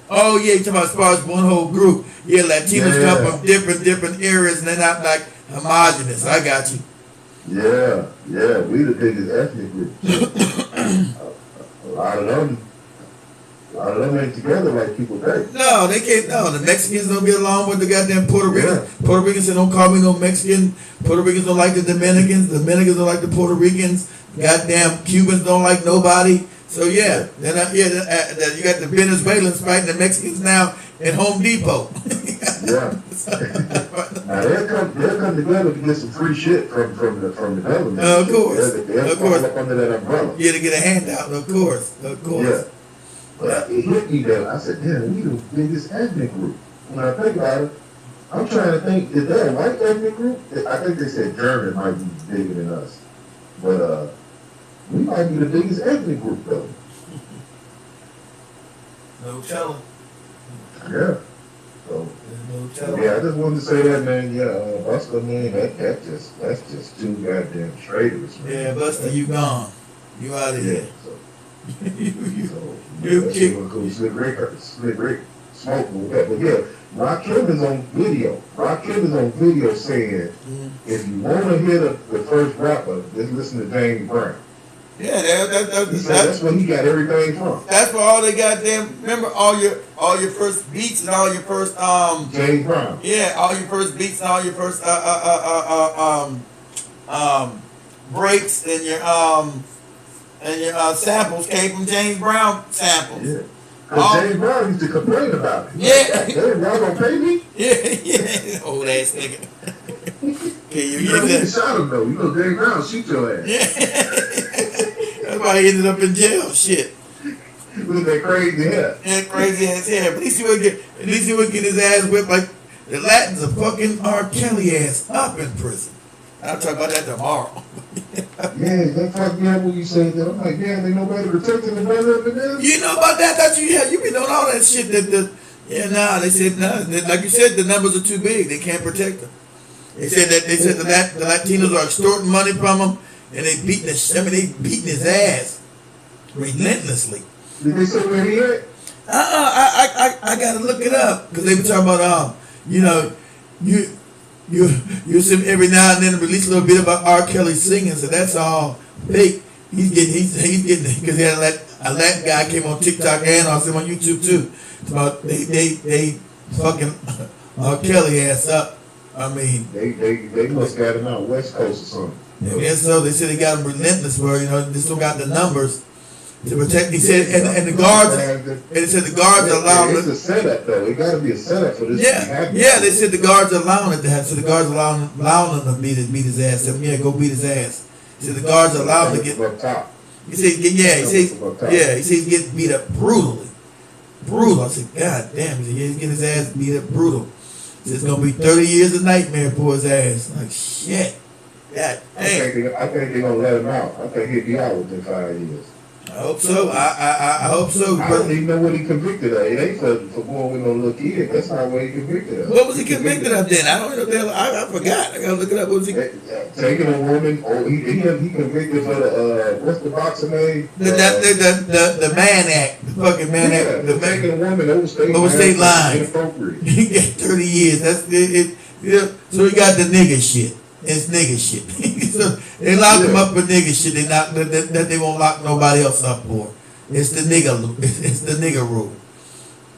Oh yeah, you talking about as far as one whole group. Yeah, Latinos come from different areas and they're not like homogenous. I got you. Yeah, we the biggest ethnic group. A lot of them ain't together like people think. No, they can't. No, the Mexicans don't get along with the goddamn Puerto Ricans. Yeah. Puerto Ricans say don't call me no Mexican. Puerto Ricans don't like the Dominicans. The Dominicans don't like the Puerto Ricans. Goddamn Cubans don't like nobody. So yeah, then you got the Venezuelans fighting the Mexicans now at Home Depot. Yeah. Now they'll come together to get some free shit from the government. Of course. They'll fall up under that umbrella. Yeah, to get a handout. Of course. Yeah. But it hit me though. I said, damn, we the biggest ethnic group. When I think about it, I'm trying to think, is there a white ethnic group? I think they said German might be bigger than us. But we might be the biggest ethnic group though. No telling. Yeah. So yeah, I just wanted to say that, man. Yeah, Busta, man, that's just too goddamn traitors, man. Yeah, Busta, you gone. You out of here. Slick Rick smoking with that. But yeah, Rakim is on video. Rakim is on video saying, if you want to hear the first rapper, just listen to James Brown. Yeah, that's where he got everything from. That's where all the goddamn. Remember all your first beats and all your first James Brown. Yeah, all your first beats and all your first breaks and your samples came from James Brown samples. Yeah. Because James Brown used to complain about it. Yeah. Damn, y'all gonna pay me? Yeah. Old ass nigga. Can you know, get he shot him though. You know, James Brown shoot your ass. Yeah. That's why he ended up in jail. Shit. With that crazy hair. Yeah, crazy ass hair. But at least he would get his ass whipped like the Latins are fucking R. Kelly ass up in prison. I'll talk about that tomorrow. Yeah, that fucked me up when you said that. I'm like, damn, ain't nobody protecting the brother up in there? You know about that? Thought you been doing all that shit they said no. Like you said, the numbers are too big. They can't protect them. They said the Latinos are extorting money from him and they beating his ass relentlessly. Did they say where he at? I gotta look it up because they were talking about you see every now and then release a little bit about R. Kelly singing, so that's all fake. He's getting because he had a Latin guy came on TikTok and also on YouTube too. About they fucking R. Kelly ass up. I mean they must got him out West Coast or something. Yeah, so they said they got him relentless where they still got the numbers to protect. He said and the guards allowed it's a setup though. It gotta be a setup for this. Yeah, they said the guards are allowing it to happen. So the guards allowing him to beat his ass. Said, yeah, go beat his ass. He said the guards are allowed to get up top. He said he said he's getting beat up brutally. Brutal. I said, God damn, he said, yeah, he's getting his ass beat up brutal. He said it's gonna be 30 years of nightmare for his ass. I'm like shit. God damn. I think they're gonna let him out. I think he'll be out within 5 years. I hope so. I hope so. I don't even know what he convicted of. It ain't for going with no little kid. That's not what he convicted of. What was he convicted of then? I don't know. I forgot. I gotta look it up. What was he? Taking a woman. Or he convicted for the what's the boxing name? The Man Act. The fucking Man Act. The taking a woman over state line. Inappropriate. He got 30 years. That's it. So he got the nigga shit. It's nigga shit. So they locked him up for nigga shit. That they won't lock nobody else up for. It's the nigga. It's the nigga rule.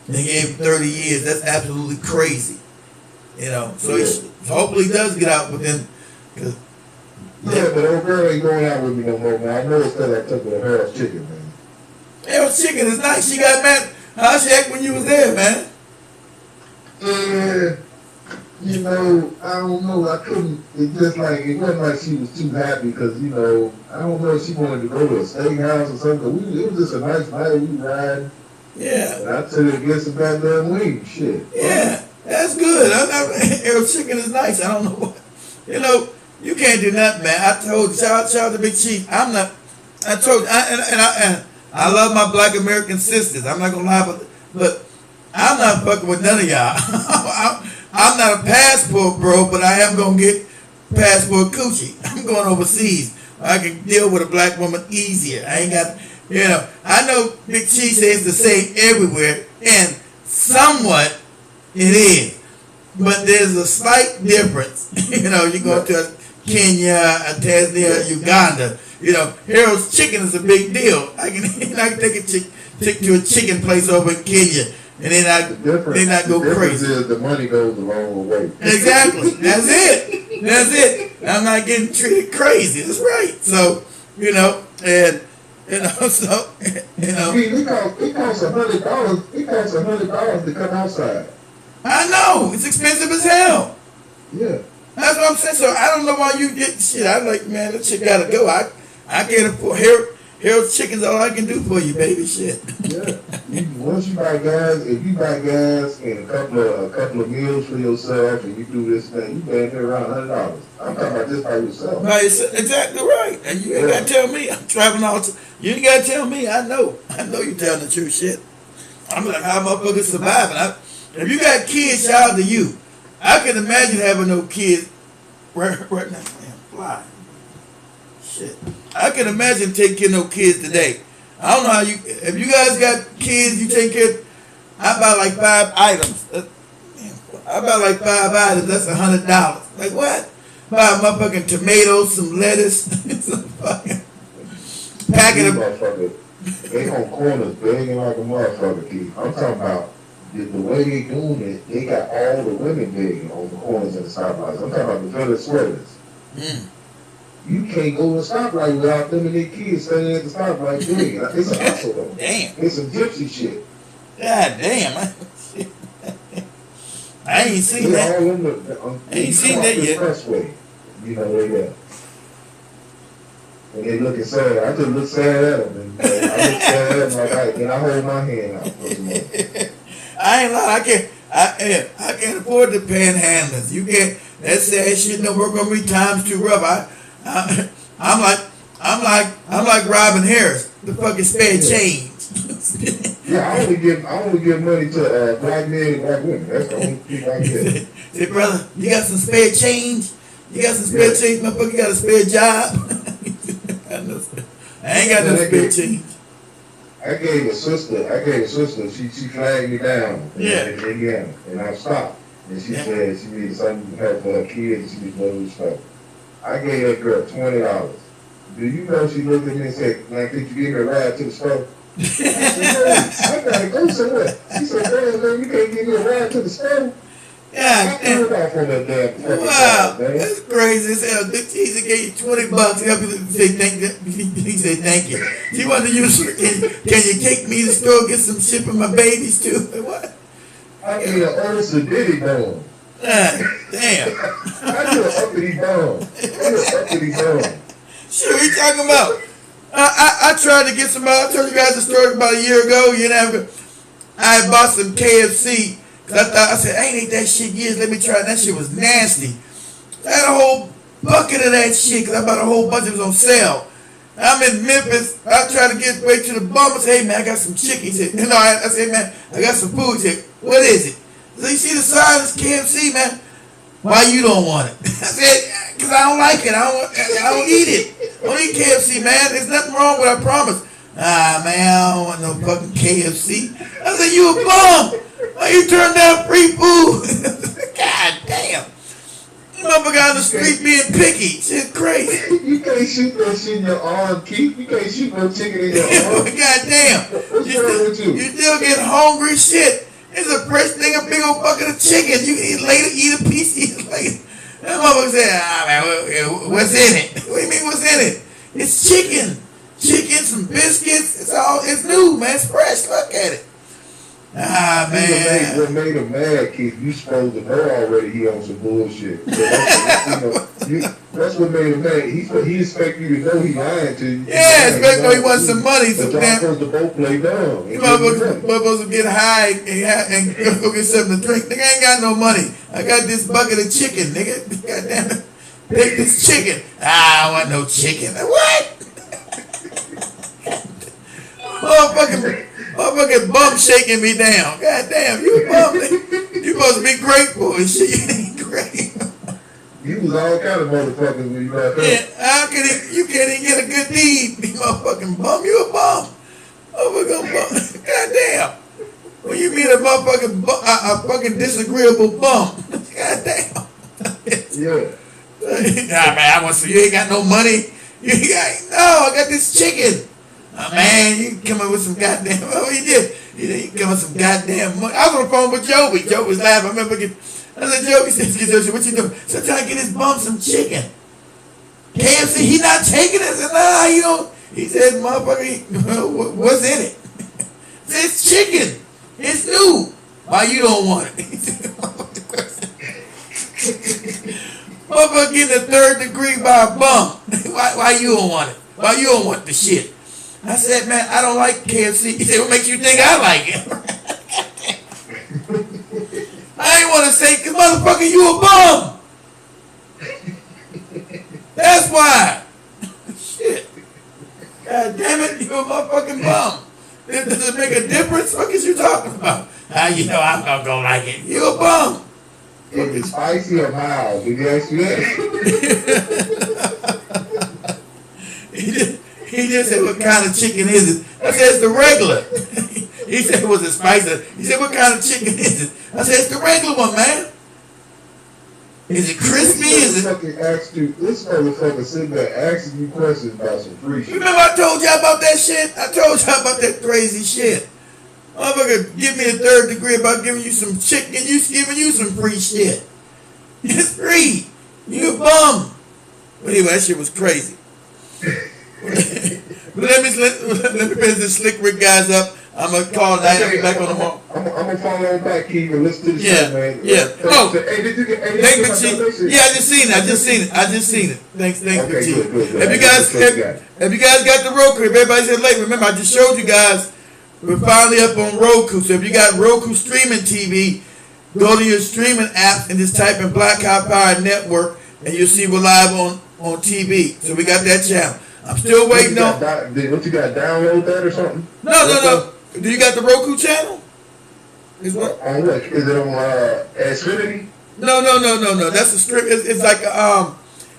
They gave him 30 years. That's absolutely crazy. So hopefully he does get out within. But old girl ain't going out with me no more, man. I know it's because I took her to Harold's Chicken, man. Harold's Chicken is nice. She got mad. How she act when you was there, man? Yeah. I don't know. I couldn't. It wasn't like she was too happy because I don't know if she wanted to go to a steakhouse or something. It was just a nice night. We riding. Yeah. And I took her to get some goddamn wings. Shit. Yeah, that's good. Harold's Chicken is nice. I don't know what. You can't do nothing, man. I told you, shout out to Big Chief. I'm not. I told you, I love my Black American sisters. I'm not gonna lie, but I'm not fucking with none of y'all. I'm not a passport bro, but I am going to get passport coochie. I'm going overseas. I can deal with a black woman easier. I ain't got, I know Big Chief says the same everywhere, and somewhat it is. But there's a slight difference. You go to Kenya, Tanzania, Uganda. Harold's Chicken is a big deal. I can take a chick to a chicken place over in Kenya. And they not go crazy. The money goes a long way. Exactly. That's it. I'm not getting treated crazy. That's right. So, It costs $100. It costs $100 to come outside. I know. It's expensive as hell. Yeah. That's what I'm saying. So I don't know why you get shit. I'm like, man, that shit gotta go. I can't afford Harold's Chicken's all I can do for you, baby. Shit. Yeah. Once you buy gas, if you buy gas and a couple of meals for yourself, and you do this thing, you pay around $100. I'm talking about just by yourself. Right, exactly right. And you ain't gotta tell me. I'm traveling all. You ain't gotta tell me. I know you telling the truth. Shit. I'm like, how motherfuckers surviving? If you got kids, shout out to you. I can imagine having no kids right now. Man, fly. Shit. I can imagine taking care of no kids today. I don't know how if you guys got kids, you take care. I buy like 5 items. That's $100. Like what? Buy a motherfucking tomatoes, some lettuce, some fucking packet of. They on corners begging like a motherfucker, Keith. I'm talking about the way they doing it. They got all the women begging on the corners and the stoplights. I'm talking about the Venezuelans. You can't go to the stoplight without them and their kids standing at the stoplight doing it. It's a hustle though. Damn. It's some gypsy shit. God damn. I ain't seen that. I ain't seen that yet. Expressway. You know, and they looking sad. I just look sad at them. And, I look sad at them like and I hold my hand out. I ain't lying. I can't afford the panhandlers. You can't. That sad shit don't work on me. Times too rough. I'm like Robin Harris. The fucking spare change. Yeah, I only give money to black men and black women. That's the only people I get. Say, brother, you got some spare change? You got some spare change, motherfucker? You got a spare job? I ain't got no spare change. I gave a sister. She flagged me down. Yeah. And I stopped. And she said she needed something to help for her kids. And she was going to stuff. I gave that girl $20. Do you know she looked at me and said, "Man, could you give me a ride to the store?" I said, "I gotta go somewhere." She said, "Man, you can't give me a ride to the store." Yeah, wow, man. That's crazy as hell. He gave you $20 to help you say thank you. He said thank you. She wanted to use can you take me to the store, get some shit for my babies too? What? I mean, an honest Diddy done. Damn. I do an uppity done. Shit, what you talking about? I tried to get somebody. I told you guys a story about a year ago. You know, I had bought some KFC. I said, I ain't ate that shit years. Let me try it. That shit was nasty. I had a whole bucket of that shit because I bought a whole bunch. It was on sale. I'm in Memphis. I tried to get way to the bum. I said, hey, man, I got some chicken. He said, I said, man, I got some food. He said, what is it? So you see the sign of KFC, man? Why you don't want it? I said, because I don't like it. I don't eat it. I don't eat KFC, man. There's nothing wrong with it, I promise. Man, I don't want no fucking KFC. I said, you a bum. Why you turn down free food? God damn. You motherfucker on the street being picky. Shit crazy. You can't shoot that shit in your arm, Keith. You can't shoot no chicken in your arm. God damn. You still get hungry shit. It's a fresh thing, a big old bucket of chicken. You can eat later, eat a piece, eat it later. That motherfucker said, man, what's in it? What do you mean what's in it? It's chicken. Chicken, some biscuits. It's new, man. It's fresh. Look at it. Man. What made him mad, Keith, you supposed to know already he on some bullshit. So that's what made him mad. He expect you to know he lying to you. Yeah, expect he wants some money. But y'all supposed to both play dumb. You motherfuckers get high and go get something to drink. Nigga, I ain't got no money. I got this bucket of chicken, nigga. God damn it. Take this chicken. I don't want no chicken. What? Motherfucking bum shaking me down. God damn, you a bum. You supposed to be grateful and shit. You ain't grateful. You was all kind of motherfuckers when you got there. Yeah, how can you can't even get a good deed. You motherfucking bum. You a bum. Motherfucking bum. God damn. When you meet a motherfucking a fucking disagreeable bum. God damn. Yeah. Nah, man, I want some. You ain't got no money. I got this chicken. Man, you come up with some goddamn. Oh, he did. You come up with some goddamn money. I was on the phone with Joey. Joey was laughing. I remember I said, Joey said, what you doing? So trying to get his bum some chicken. KFC, he not taking it. I said, nah, you don't. He said, motherfucker, what's in it? I said, it's chicken. It's new. Why you don't want it? Motherfucker getting a third degree by a bum. Why you don't want it? Why you don't want the shit? I said, man, I don't like KFC. He said, what makes you think I like it? I ain't want to say, because motherfucker, you a bum. That's why. Shit. God damn it, you a motherfucking bum. Does it make a difference? What is you talking about? How you know I'm going to go like it? You a bum. Is it spicy or mild? Did he ask you that? He just said, what kind of chicken is it? I said, it's the regular. He said, was it spicy? He said, what kind of chicken is it? I said, it's the regular one, man. Is it crispy? Is it? This motherfucker sitting there asking you questions about some free shit. Remember I told y'all about that shit? I told y'all about that crazy shit. Motherfucker, give me a third degree about giving you some chicken. He's giving you some free shit. It's free. You a bum. But anyway, that shit was crazy. Let me finish the Slick Rick guys up. I'm gonna call it night. I'll be back on tomorrow. I'm gonna follow back, Keith, and listen to the show, man. Yeah. Oh, hey, did you get? Hey, thank you, yeah, I just seen it. Thanks, okay, good. If you guys got the Roku, if everybody said late, remember I just showed you guys. We're finally up on Roku. So if you got Roku streaming TV, go to your streaming app and just type in Black High Power Network, and you'll see we're live on TV. So we got that channel. I'm still waiting on. What you got? Download that or something? No. Do you got the Roku channel? Is what? On what? Is it on Xfinity? No. That's a stream. It's like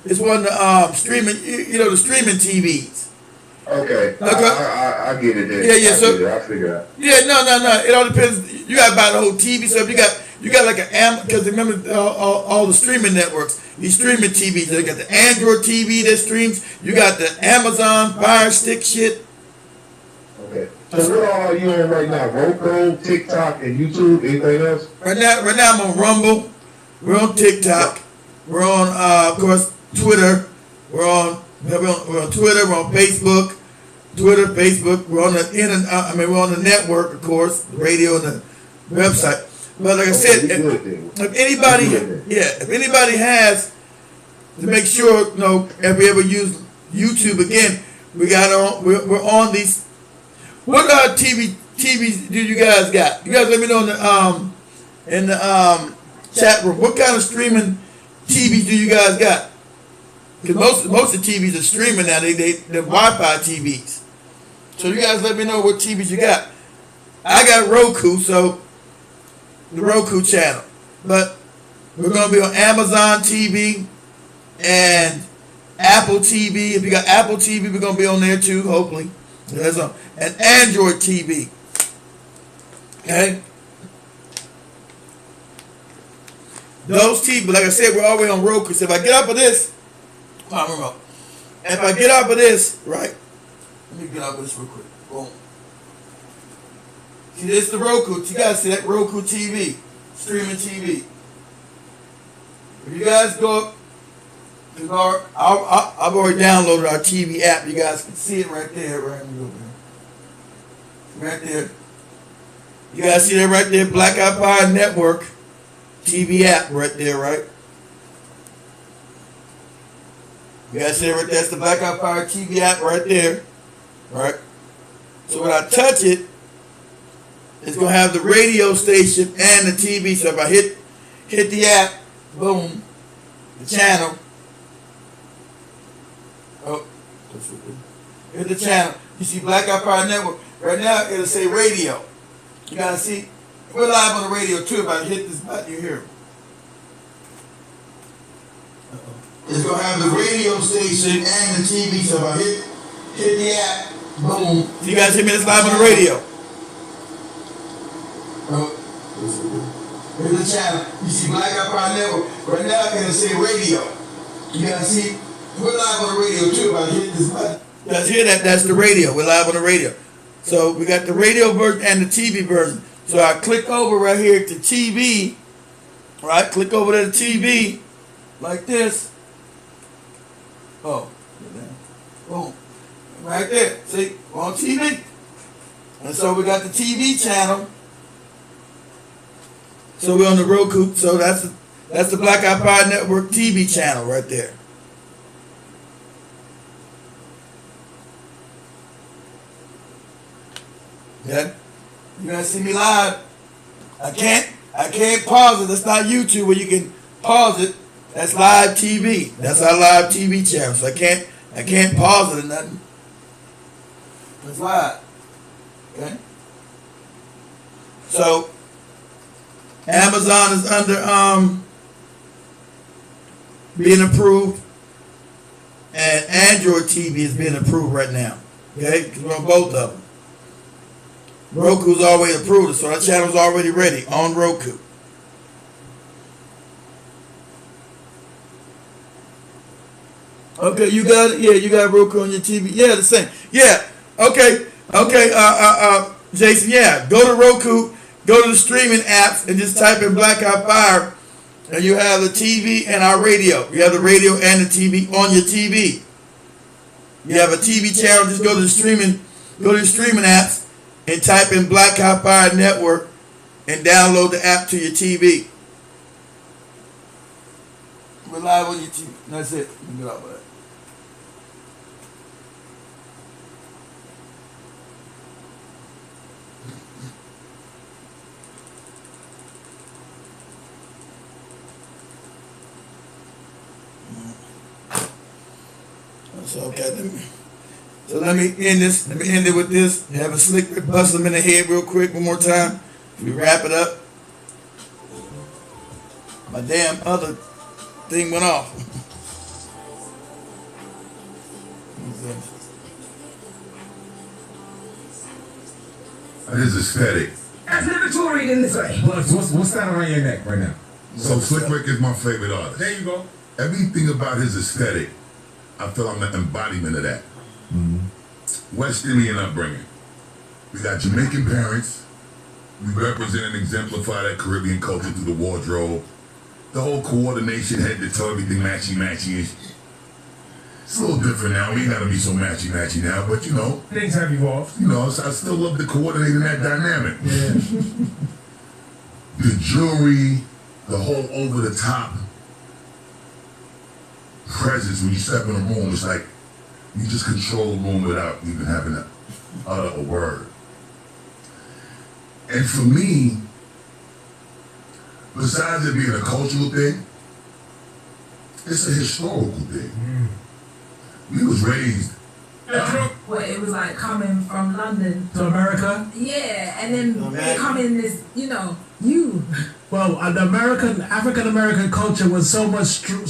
it's one of the streaming. You know, the streaming TVs. Okay. I get it then. Yeah. I figure out. Yeah, no. It all depends. You got to buy the whole TV. So if you got like an because remember all the streaming networks, these streaming TVs. They got the Android TV that streams. You got the Amazon Fire Stick shit. Okay. So what all are you on right now? Roku, TikTok, and YouTube. Anything else? Right now I'm on Rumble. We're on TikTok. We're on of course Twitter. We're on Twitter. We're on Facebook. Twitter, Facebook. We're on the we're on the network, of course, the radio and the website. But like I said, if anybody has to make sure, if we ever use YouTube again, we're on these. What TVs do you guys got? You guys let me know in the chat room. What kind of streaming TVs do you guys got? Because most of the TVs are streaming now. They're Wi-Fi TVs. So you guys let me know what TVs you got. I got Roku, so the Roku channel. But we're going to be on Amazon TV and Apple TV. If you got Apple TV, we're going to be on there too, hopefully. That's on. And Android TV. Okay? Those TV, like I said, we're already on Roku. So if I get up with this, if I get up with this, right? Let me get up with this real quick. Boom. See, this is the Roku. You guys see that Roku TV, streaming TV. If you guys go up, I've already downloaded our TV app. You guys can see it right there. Right there. You guys see that right there? Black High Power Network TV app right there, right? You guys see it right there? That's the Black High Power TV app right there. Right? So when I touch it, it's going to have the radio station and the TV. So if I hit the app, boom, the channel. Oh, hit the channel. You see Black High Power Network. Right now, it'll say radio. You got to see. We're live on the radio too. If I hit this button, you hear it. It's going to have the radio station and the TV. So if I hit the app, boom. You guys hear me? It's live on the radio. Here's the channel. You see Black High Power Network. Right now, it'll say radio. You got to see. We're live on the radio too. If I hit this button. You guys hear that? That's the radio. We're live on the radio. So we got the radio version and the TV version. So I click over right here to TV. Right? Click over to the TV. Like this. Oh. Boom. Right there. See? We're on TV. And so we got the TV channel. So we're on the Roku. So that's the Black High Power Network TV channel right there. Yeah, you guys see me live. I can't pause it. That's not YouTube where you can pause it. That's live TV. That's our live TV channel. So I can't pause it or nothing. It's live. Okay. So Amazon is under being approved, and Android TV is being approved right now. Okay, because we're on both of them. Roku's already approved, so that channel's already ready on Roku. Okay, you got it? Yeah, you got Roku on your TV. Yeah, the same. Yeah, okay. Jason, yeah, go to Roku, go to the streaming apps, and just type in Black High Power, and you have the TV and our radio. You have the radio and the TV on your TV. You have a TV channel, just go to the streaming apps, and type in Black Hot Fire Network and download the app to your TV. We're live on your TV. That's it. You can get off of that. That's okay. So let me end this. Let me end it with this. Have a slick rip, bust them in the head real quick one more time. We wrap it up. My damn other thing went off. His aesthetic. I've never toured in this way. What's that around your neck right now? So Slick Rick is my favorite artist. There you go. Everything about his aesthetic, I feel I'm the embodiment of that. West Indian upbringing. We got Jamaican parents. We represent and exemplify that Caribbean culture through the wardrobe. The whole coordination, head to toe, everything matchy-matchy. It's a little different now. We ain't gotta be so matchy-matchy now, but you know. Things have evolved. You know, so I still love the coordinating that dynamic. Yeah. The jewelry, the whole over-the-top presence when you step in a room, it's like you just control a room without even having to utter a word. And for me, besides it being a cultural thing, it's a historical thing. We was raised. Well, it was like coming from London To America? Yeah, and then coming this, you. Well, the African American culture was so strong.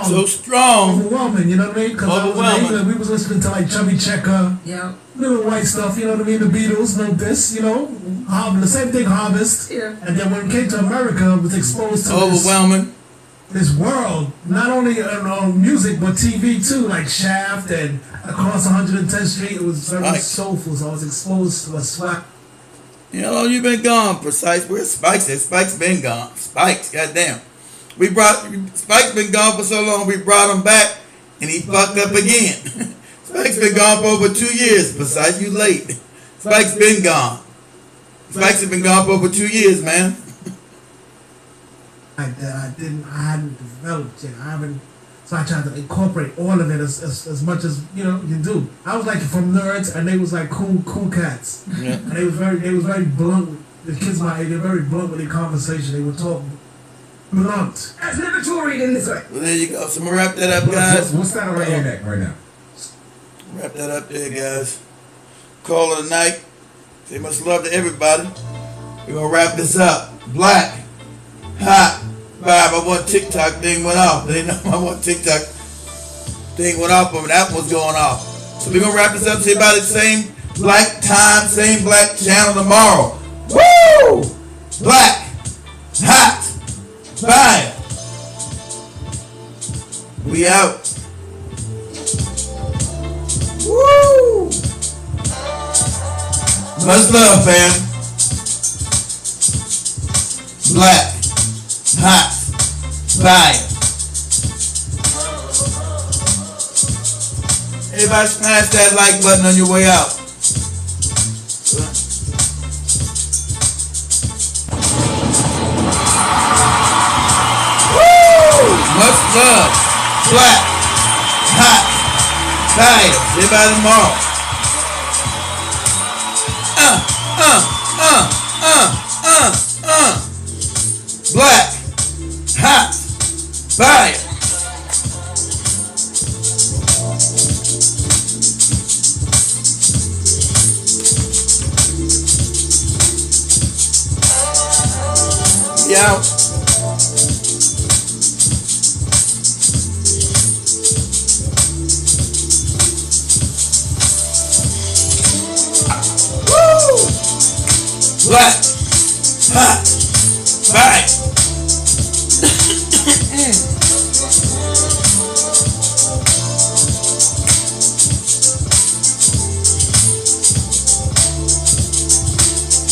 So strong. Overwhelming, you know what I mean? Because I was in England, we was listening to like Chubby Checker. Yeah. Little white stuff, you know what I mean? The Beatles, no this, the same thing, Harvest. Yeah. And then when it came to America, I was exposed to overwhelming. This world, not only on music, but TV too, like Shaft and Across 110th Street. It was very soulful, so I was exposed to a swag. You know, you've been gone, Precise. Where's Spikes at? Spike's been gone. Spikes, goddamn. Spike's been gone for so long, we brought him back, and he fucked up again. Spike's been gone for over 2 years, Precise. You late. Spike's been gone. Spike's have been gone for over 2 years, man. Like that I hadn't developed yet. So I tried to incorporate all of it as much as you do. I was like from nerds, and they was like cool cats. Yeah. And they was very blunt. The kids my age, they're very blunt with their conversation. They would talk blunt. I've never toured in this way. Well, there you go. So I'm gonna wrap that up, guys. What's that around your neck right now? Wrap that up there, guys. Call it a night. Say much love to everybody. We're gonna wrap this up. Black, hot, vibe. My one TikTok thing went off. They know my one TikTok thing went off, but that one's going off. So we're gonna wrap this up. See about the same black time, same black channel tomorrow. Woo! Black, hot, fire. We out. Woo! Much love, fam. Black, hot, fire. Everybody smash that like button on your way out. Woo! Much love. Black, hot, fire. Everybody tomorrow. Black, hot, fire. Yeah. Black, hot, fire.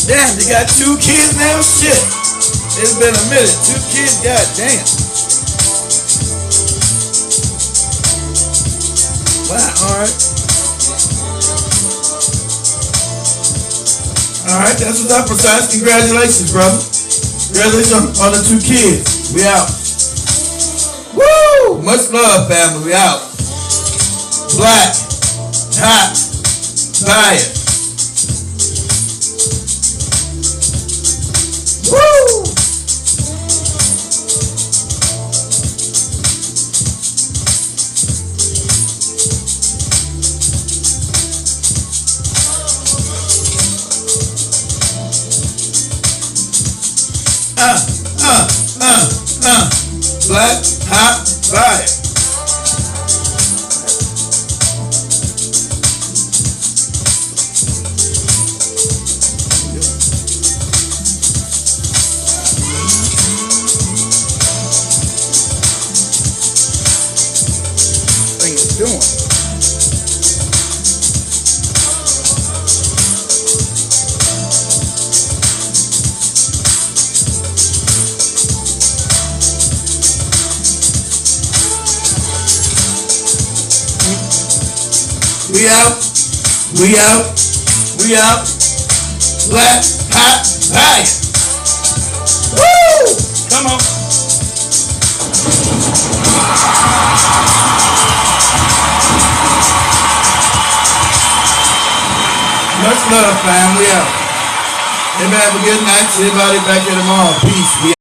Damn, you got 2 kids now? Shit. It's been a minute. 2 kids, goddamn. Wow, alright. All right, that's what's up, Precise. Congratulations, brother. Congratulations on the 2 kids. We out. Woo! Much love, family. We out. Black, hot, fire. Woo! Black, hot, fire. Thing is doing. We out. We out. We out. Black, hot, fire. Woo! Come on. Much love, fam. We out. Everybody have a good night. See everybody back here tomorrow. Peace. We